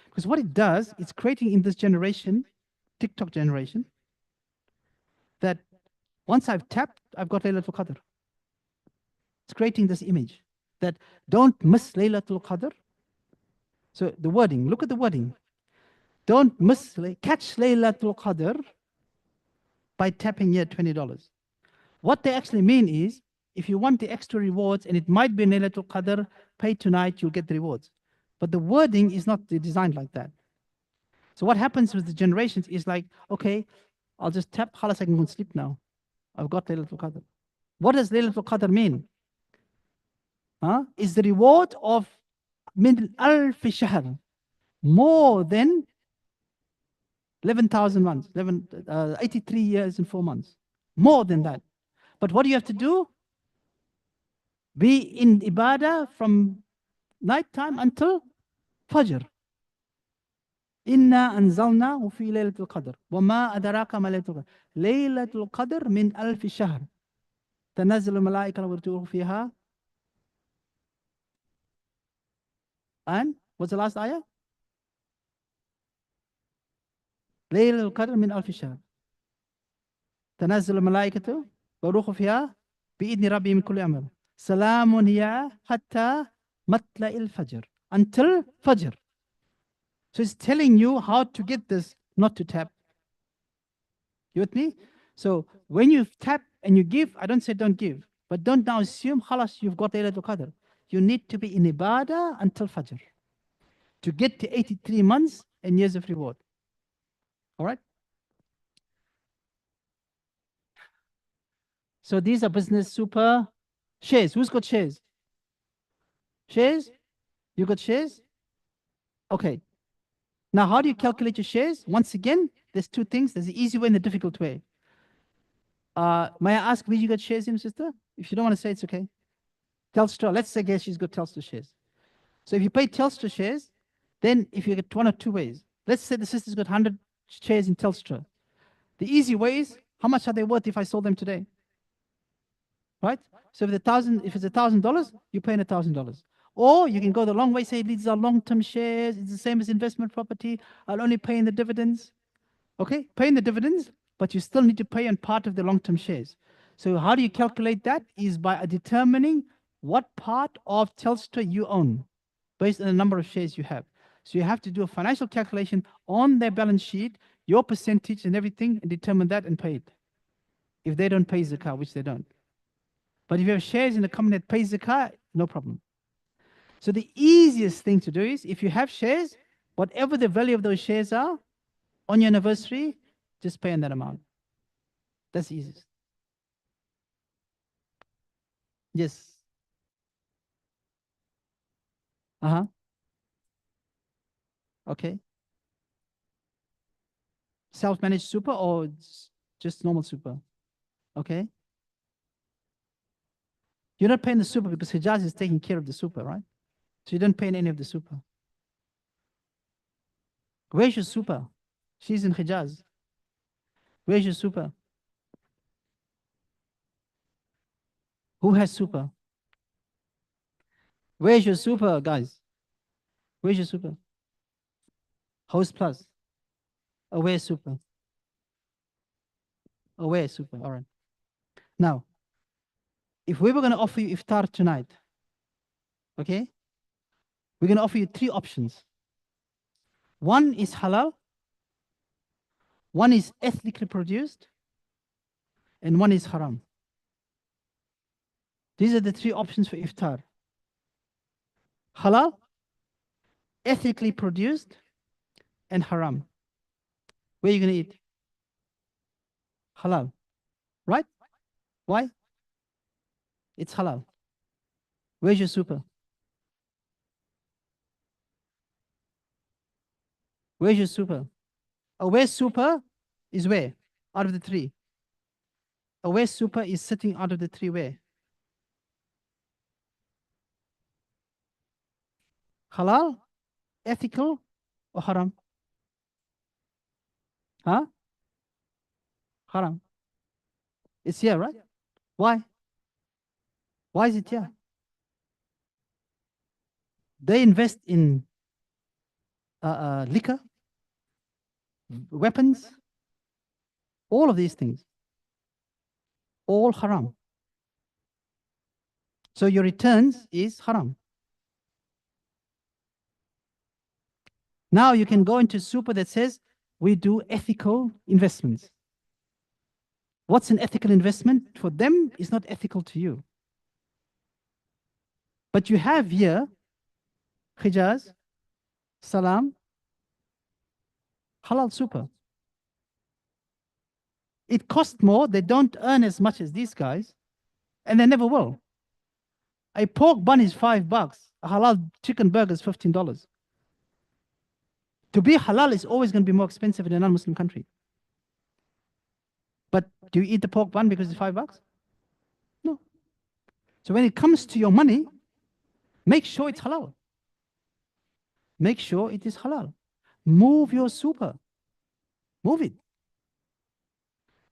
Because what it does, it's creating in this generation, TikTok generation, that once I've tapped, I've got Laylatul Qadr. It's creating this image that don't miss Laylatul Qadr. So the wording, look at the wording. Don't miss, catch Laylatul Qadr by tapping here $20. What they actually mean is, if you want the extra rewards, and it might be Laylatul Qadr, pay tonight, you'll get the rewards. But the wording is not designed like that. So what happens with the generations is like, okay, I'll just tap, khalas, I can go and sleep now. I've got Laylatul Qadr. What does Laylatul Qadr mean? Is the reward of min alf shahr, more than 11,000 months, 83 years and 4 months. More than that. But what do you have to do? Be in ibadah from nighttime until Fajr. Inna anzalnahu fi laylatul qadr. Wa ma adraka ma laylatul qadr. Laylatul qadr min alf shahr. Tanazzalu malaika wa ruhu fiha. And what's the last ayah? Laylatul qadr min alf shahr. Tanazzalu malaikatu wa ruhu fiha bi'idni rabbi min kulli amr. Salamun hiya hatta matla'il fajr. Until Fajr. So it's telling you how to get this, not to tap. You with me? So when you tap and you give, I don't say don't give, but don't now assume, khalas, you've got Laylatul Qadr. You need to be in ibadah until Fajr to get the 83 months and years of reward. All right? So these are business super shares. Who's got shares? Shares? You got shares? Okay. Now, how do you calculate your shares? Once again, there's two things. There's the easy way and the difficult way. May I ask where you got shares in, sister? If you don't want to say, it's okay. Telstra. Let's say guess she's got Telstra shares. So if you pay Telstra shares, then if you get one of two ways. Let's say the sister's got 100 shares in Telstra. The easy way is, how much are they worth if I sold them today? Right? So if it's $1,000, you pay $1,000. Or you can go the long way, say these are long-term shares, it's the same as investment property, I'll only pay in the dividends. Okay, pay in the dividends, but you still need to pay on part of the long-term shares. So how do you calculate that? Is by determining what part of Telstra you own, based on the number of shares you have. So you have to do a financial calculation on their balance sheet. your percentage and everything, and determine that and pay it. If they don't pay zakat, which they don't. But if you have shares in a company that pays zakat, no problem. So the easiest thing to do is, if you have shares, whatever the value of those shares are, on your anniversary, just pay on that amount. That's the easiest. Yes. Uh-huh. Okay. Self-managed super or just normal super? Okay. You're not paying the super because Hijaz is taking care of the super, right? So you don't pay any of the super. Where's your super? She's in Hijaz. Where's your super? Who has super? Where's your super, guys? Where's your super? Host Plus. Oh, where's super? Oh, where's super? All right. Now, if we were going to offer you iftar tonight, okay, we're going to offer you 3 options. One is halal, one is ethically produced, and one is haram. These are the 3 options for iftar. Halal, ethically produced, and haram. Where are you going to eat? Halal. Right? Why? It's halal. Where's your super? Where's your super? Where's super is where? Out of the 3. Where's super is sitting out of the 3 where? Halal, ethical, or haram? Huh? Haram. It's here, right? Why? Why is it here? They invest in liquor, weapons, all of these things. All haram. So your returns is haram. Now you can go into super that says, we do ethical investments. What's an ethical investment? For them, it's not ethical to you. But you have here, Hijaz, Salam, halal super. It costs more, they don't earn as much as these guys, and they never will. A pork bun is $5. A halal chicken burger is $15. To be halal is always going to be more expensive in a non-Muslim country. But do you eat the pork bun because it's $5? No. So when it comes to your money, make sure it's halal. Make sure it is halal. Move your super. Move it.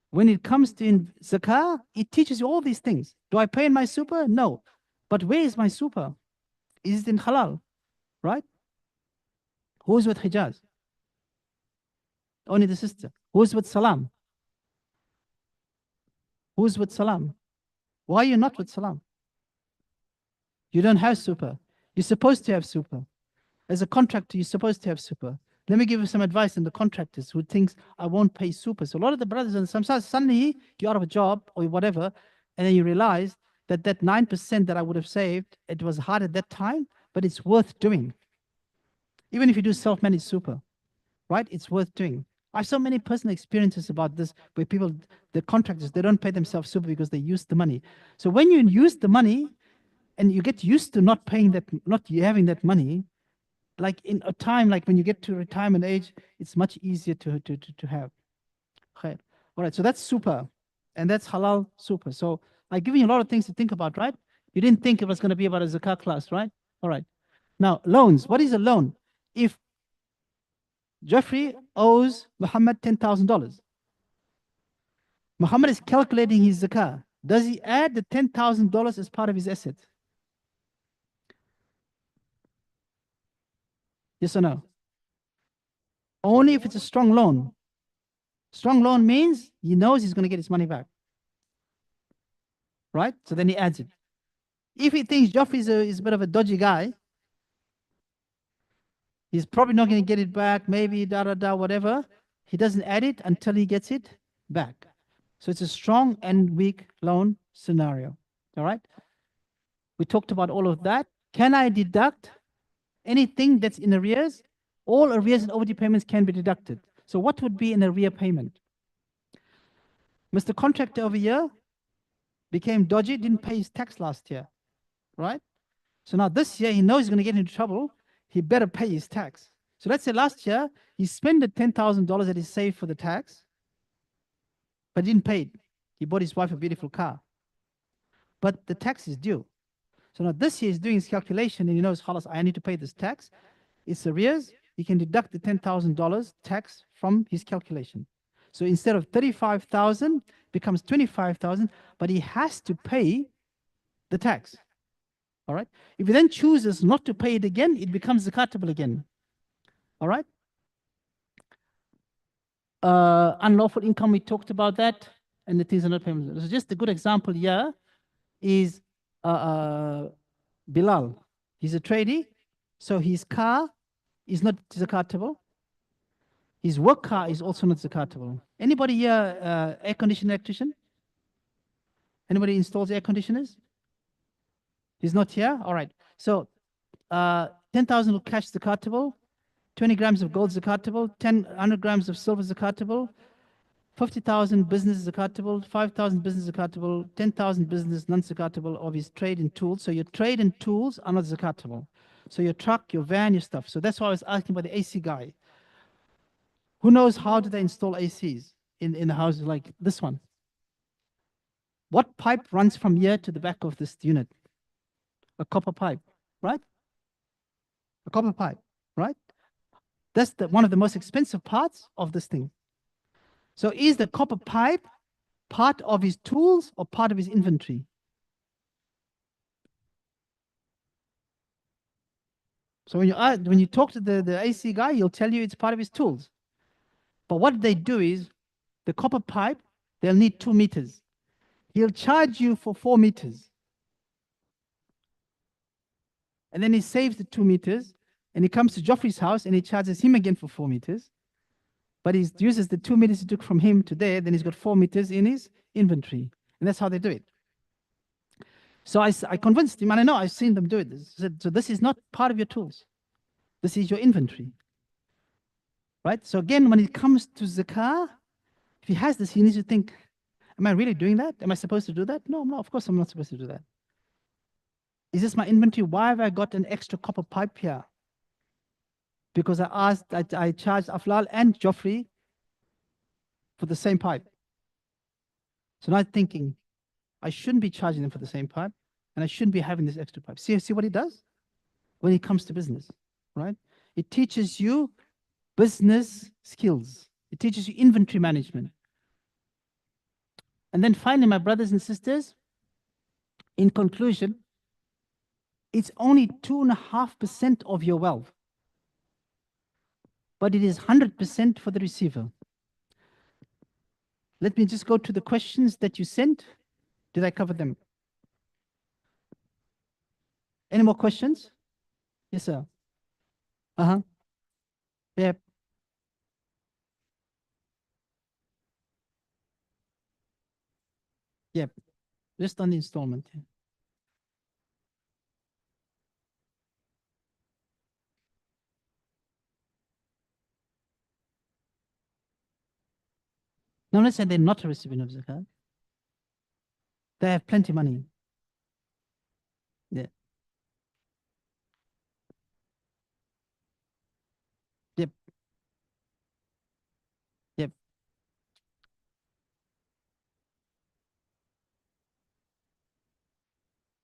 When it comes to zakah, it teaches you all these things. Do I pay in my super? No. But where is my super? Is it in halal? Right? Who's with Hijaz? Only the sister. Who's with Salam? Who's with Salam? Why are you not with Salam? You don't have super. You're supposed to have super. As a contractor, you're supposed to have super. Let me give you some advice on the contractors who thinks I won't pay super. So a lot of the brothers and sometimes suddenly you're out of a job or whatever, and then you realize that that 9% that I would have saved, it was hard at that time, but it's worth doing. Even if you do self-managed super, right? It's worth doing. I have so many personal experiences about this where people, the contractors, they don't pay themselves super because they use the money. So when you use the money and you get used to not paying that, not having that money, like in a time, like when you get to retirement age, it's much easier to have. Okay. All right, so that's super, and that's halal super. So I've given you a lot of things to think about, right? You didn't think it was going to be about a zakat class, right? All right. Now, loans. What is a loan? If Jeffrey owes Muhammad $10,000, Muhammad is calculating his zakah. Does he add the $10,000 as part of his asset? Yes or no? Only if it's a strong loan. Strong loan means he knows he's going to get his money back. Right? So then he adds it. If he thinks Joffrey is a bit of a dodgy guy, he's probably not going to get it back, maybe, whatever, he doesn't add it until he gets it back. So it's a strong and weak loan scenario. All right. We talked about all of that. Can I deduct anything that's in arrears? All arrears and overdue payments can be deducted. So what would be an arrear payment? Mr. Contractor over here became dodgy, didn't pay his tax last year, right? So now this year he knows he's going to get into trouble. He better pay his tax. So let's say last year he spent the $10,000 that he saved for the tax, but didn't pay it. He bought his wife a beautiful car, but the tax is due. So now this year he's doing his calculation and he knows, "Khalas, I need to pay this tax. It's arrears." He can deduct the $10,000 tax from his calculation. So instead of 35,000, becomes 25,000, but he has to pay the tax. All right. If he then chooses not to pay it again, it becomes zakatable again. All right. Unlawful income, we talked about that, and the things are not payable. So just a good example here is Bilal. He's a tradie, so his car is not zakatable. His work car is also not zakatable. Anybody here air conditioner electrician? Anybody installs air conditioners? He's not here? All right. So 10,000 of cash zakatable, 20 grams of gold zakatable, 100 grams of silver zakatable, 50,000 business zakatable, 5,000 business zakatable, 10,000 business non-zakatable of his trade and tools. So your trade and tools are not zakatable. So your truck, your van, your stuff. So that's why I was asking about the AC guy. Who knows how do they install ACs in a house like this one? What pipe runs from here to the back of this unit? A copper pipe, right? A copper pipe, right? That's one of the most expensive parts of this thing. So is the copper pipe part of his tools or part of his inventory? So when you talk to the AC guy, he'll tell you it's part of his tools. But what they do is, the copper pipe, they'll need 2 meters. He'll charge you for 4 meters. And then he saves the 2 meters, and he comes to Joffrey's house, and he charges him again for 4 meters. But he uses the 2 meters he took from him to there, then he's got 4 meters in his inventory. And that's how they do it. So I convinced him, and I know I've seen them do it. So this is not part of your tools. This is your inventory. Right? So again, when it comes to zakah, if he has this, he needs to think, am I really doing that? Am I supposed to do that? No, of course I'm not supposed to do that. Is this my inventory? Why have I got an extra copper pipe here? Because I charged Aflal and Joffrey for the same pipe. So now I'm thinking, I shouldn't be charging them for the same pipe, and I shouldn't be having this extra pipe. See what it does? When it comes to business, right? It teaches you business skills. It teaches you inventory management. And then finally, my brothers and sisters, in conclusion, it's only 2.5% of your wealth, but it is 100% for the receiver. Let me just go to the questions that you sent. Did I cover them? Any more questions? Yes, sir. Yep. Yep. Just on the installment. Yeah. Now let's say they're not a recipient of zakat. They have plenty of money. Yeah. Yep. Yep.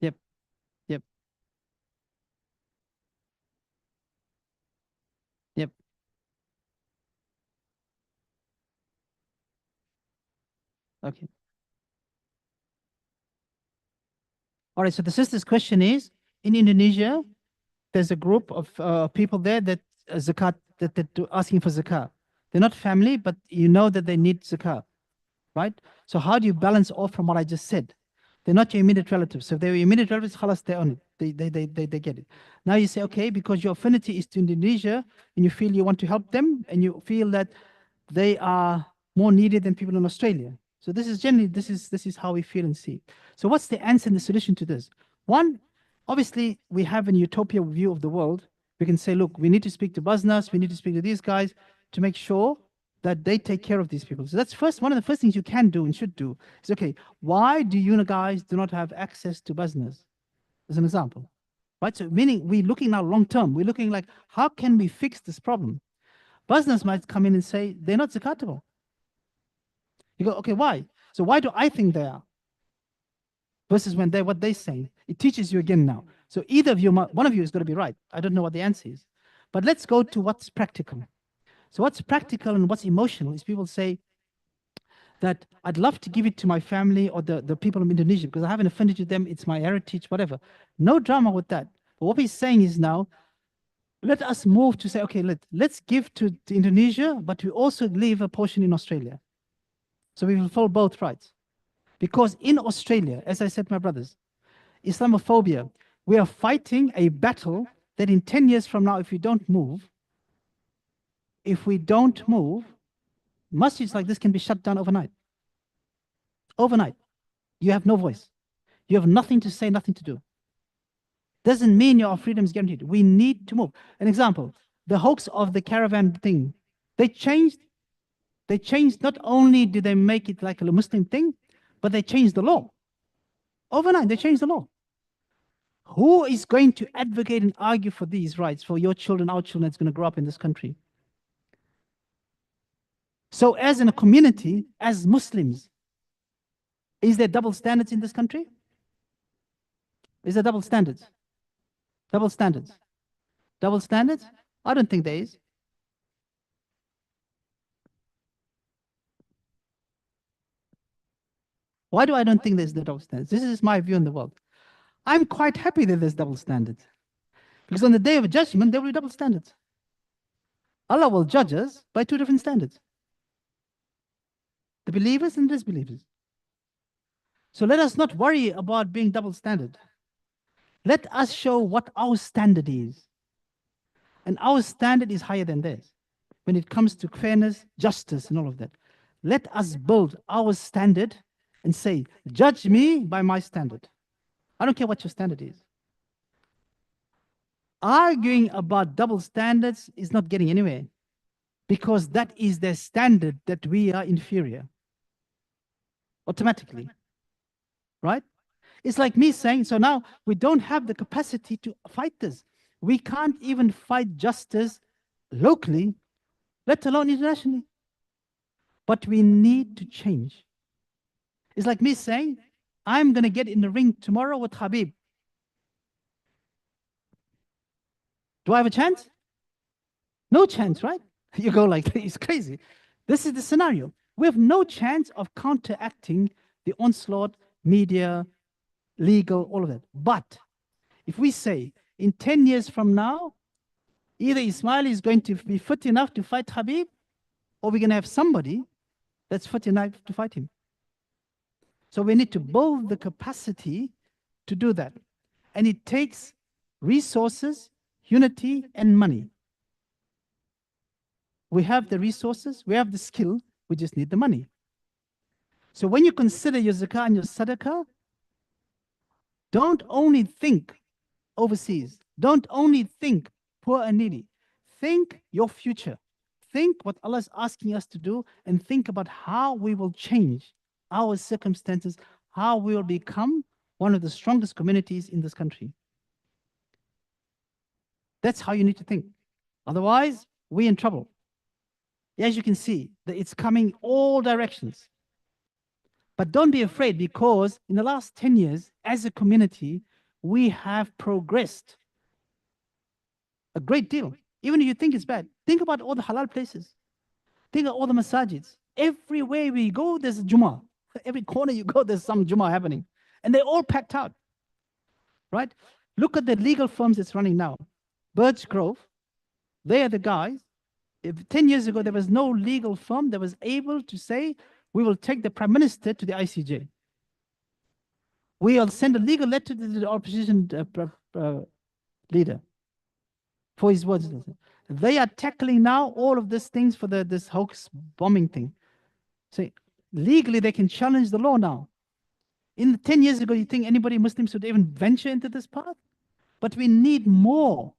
Yep. Yep. Yep. Okay. All right. So the sister's question is, in Indonesia, there's a group of people there that zakat that asking for zakat. They're not family, but you know that they need zakat, right? So how do you balance off from what I just said? They're not your immediate relatives. So if they're your immediate relatives, khalas, they own it. They get it. Now you say, okay, because your affinity is to Indonesia and you feel you want to help them and you feel that they are more needed than people in Australia. So this is generally, this is how we feel and see. So what's the answer and the solution to this? One, obviously, we have an utopia view of the world. We can say, look, we need to speak to Baznas, we need to speak to these guys to make sure that they take care of these people. So that's one of the first things you can do and should do is, okay, why do you guys do not have access to Baznas? As an example, right? So meaning we're looking now long term. We're looking like, how can we fix this problem? Baznas might come in and say, they're not zakatable. You go, okay, why? So why do I think they are? Versus when what they say, it teaches you again now. So either of you, one of you is going to be right. I don't know what the answer is. But let's go to what's practical. So what's practical and what's emotional is people say that I'd love to give it to my family or the people of Indonesia because I have an affinity to them. It's my heritage, whatever. No drama with that. But what he's saying is now, let us move to say, okay, let's give to Indonesia, but we also leave a portion in Australia. So we fulfill both rights. Because in Australia, as I said, my brothers, Islamophobia, we are fighting a battle that in 10 years from now, if we don't move, masjids like this can be shut down overnight. Overnight. You have no voice. You have nothing to say, nothing to do. Doesn't mean your freedom is guaranteed. We need to move. An example, the hoax of the caravan thing, they changed, not only did they make it like a Muslim thing, but they changed the law. Overnight, they changed the law. Who is going to advocate and argue for these rights for your children, our children that's going to grow up in this country? So as in a community, as Muslims, is there double standards in this country? Is there double standards? Double standards. Double standards? I don't think there is. Why do I don't think there's the double standards? This is my view on the world. I'm quite happy that there's double standards. Because on the day of judgment, there will be double standards. Allah will judge us by two different standards. The believers and disbelievers. So let us not worry about being double standard. Let us show what our standard is. And our standard is higher than theirs when it comes to fairness, justice, and all of that. Let us build our standard and say, judge me by my standard. I don't care what your standard is. Arguing about double standards is not getting anywhere because that is their standard that we are inferior. Automatically. Right? It's like me saying, so now we don't have the capacity to fight this. We can't even fight justice locally, let alone internationally. But we need to change. It's like me saying, I'm going to get in the ring tomorrow with Habib. Do I have a chance? No chance, right? You go like, it's crazy. This is the scenario. We have no chance of counteracting the onslaught, media, legal, all of that. But if we say, in 10 years from now, either Ismail is going to be fit enough to fight Habib, or we're going to have somebody that's fit enough to fight him. So we need to build the capacity to do that. And it takes resources, unity, and money. We have the resources, we have the skill, we just need the money. So when you consider your zakah and your sadaqah, don't only think overseas. Don't only think poor and needy. Think your future. Think what Allah is asking us to do and think about how we will change our circumstances, how we will become one of the strongest communities in this country. That's how you need to think. Otherwise, we're in trouble. As you can see, it's coming all directions. But don't be afraid because in the last 10 years, as a community, we have progressed a great deal. Even if you think it's bad, think about all the halal places. Think of all the masajids. Everywhere we go, there's a Jummah. Every corner you go, there's some Jummah happening. And they're all packed out, right? Look at the legal firms that's running now. Birch Grove, they are the guys. If 10 years ago, there was no legal firm that was able to say, we will take the Prime Minister to the ICJ. We'll send a legal letter to the opposition leader for his words. They are tackling now all of these things for this hoax bombing thing. So legally, they can challenge the law now. 10 years ago, you think anybody Muslims would even venture into this path? But we need more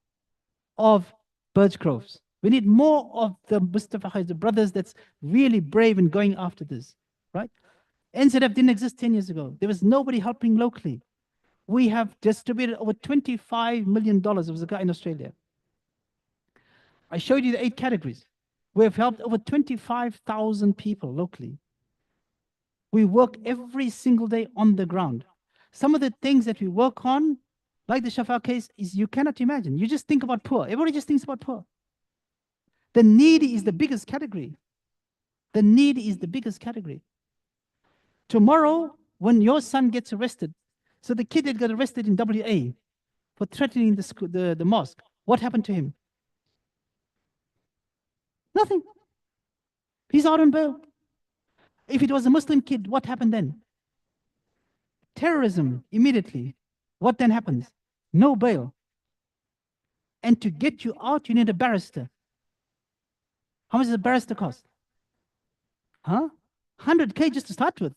of birch groves. We need more of the Mustafa Khais, the brothers that's really brave in going after this, right? NZF didn't exist 10 years ago. There was nobody helping locally. We have distributed over $25 million of zakat in Australia. I showed you the 8 categories. We have helped over 25,000 people locally. We work every single day on the ground. Some of the things that we work on, like the Shafa case, is you cannot imagine. You just think about poor. Everybody just thinks about poor. The needy is the biggest category. The needy is the biggest category. Tomorrow, when your son gets arrested, so the kid that got arrested in WA for threatening the mosque, what happened to him? Nothing. He's out on bail. If it was a Muslim kid, what happened then? Terrorism, immediately. What then happens? No bail. And to get you out, you need a barrister. How much does a barrister cost? Huh? 100K just to start with.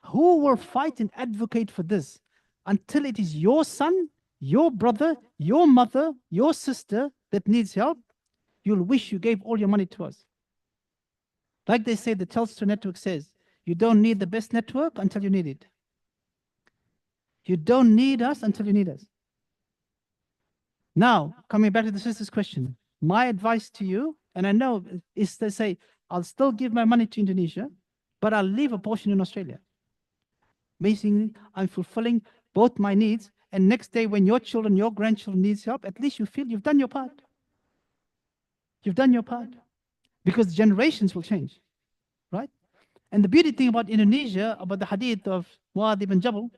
Who will fight and advocate for this until it is your son, your brother, your mother, your sister that needs help? You'll wish you gave all your money to us. Like they say, the Telstra network says, you don't need the best network until you need it. You don't need us until you need us. Now, coming back to the sister's question, my advice to you, and I know, is to say, I'll still give my money to Indonesia, but I'll leave a portion in Australia. Basically, I'm fulfilling both my needs, and next day when your children, your grandchildren needs help, at least you feel you've done your part. You've done your part. Because generations will change, right? And the beauty thing about Indonesia, about the hadith of Mu'adh ibn Jabal,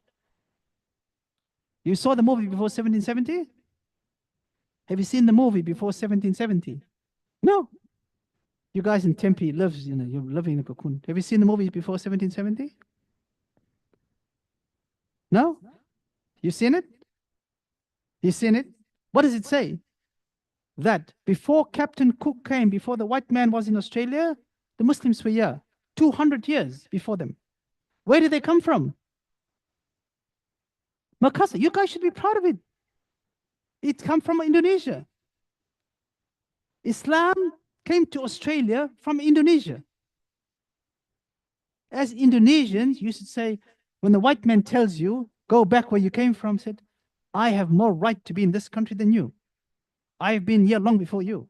you saw the movie before 1770? Have you seen the movie before 1770? No. You guys in Tempe lives, you're living in a cocoon. Have you seen the movie before 1770? No? You seen it? You seen it? What does it say? That before Captain Cook came, before the white man was in Australia, the Muslims were here, 200 years before them. Where did they come from? Makassar. You guys should be proud of it. It come from Indonesia. Islam came to Australia from Indonesia. As Indonesians, you should say, when the white man tells you, go back where you came from, said, I have more right to be in this country than you. I've been here long before you.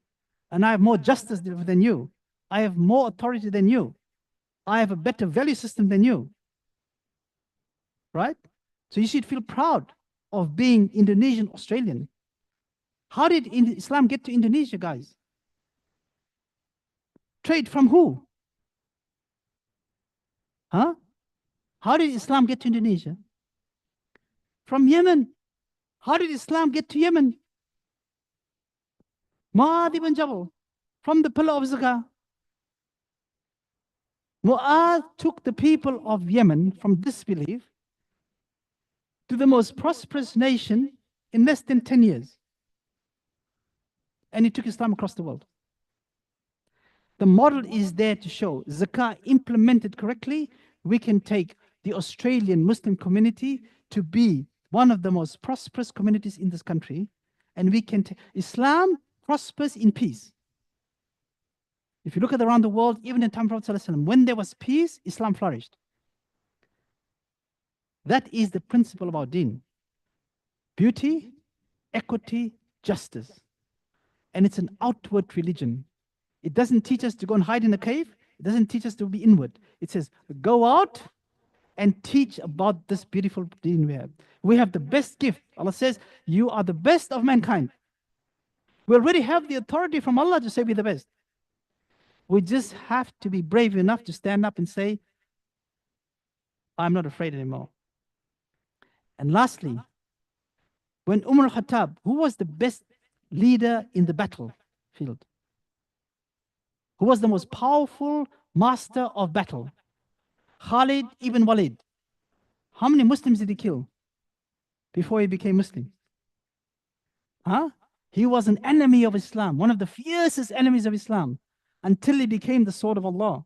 And I have more justice than you. I have more authority than you. I have a better value system than you. Right? So you should feel proud of being Indonesian Australian. How did Islam get to Indonesia, guys? Trade from who? Huh? How did Islam get to Indonesia? From Yemen. How did Islam get to Yemen? Mu'adh ibn Jabal, from the pillar of Zakah. Mu'adh took the people of Yemen from disbelief to the most prosperous nation in less than 10 years. And he took Islam across the world. The model is there to show Zakah implemented correctly, we can take the Australian Muslim community to be one of the most prosperous communities in this country, and we can Islam prospers in peace. If you look at around the world, even in the time of Prophet ﷺ, when there was peace, Islam flourished. That is the principle of our deen. Beauty, equity, justice. And it's an outward religion. It doesn't teach us to go and hide in a cave. It doesn't teach us to be inward. It says, go out and teach about this beautiful deen we have. We have the best gift. Allah says, you are the best of mankind. We already have the authority from Allah to say we're the best. We just have to be brave enough to stand up and say, I'm not afraid anymore. And lastly, when Umar al-Khattab, who was the best leader in the battlefield, who was the most powerful master of battle, Khalid ibn Walid, how many Muslims did he kill before he became Muslim? Huh? He was an enemy of Islam, one of the fiercest enemies of Islam, until he became the sword of Allah.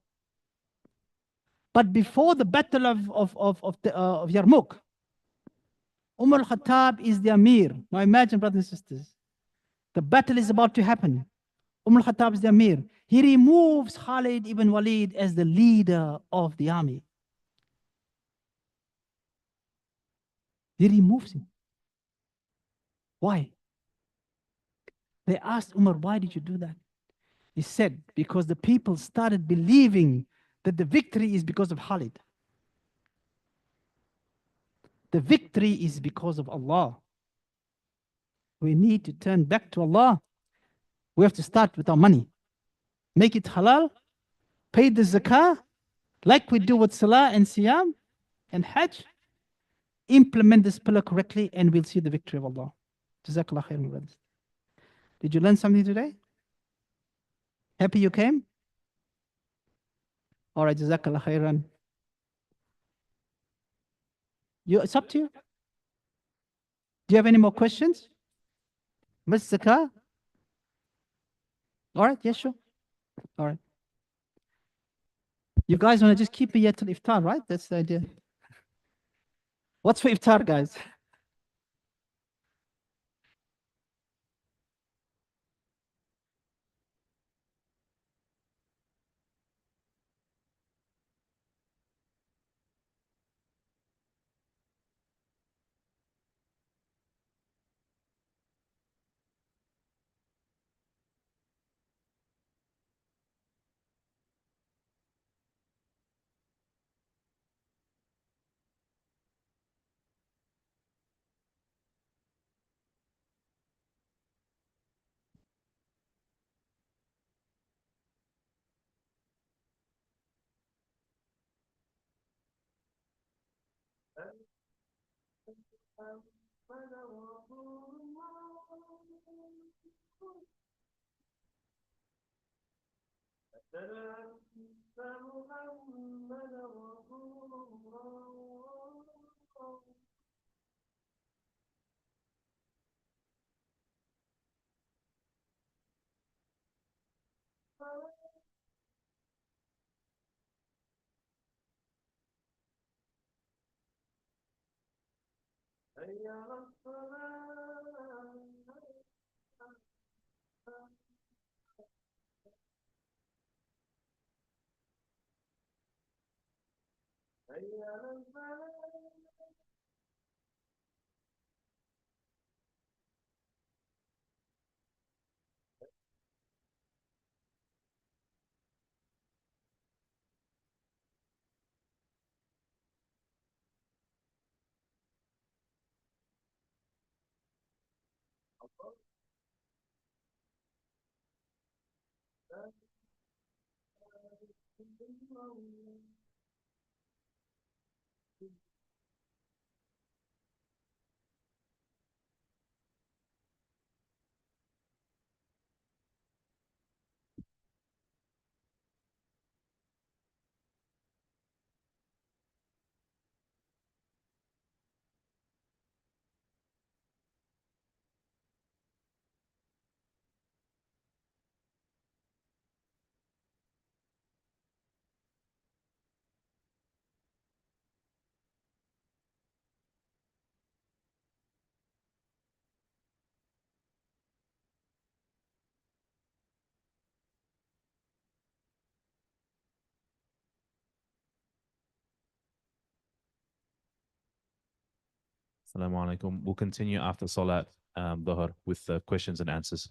But before the battle of Yarmouk, Umar al-Khattab is the Amir. Now imagine, brothers and sisters, the battle is about to happen. Umar al-Khattab is the Amir. He removes Khalid ibn Walid as the leader of the army. He removes him. Why? They asked Umar, why did you do that? He said, because the people started believing that the victory is because of Khalid. The victory is because of Allah. We need to turn back to Allah. We have to start with our money. Make it halal, pay the zakah, like we do with salah and siyam and hajj. Implement this pillar correctly and we'll see the victory of Allah. Jazakallah khair, my brothers. Did you learn something today? Happy you came? All right, Jazakallah khairan. It's up to you. Do you have any more questions? Miss Zakah? All right, yes, sure. All right. You guys want to just keep it here till iftar, right? That's the idea. What's for iftar, guys? Assalamu alaikum. We'll continue after Salat Dhuhr with questions and answers.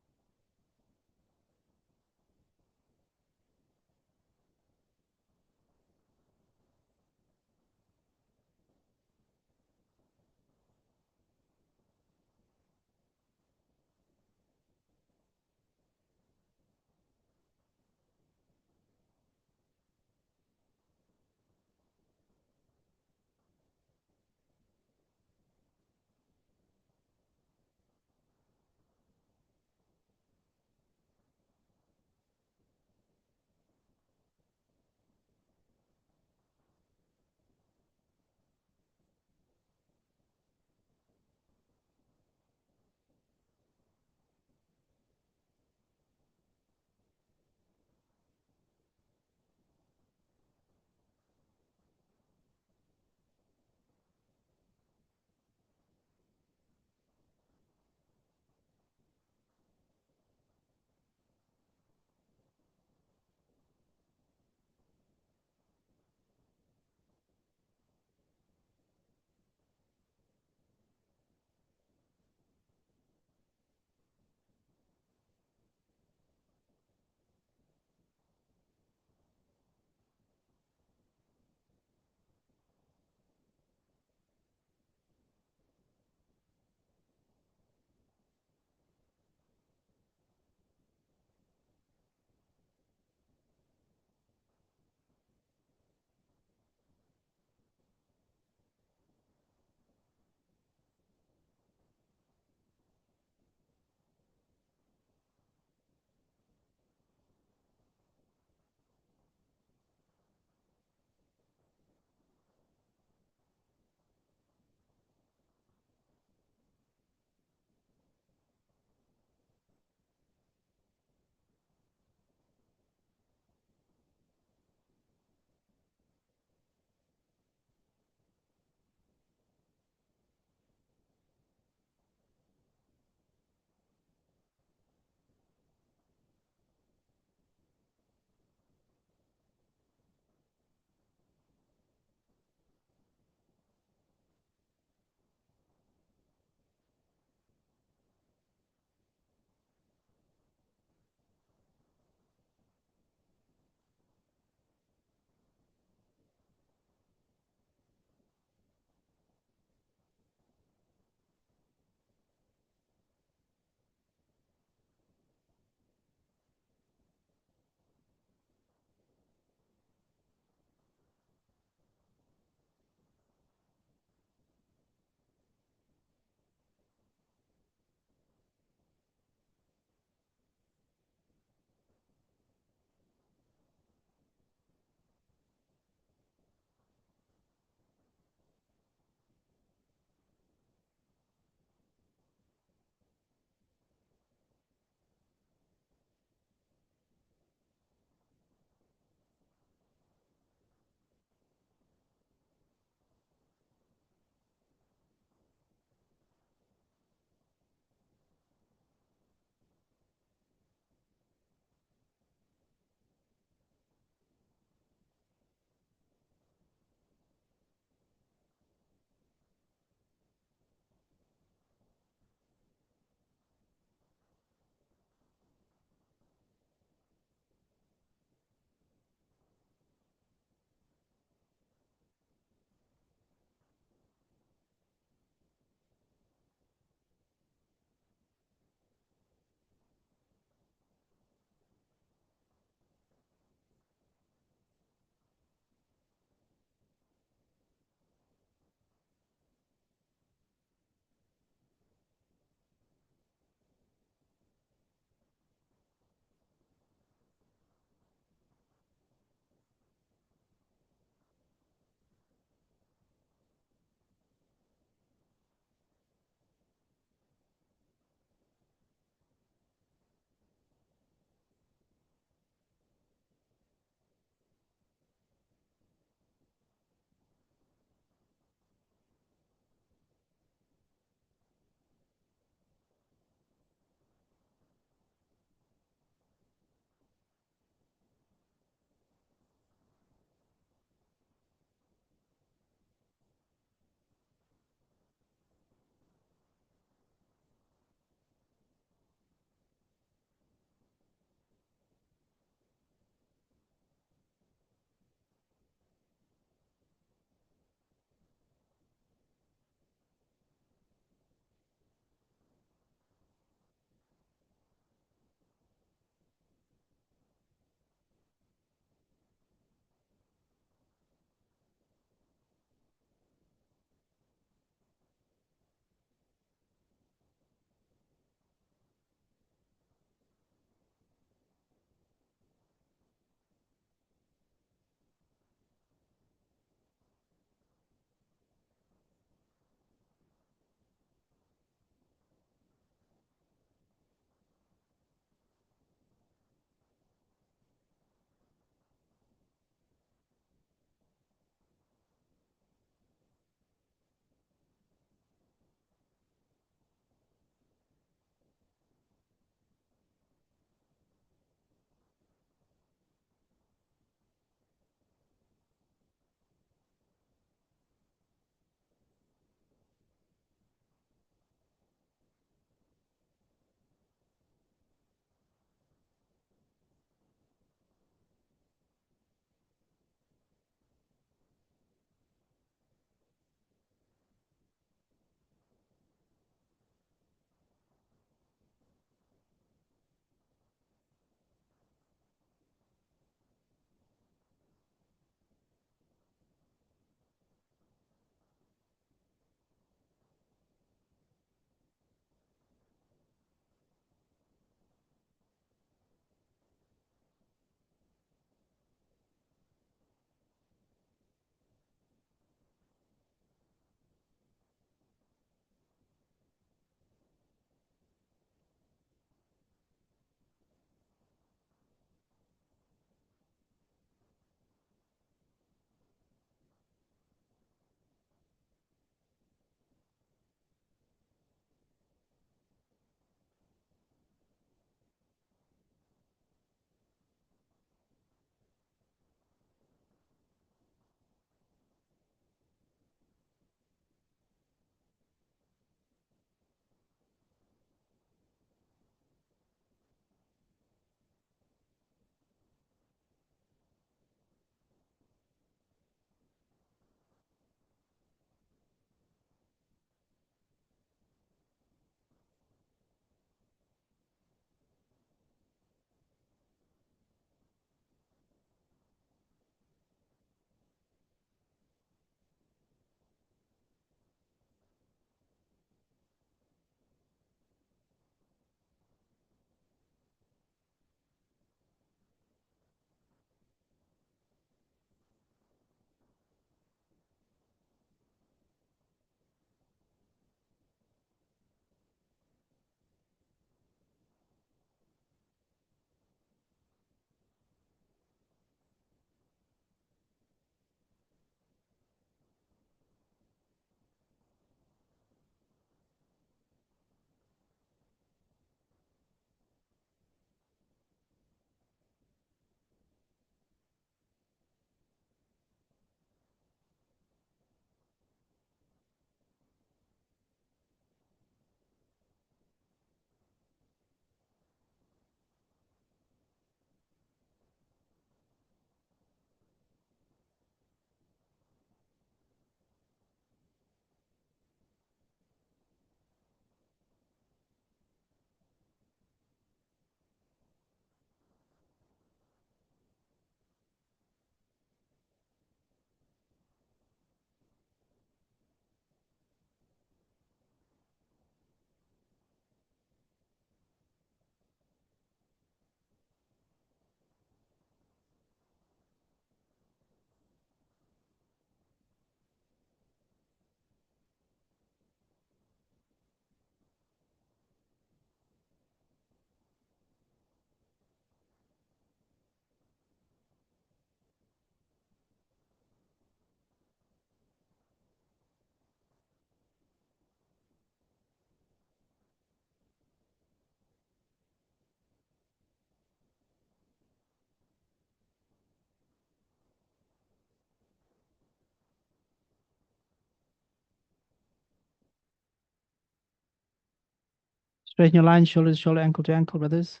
Straighten your line, shoulder to shoulder, ankle to ankle, brothers.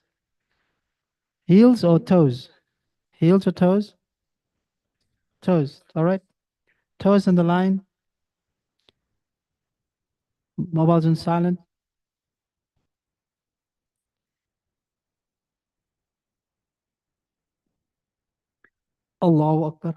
Heels or toes? Heels or toes? Toes, all right. Toes on the line. Mobiles on silent. Allahu Akbar.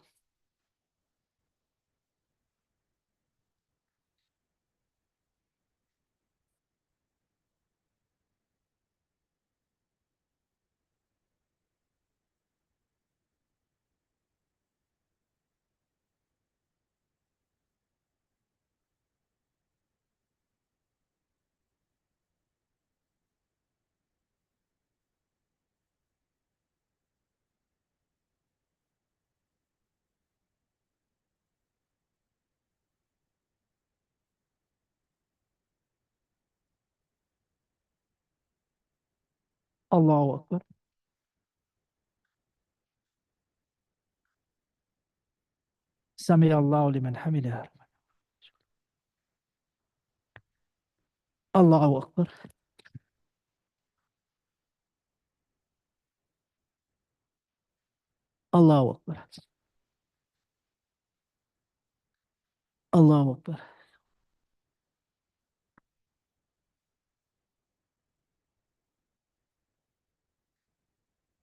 Allahu Akbar. Sami Allahu liman hamidah. Allahu Akbar. Allahu Akbar. Allahu Akbar.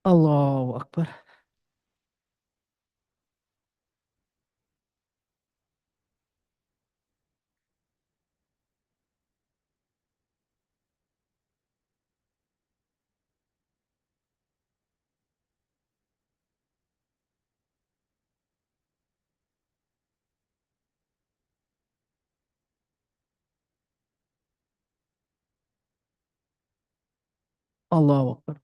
Allahu Akbar. Allahu Akbar.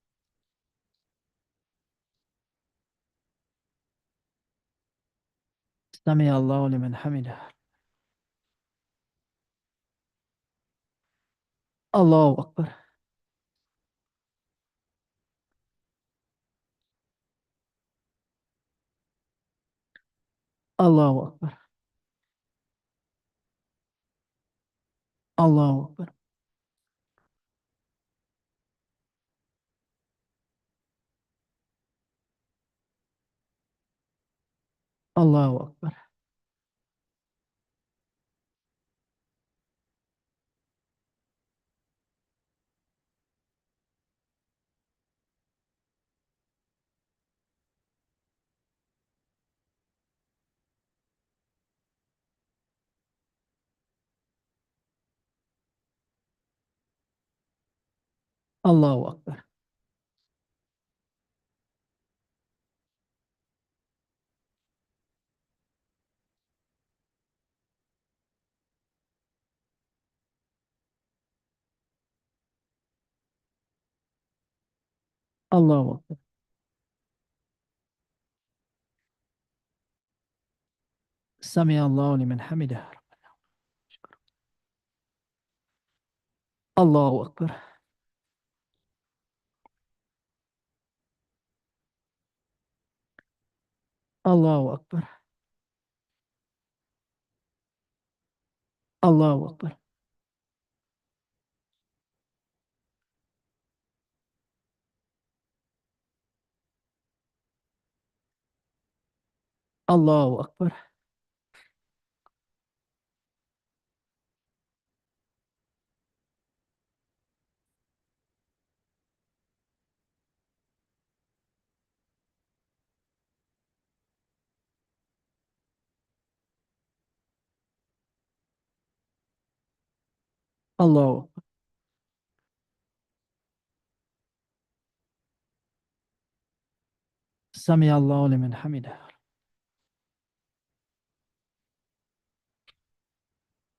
Sami Allahu liman hamidah. Allahu Akbar. Allahu Akbar. Allahu Akbar. Allahu Akbar. Allahu Akbar. Allahu Akbar. Sami Allahu liman hamidah. Allahu Akbar. Allahu Akbar. Allahu Akbar. Allahu Akbar. Allahu Akbar. Sami Allahu liman hamidah.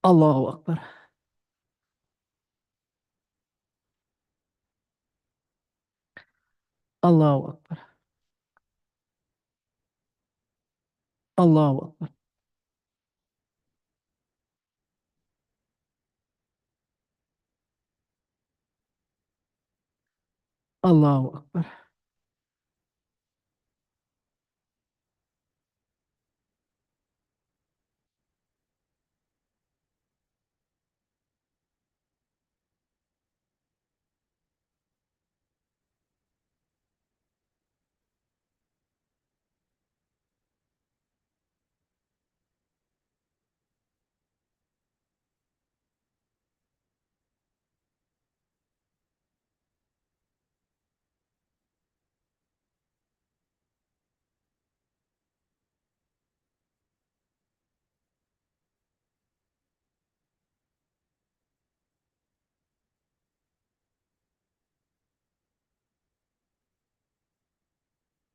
Allahu Akbar. Allahu Akbar. Allahu Akbar. Allahu Akbar.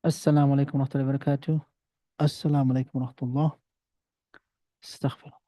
Assalamu alaikum wa rahmatullahi wa barakatuh. Assalamu alaikum wa rahmatullah. Astaghfirullah.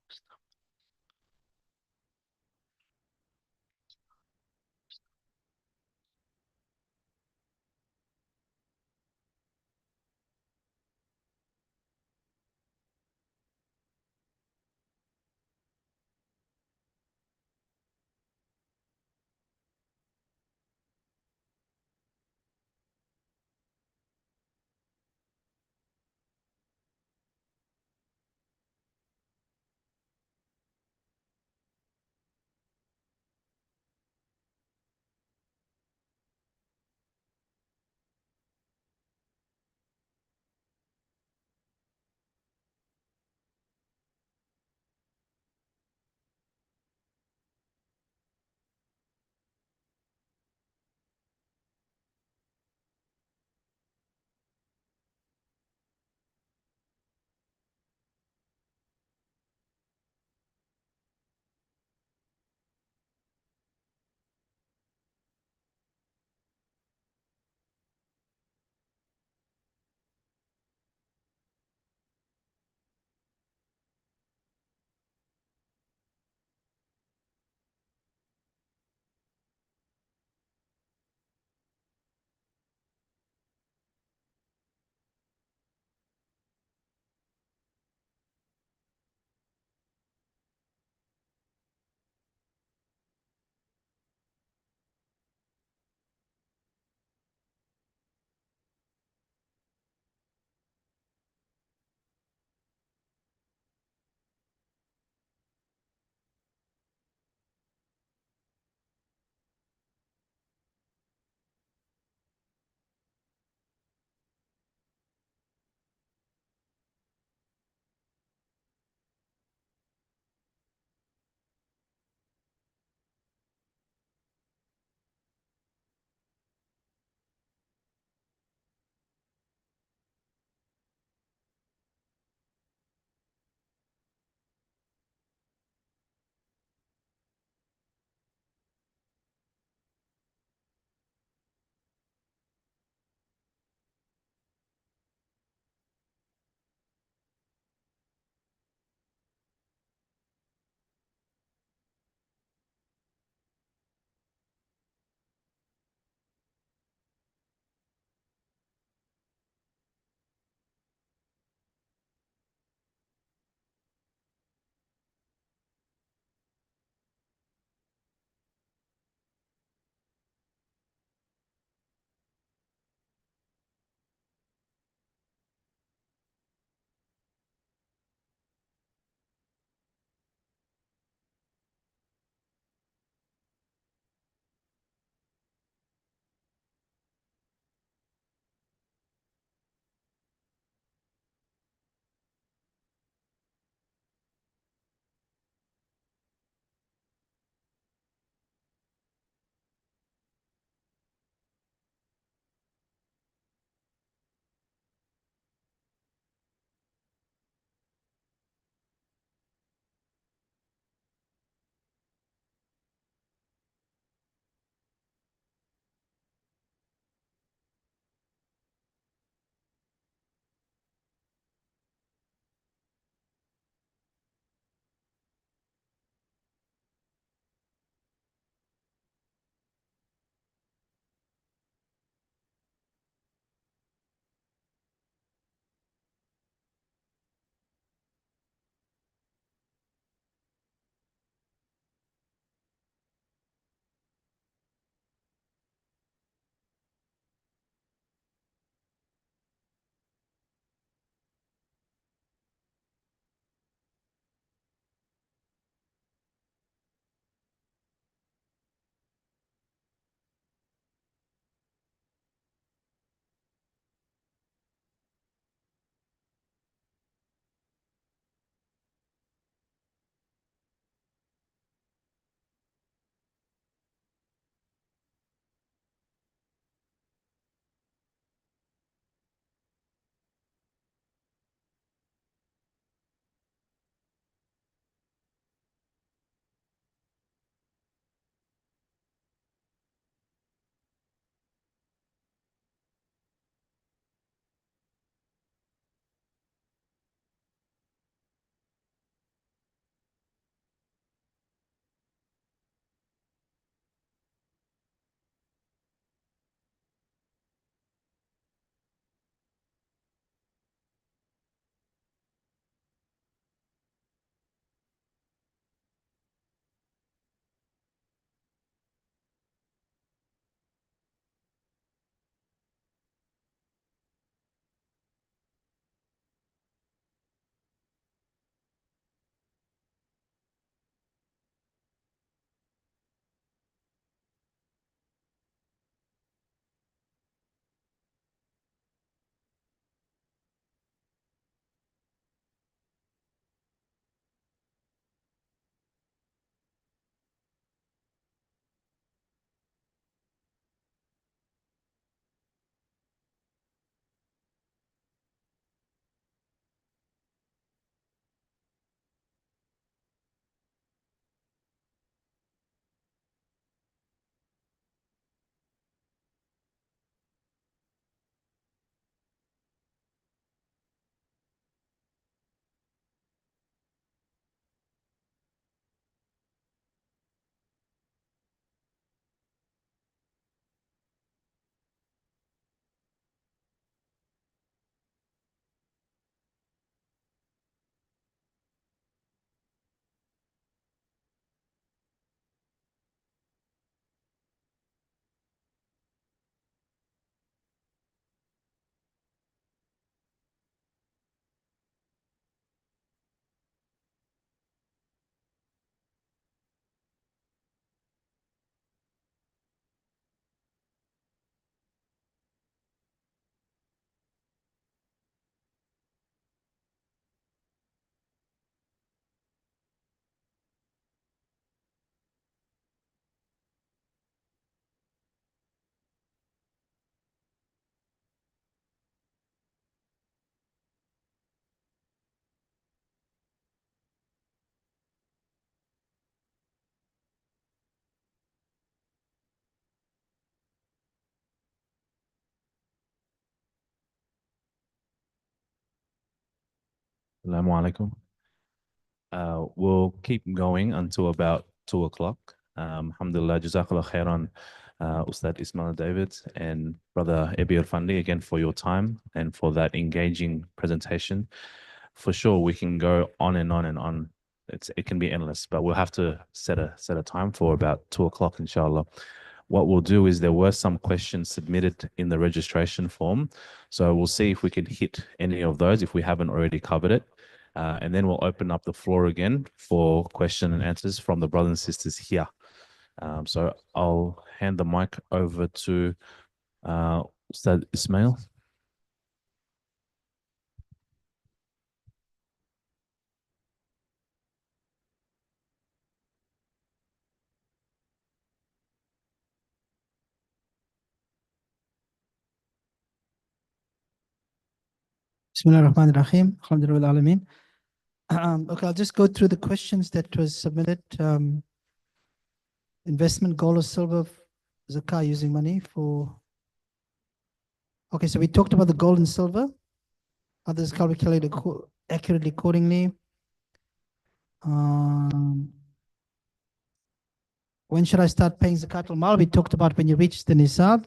Assalamu alaikum. We'll keep going until about 2 o'clock. Alhamdulillah, Jazakallah khairan, Ustad Ismail David and Brother Ebby Irfandi, again for your time and for that engaging presentation. For sure, we can go on and on and on. It can be endless, but we'll have to set a time for about 2 o'clock, inshallah. What we'll do is there were some questions submitted in the registration form, so we'll see if we can hit any of those if we haven't already covered it. And then we'll open up the floor again for question and answers from the brothers and sisters here. So I'll hand the mic over to Ustad Ismail. Bismillah ar-Rahman ar-Rahim. Alhamdulillah alameen. Okay, I'll just go through the questions that was submitted. Investment, gold or silver, zakah using money for. Okay, so we talked about the gold and silver. Others calculated accurately accordingly. When should I start paying zakat al-mal? We talked about when you reach the nisab.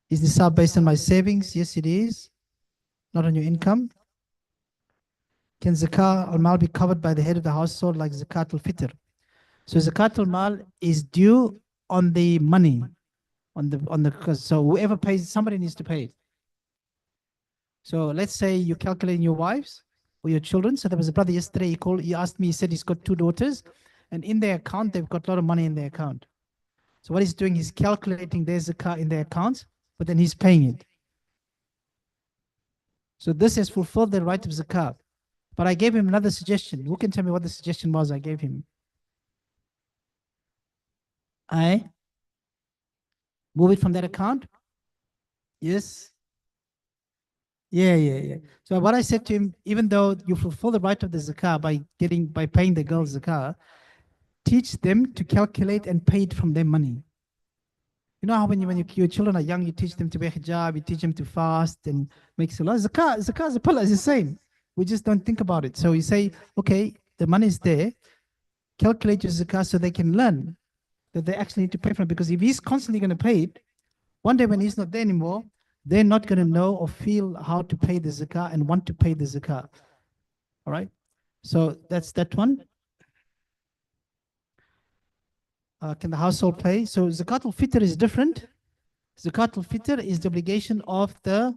Is nisab based on my savings? Yes, it is. Not on your income. Can zakat al-mal be covered by the head of the household like zakat al-fitr? So zakat al-mal is due on the money, so whoever pays, somebody needs to pay it. So let's say you're calculating your wives or your children. So there was a brother yesterday, he asked me, he said he's got 2 daughters and in their account, they've got a lot of money in their account. So what he's doing, he's calculating their zakat in their accounts, but then he's paying it. So this has fulfilled the right of zakat. But I gave him another suggestion. Who can tell me what the suggestion was I gave him? I move it from that account? Yes. Yeah. So what I said to him, even though you fulfill the right of the zakah by paying the girls zakah, teach them to calculate and pay it from their money. You know how when your children are young, you teach them to wear hijab, you teach them to fast and make salah. Zakah is a pillar, it's the same. We just don't think about it. So you say, okay, the money is there, calculate your zakah so they can learn that they actually need to pay for it. Because if he's constantly going to pay it, one day when he's not there anymore, they're not going to know or feel how to pay the zakah and want to pay the zakah. All right. So that's that one. Can the household pay? So zakat al-fitr is different. Zakat al-fitr is the obligation of the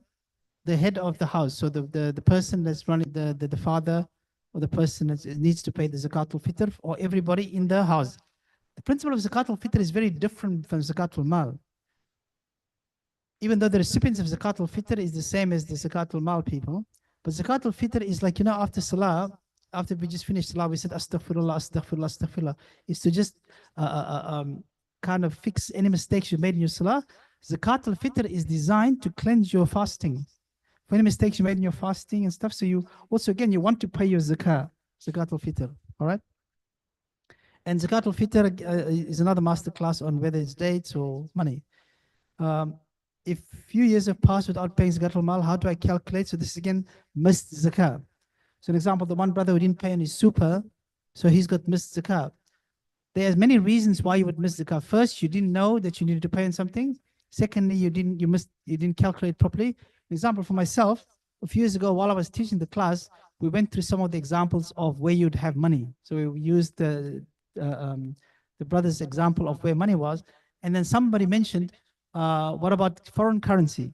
head of the house. So the person that's running, the father or the person that needs to pay the zakat al-fitr, or everybody in the house. The principle of zakat al-fitr is very different from zakat al-mal. Even though the recipients of zakat al-fitr is the same as the zakat al-mal people, but zakat al-fitr is like, after salah, after we just finished salah, we said astaghfirullah, astaghfirullah, astaghfirullah. Is to just kind of fix any mistakes you made in your salah. Zakat al-fitr is designed to cleanse your fasting for any mistakes you made in your fasting and stuff. So you also, again, you want to pay your zakat al-fitr. All right. And zakat al-fitr is another masterclass on whether it's dates or money. If few years have passed without paying zakat al-mal, how do I calculate? So this is again missed zakat. So an example, the one brother who didn't pay on his super, so he's got missed zakat. There's many reasons why you would miss zakat. First, you didn't know that you needed to pay on something. Secondly, you didn't calculate properly. An example for myself, a few years ago while I was teaching the class, we went through some of the examples of where you'd have money. So we used the brother's example of where money was. And then somebody mentioned, what about foreign currency?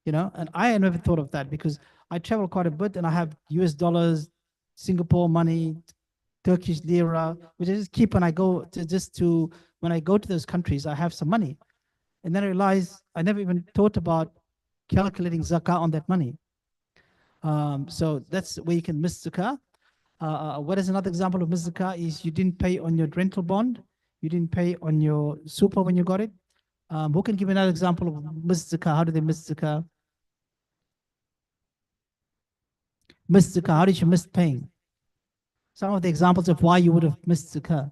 And I never thought of that because I travel quite a bit and I have US dollars, Singapore money, Turkish lira, which I just keep when I go to those countries, I have some money. And then I realized I never even thought about calculating zakah on that money. So that's where you can miss zakah. What is another example of miss zakah is you didn't pay on your rental bond, you didn't pay on your super when you got it. Who can give another example of miss zakah? How do they miss zakah? Miss zakah, how did you miss paying? Some of the examples of why you would have missed zakah.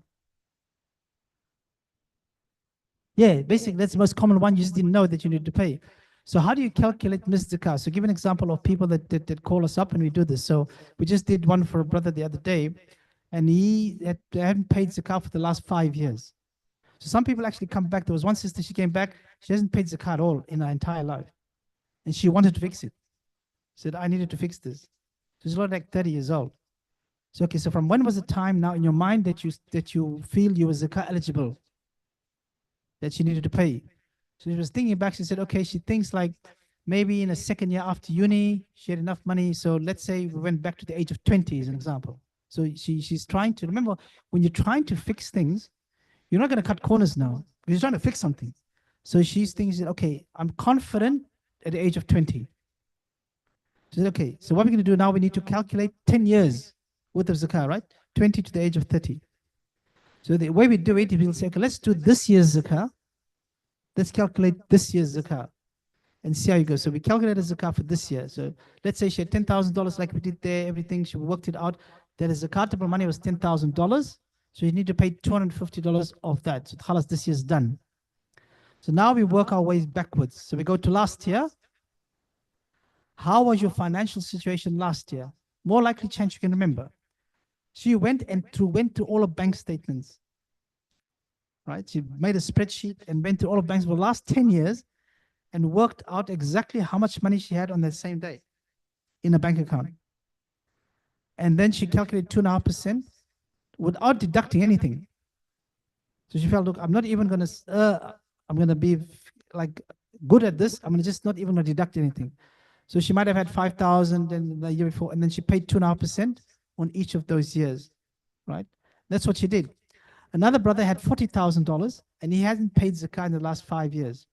Yeah, basically that's the most common one. You just didn't know that you need to pay. So how do you calculate missed zakah? So give an example of people that call us up and we do this. So we just did one for a brother the other day, and he hadn't paid zakah for the last 5 years. So some people actually come back. There was one sister, she came back, she hasn't paid zakah at all in her entire life. And she wanted to fix it. Said, I needed to fix this. She's like 30 years old. So okay, so from when was the time now in your mind that you feel you were zakah eligible? That she needed to pay. So she was thinking back, she said, okay, she thinks like maybe in a second year after uni, she had enough money. So let's say we went back to the age of 20 as an example. So she's trying to remember when you're trying to fix things, you're not going to cut corners now because you're trying to fix something. So she's thinking, okay, I'm confident at the age of 20. She said, okay, so what we're going to do now, we need to calculate 10 years worth of zakah, right? 20 to the age of 30. So the way we do it, we'll say, okay, let's do this year's zakah. Let's calculate this year's zakah and see how you go. So we calculated zakah for this year. So let's say she had $10,000 like we did there, everything, she worked it out. That is zakatable money was $10,000. So you need to pay $250 of that. So khalas, this year's done. So now we work our ways backwards. So we go to last year. How was your financial situation last year? More likely chance you can remember. She went through all of bank statements. Right? She made a spreadsheet and went through all of banks for the last 10 years and worked out exactly how much money she had on that same day in a bank account. And then she calculated 2.5% without deducting anything. So she felt, look, I'm not even going to, I'm going to be like good at this. I'm just not even going to deduct anything. So she might have had 5,000 in the year before, and then she paid 2.5% on each of those years, right? That's what she did. Another brother had $40,000 and he hasn't paid zakah in the last 5 years.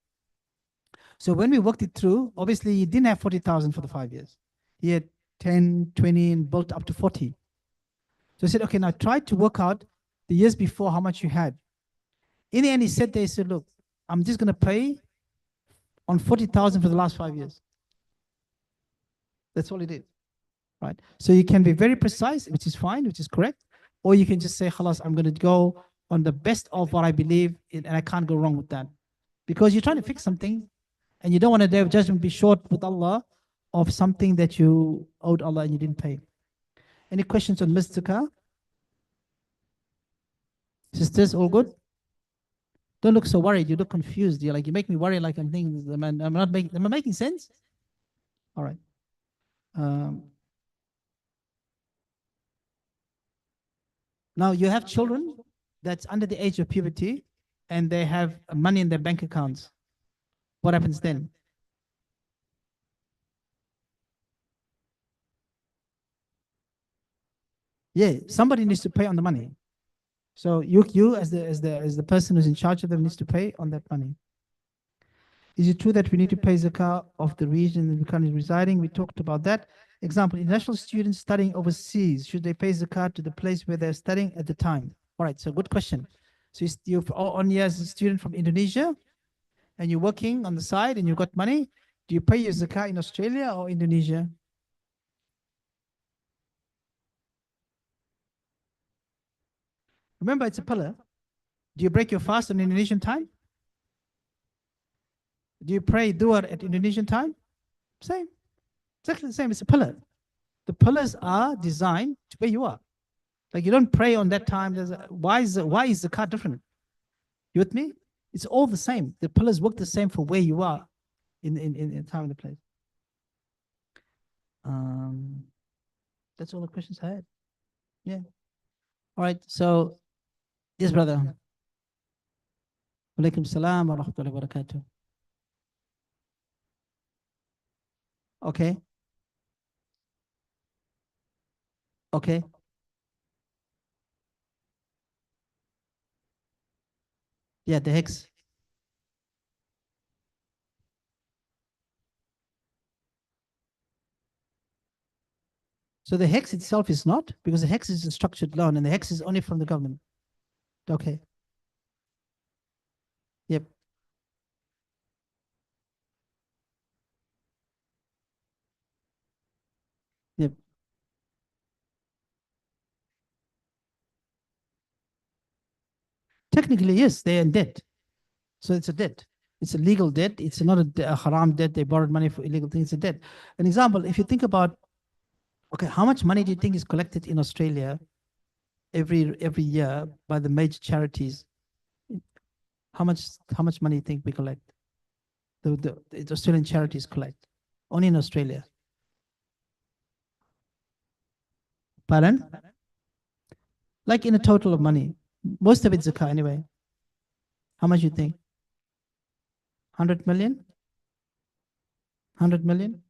So when we worked it through, obviously he didn't have 40,000 for the 5 years. He had 10, 20 and built up to 40. So I said, okay, now try to work out the years before how much you had. In the end, he said, they said, look, I'm just going to pay on 40,000 for the last 5 years. That's all he did, right? So you can be very precise, which is fine, which is correct. Or you can just say, khalas, I'm going to go on the best of what I believe in, and I can't go wrong with that. Because you're trying to fix something and you don't want to have judgment be short with Allah of something that you owed Allah and you didn't pay. Any questions on missed zakah? Sisters, all good? Don't look so worried. You look confused. You're like, you make me worry like I'm thinking, am I making sense? All right. Now you have children that's under the age of puberty and they have money in their bank accounts. What happens then? Yeah, somebody needs to pay on the money. So you as the person who's in charge of them needs to pay on that money. Is it true that we need to pay zakah of the region in the country residing? We talked about that. Example, international students studying overseas, should they pay zakah to the place where they're studying at the time? All right, so good question. So you're on here as a student from Indonesia and you're working on the side and you've got money. Do you pay your zakah in Australia or Indonesia? Remember, it's a pillar. Do you break your fast on Indonesian time? Do you pray dua at Indonesian time? Same. Exactly the same. It's a pillar. The pillars are designed to where you are. Like you don't pray on that time. Why is the zakat different? You with me? It's all the same. The pillars work the same for where you are in time and the place. That's all the questions I had. Yeah. All right. So, yes, brother. Walaikum salam wa rahmatullahi wa barakatuh. Okay. Okay. Yeah, the hex. So the hex itself is not, because the hex is a structured loan and the hex is only from the government. Okay. Yep. Yep. Technically, yes, they're in debt. So it's a debt. It's a legal debt. It's not a haram debt. They borrowed money for illegal things. It's a debt. An example, if you think about, okay, how much money do you think is collected in Australia every year by the major charities? How much money do you think we collect? The Australian charities collect only in Australia. Pardon? Like in a total of money, most of it's zakah anyway. How much you think? 100 million? 100 million?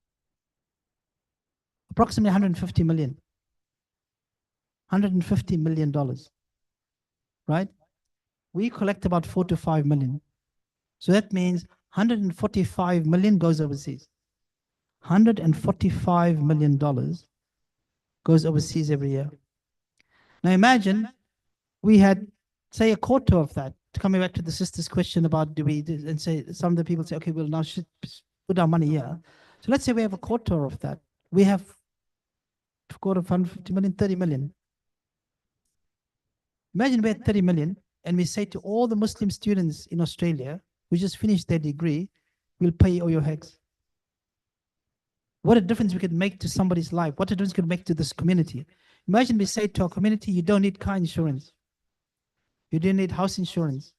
Approximately 150 million. $150 million, right? We collect about 4 to 5 million. So that means 145 million goes overseas. $145 million goes overseas every year. Now imagine we had, say, a quarter of that. Coming back to the sister's question about and say, some of the people say, okay, we'll now put our money here. So let's say we have a quarter of that. We have a quarter of 150 million, 30 million. Imagine we had 30 million and we say to all the Muslim students in Australia who just finished their degree, we'll pay all your HECS. What a difference we could make to somebody's life. What a difference we could make to this community. Imagine we say to our community, you don't need car insurance. You don't need house insurance.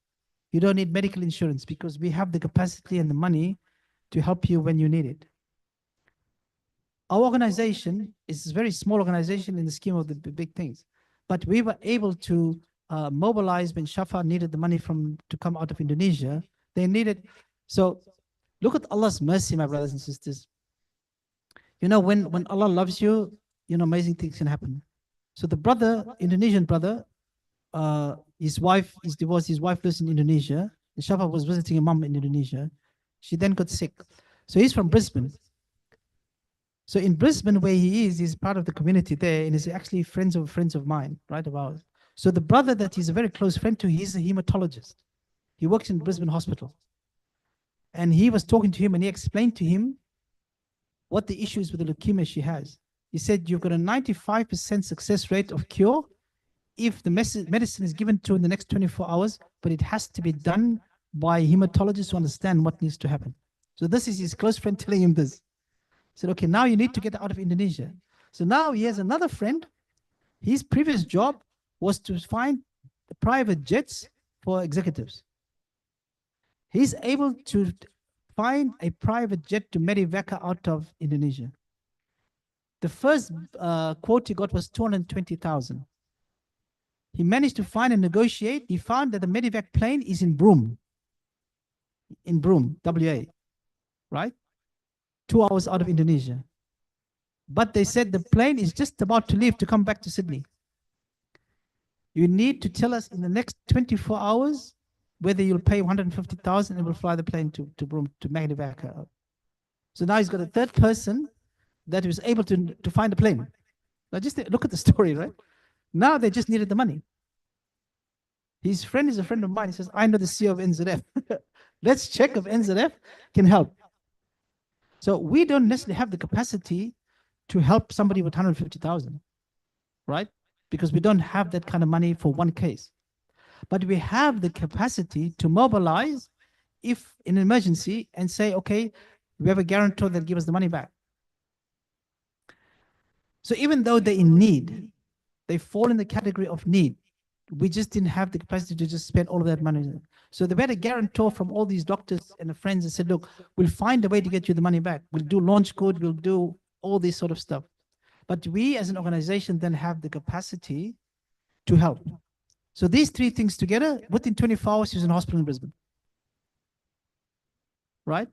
You don't need medical insurance because we have the capacity and the money to help you when you need it. Our organization is a very small organization in the scheme of the big things. But we were able to mobilize when Shafa needed the money to come out of Indonesia. They needed. So look at Allah's mercy, my brothers and sisters. You know, when Allah loves you, you know, amazing things can happen. So the brother, Indonesian brother, his wife is divorced. His wife lives in Indonesia. And Shafa was visiting a mom in Indonesia. She then got sick. So he's from Brisbane. So in Brisbane, where he is, he's part of the community there, and he's actually friends of mine, right, of ours. So the brother that he's a very close friend to, he's a hematologist. He works in Brisbane Hospital. And he was talking to him, and he explained to him what the issue is with the leukemia she has. He said, you've got a 95% success rate of cure if the medicine is given to in the next 24 hours, but it has to be done by hematologists who understand what needs to happen. So this is his close friend telling him this. He said, okay, now you need to get out of Indonesia. So now he has another friend. His previous job was to find the private jets for executives. He's able to find a private jet to medevac out of Indonesia. The first quote he got was 220,000. He managed to find and negotiate. He found that the medevac plane is in Broome, WA, right? 2 hours out of Indonesia. But they said the plane is just about to leave to come back to Sydney. You need to tell us in the next 24 hours whether you'll pay 150,000 and we'll fly the plane to Broome, to medevac out. So now he's got a third person that was able to find a plane. Now just look at the story, right? Now they just needed the money. His friend is a friend of mine. He says, I know the CEO of NZF. Let's check if NZF can help. So we don't necessarily have the capacity to help somebody with 150,000, right? Because we don't have that kind of money for one case. But we have the capacity to mobilize if in an emergency and say, okay, we have a guarantor that gives us the money back. So even though they're in need, they fall in the category of need. We just didn't have the capacity to just spend all of that money. So they had a guarantor from all these doctors and the friends and said, look, we'll find a way to get you the money back. We'll do launch code, we'll do all this sort of stuff. But we as an organization then have the capacity to help. So these three things together, within 24 hours, she was in hospital in Brisbane. Right?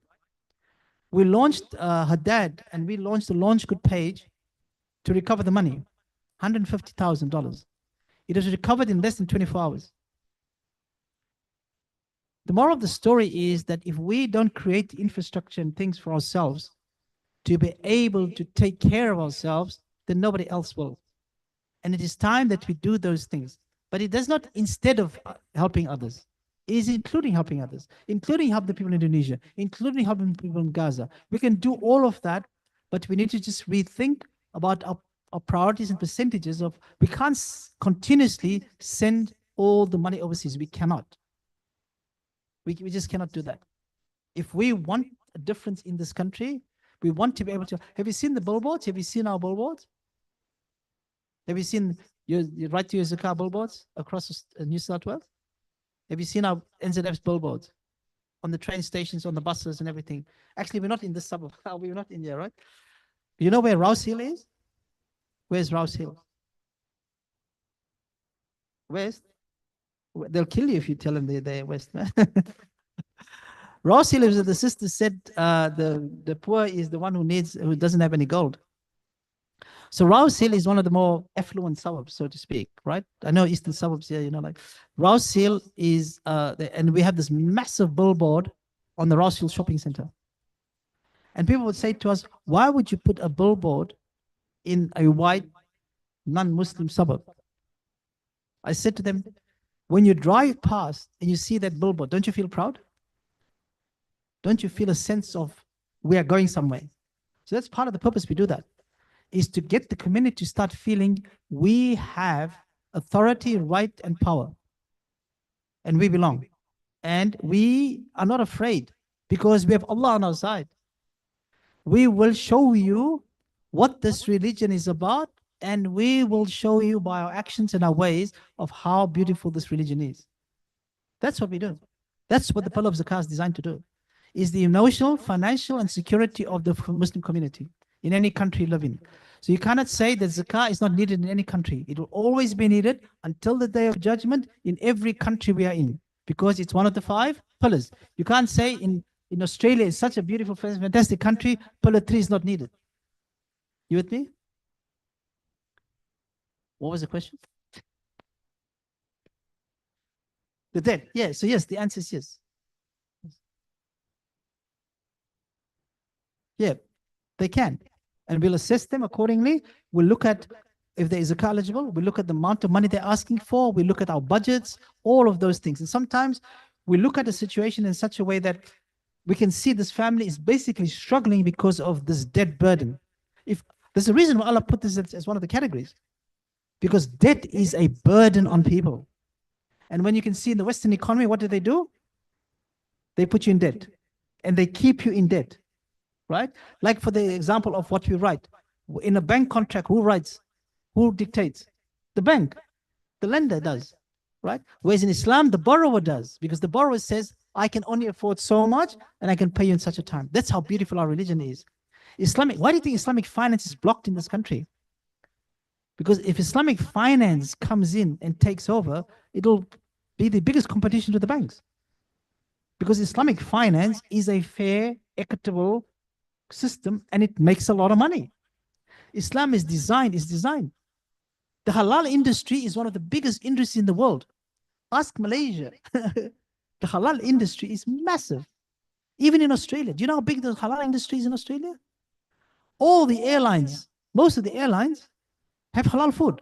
We launched her dad, and we launched the launch code page to recover the money, $150,000. It was recovered in less than 24 hours. The moral of the story is that if we don't create the infrastructure and things for ourselves to be able to take care of ourselves, then nobody else will. And it is time that we do those things. But it does not instead of helping others. It is including helping others, including helping the people in Indonesia, including helping people in Gaza. We can do all of that, but we need to just rethink about our priorities and percentages of, we can't continuously send all the money overseas. We cannot. We just cannot do that. If we want a difference in this country, we want to be able to. Have you seen the billboards? Have you seen our billboards? Have you seen your right to your Zakat billboards across New South Wales? Have you seen our NZF's billboards on the train stations, on the buses and everything? Actually, we're not in this suburb. We're not in there, right? You know where Rouse Hill is? Where's Rouse Hill? West? They'll kill you if you tell them they're West, man. Rouse Hill is, the sister said, the poor is the one who doesn't have any gold. So Rouse Hill is one of the more affluent suburbs, so to speak, right? I know eastern suburbs here, you know, like Rouse Hill is, and we have this massive billboard on the Rouse Hill shopping center. And people would say to us, why would you put a billboard in a white, non-Muslim suburb? I said to them, when you drive past and you see that billboard, don't you feel proud? Don't you feel a sense of we are going somewhere? So that's part of the purpose we do that, is to get the community to start feeling we have authority, right, and power. And we belong. And we are not afraid because we have Allah on our side. We will show you what this religion is about, and we will show you by our actions and our ways of how beautiful this religion is. That's what we do. That's what the pillar of Zakah is designed to do, is the emotional, financial, and security of the Muslim community in any country you live in. So you cannot say that Zakah is not needed in any country. It will always be needed until the day of judgment in every country we are in, because it's one of the 5 pillars. You can't say in Australia, it's such a beautiful, fantastic country, pillar 3 is not needed. You with me? What was the question? The debt. Yeah, so yes, the answer is yes. Yeah, they can. And we'll assess them accordingly. We'll look at if there is Zakah eligible. We'll look at the amount of money they're asking for. We look at our budgets, all of those things. And sometimes we look at a situation in such a way that we can see this family is basically struggling because of this debt burden. If there's a reason why Allah put this as one of the categories, because debt is a burden on people. And when you can see in the Western economy, what do? They put you in debt and they keep you in debt, right? Like for the example of what we write in a bank contract, who writes? Who dictates? The bank, the lender does, right? Whereas in Islam, the borrower does, because the borrower says, I can only afford so much and I can pay you in such a time. That's how beautiful our religion is. Why do you think Islamic finance is blocked in this country? Because if Islamic finance comes in and takes over, it'll be the biggest competition to the banks. Because Islamic finance is a fair, equitable system, and it makes a lot of money. Islam is designed. The halal industry is one of the biggest industries in the world. Ask Malaysia. The halal industry is massive. Even in Australia. Do you know how big the halal industry is in Australia? All the airlines, most of the airlines have halal food.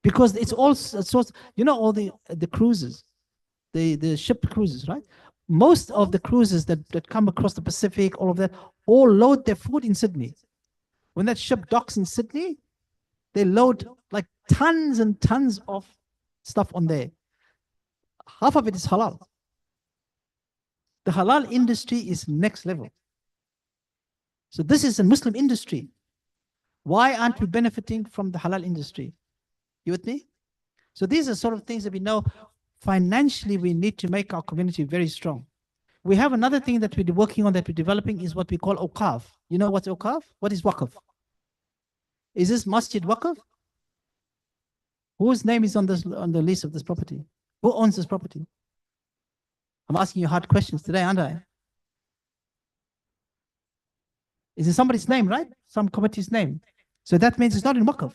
Because it's all sorts, you know, all the cruises, the ship cruises, right? Most of the cruises that come across the Pacific, all of that, all load their food in Sydney. When that ship docks in Sydney, they load like tons and tons of stuff on there. Half of it is halal. The halal industry is next level. So this is a Muslim industry. Why aren't we benefiting from the halal industry? You with me? So these are sort of things that we know financially we need to make our community very strong. We have another thing that we're working on, that we're developing, is what we call awqaf. You know what's awqaf? What is waqf? Is this masjid waqf? Whose name is on the list of this property? Who owns this property? I'm asking you hard questions today, aren't I? Is it somebody's name, right? Some committee's name. So that means it's not in waqf.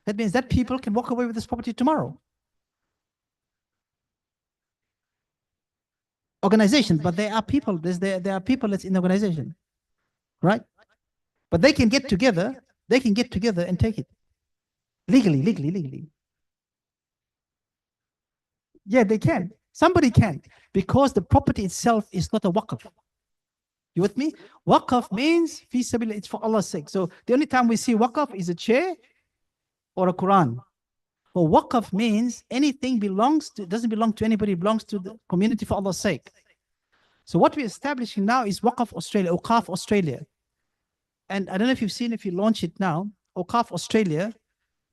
That means that people can walk away with this property tomorrow. Organization, but there are people. There are people that's in the organization, right? But they can get together. They can get together and take it legally. Yeah, they can. Somebody can, because the property itself is not a waqf. You with me? Waqf means fi sabilillah, it's for Allah's sake. So the only time we see waqf is a chair or a Quran. But waqf means anything doesn't belong to anybody, it belongs to the community for Allah's sake. So what we're establishing now is Waqf Australia, Awqaf Australia. And I don't know if you've seen, if you launch it now, Awqaf Australia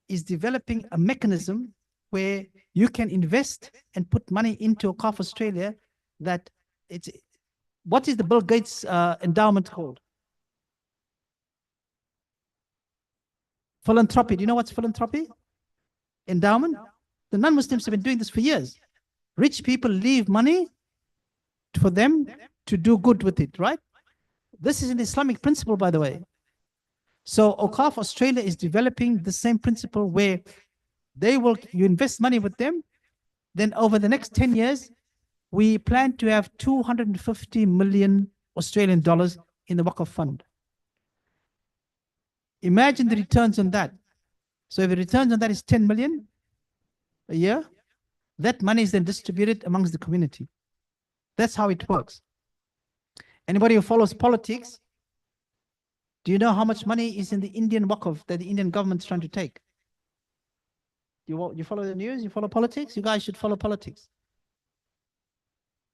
is developing a mechanism where you can invest and put money into Awqaf Australia. That it's, what is the Bill Gates endowment called? Philanthropy. Do you know what's philanthropy? Endowment. The non-Muslims have been doing this for years. Rich people leave money for them to do good with it, right? This is an Islamic principle, by the way. So Awqaf Australia is developing the same principle where you invest money with them. Then over the next 10 years, we plan to have 250 million Australian dollars in the Waqf fund. Imagine the returns on that. So if the returns on that is 10 million a year, that money is then distributed amongst the community. That's how it works. Anybody who follows politics, do you know how much money is in the Indian Waqf that the Indian government is trying to take? You follow the news? You follow politics? You guys should follow politics.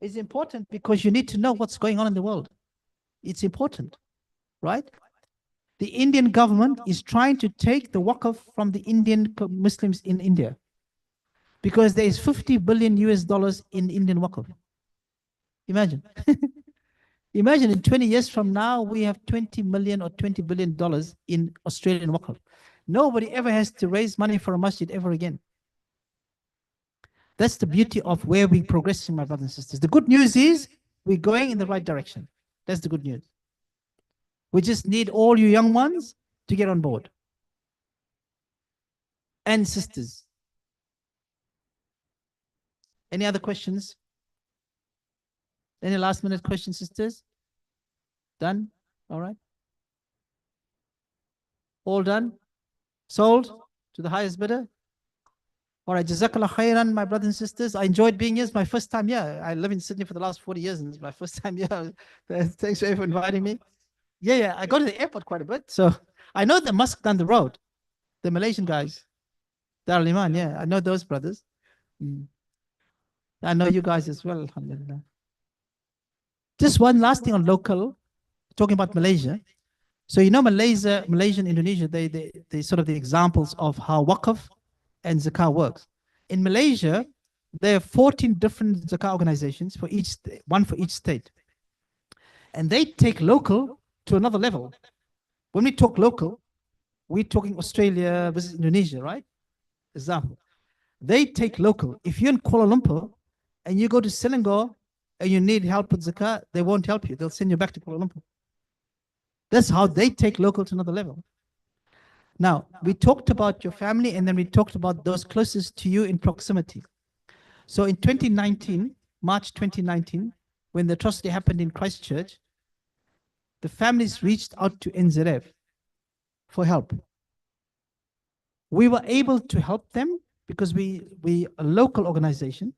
It's important because you need to know what's going on in the world. It's important, right? The Indian government is trying to take the Waqf from the Indian Muslims in India because there is 50 billion US dollars in Indian Waqf. Imagine. Imagine in 20 years from now, we have 20 million or $20 billion in Australian Waqf. Nobody ever has to raise money for a masjid ever again. That's the beauty of where we're progressing, my brothers and sisters. The good news is we're going in the right direction. That's the good news. We just need all you young ones to get on board. And sisters. Any other questions? Any last minute questions, sisters? Done? All right. All done? Sold to the highest bidder? All right, Jazakallah khairan, my brothers and sisters. I enjoyed being here. It's my first time here. I live in Sydney for the last 40 years, and it's my first time here. Thanks for inviting me. Yeah, I go to the airport quite a bit. So I know the mosque down the road, the Malaysian guys. Darul Iman, yeah, I know those brothers. I know you guys as well, alhamdulillah. Just one last thing on local, talking about Malaysia. So you know Malaysia, Indonesia, they sort of the examples of how Waqf and Zakah works. In Malaysia, there are 14 different Zakah organizations for each, one for each state. And they take local to another level. When we talk local, we're talking Australia versus Indonesia, right? Example. They take local. If you're in Kuala Lumpur and you go to Selangor and you need help with Zakah, they won't help you. They'll send you back to Kuala Lumpur. That's how they take local to another level. Now, we talked about your family and then we talked about those closest to you in proximity. So in 2019, March 2019, when the atrocity happened in Christchurch, the families reached out to NZF for help. We were able to help them because we a local organization,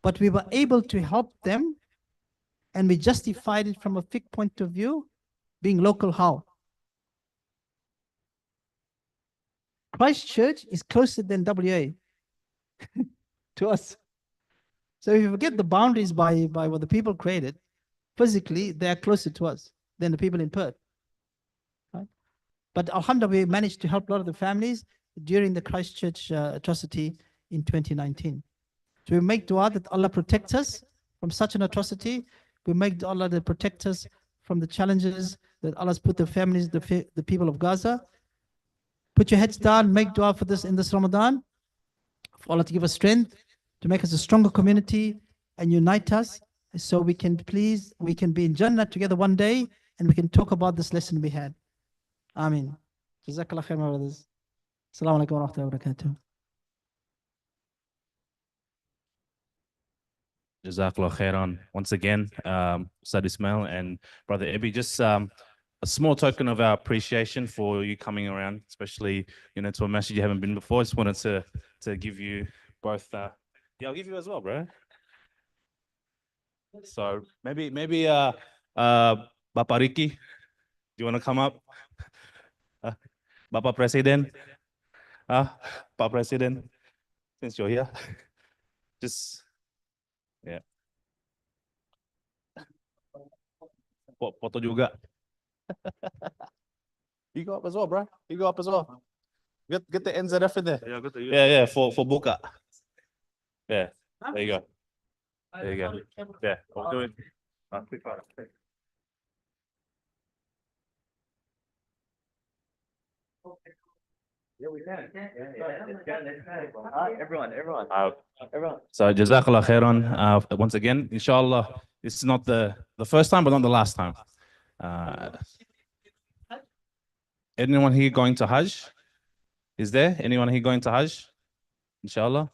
but we were able to help them and we justified it from a fiqh point of view, being local how? Christchurch is closer than WA to us. So if you forget the boundaries by what the people created, physically, they are closer to us than the people in Perth. Right? But alhamdulillah, we managed to help a lot of the families during the Christchurch atrocity in 2019. So we make dua that Allah protects us from such an atrocity. We make dua Allah to protect us from the challenges that Allah's put the families, the people of Gaza. Put your heads down, make dua for this in this Ramadan, for Allah to give us strength, to make us a stronger community and unite us so we can be in Jannah together one day and we can talk about this lesson we had. Ameen. Jazakallah khair, my brothers. Assalamu alaikum wa rahmatullahi wa barakatuh. Jazakallah khairan. Once again, Ustad Ismail and Brother Ebby, just a small token of our appreciation for you coming around, especially, to a masjid you haven't been before. Just wanted to give you both. Yeah, I'll give you as well, bro. So maybe Bapak Ricky, do you want to come up? Bapak Presiden, Pak Presiden, since you're here, just yeah. foto juga. You go up as well, bro. You go up as well. Get the NZF in there. Yeah, good to you. Yeah, for buka. Yeah, there you go. There you go. Yeah, I'll do it. Quick photo. Yeah, we can. Everyone. So Jazakallah khairan. Once again, inshallah, this is not the first time, but not the last time. Anyone here going to Hajj? Is there anyone here going to Hajj? Inshallah.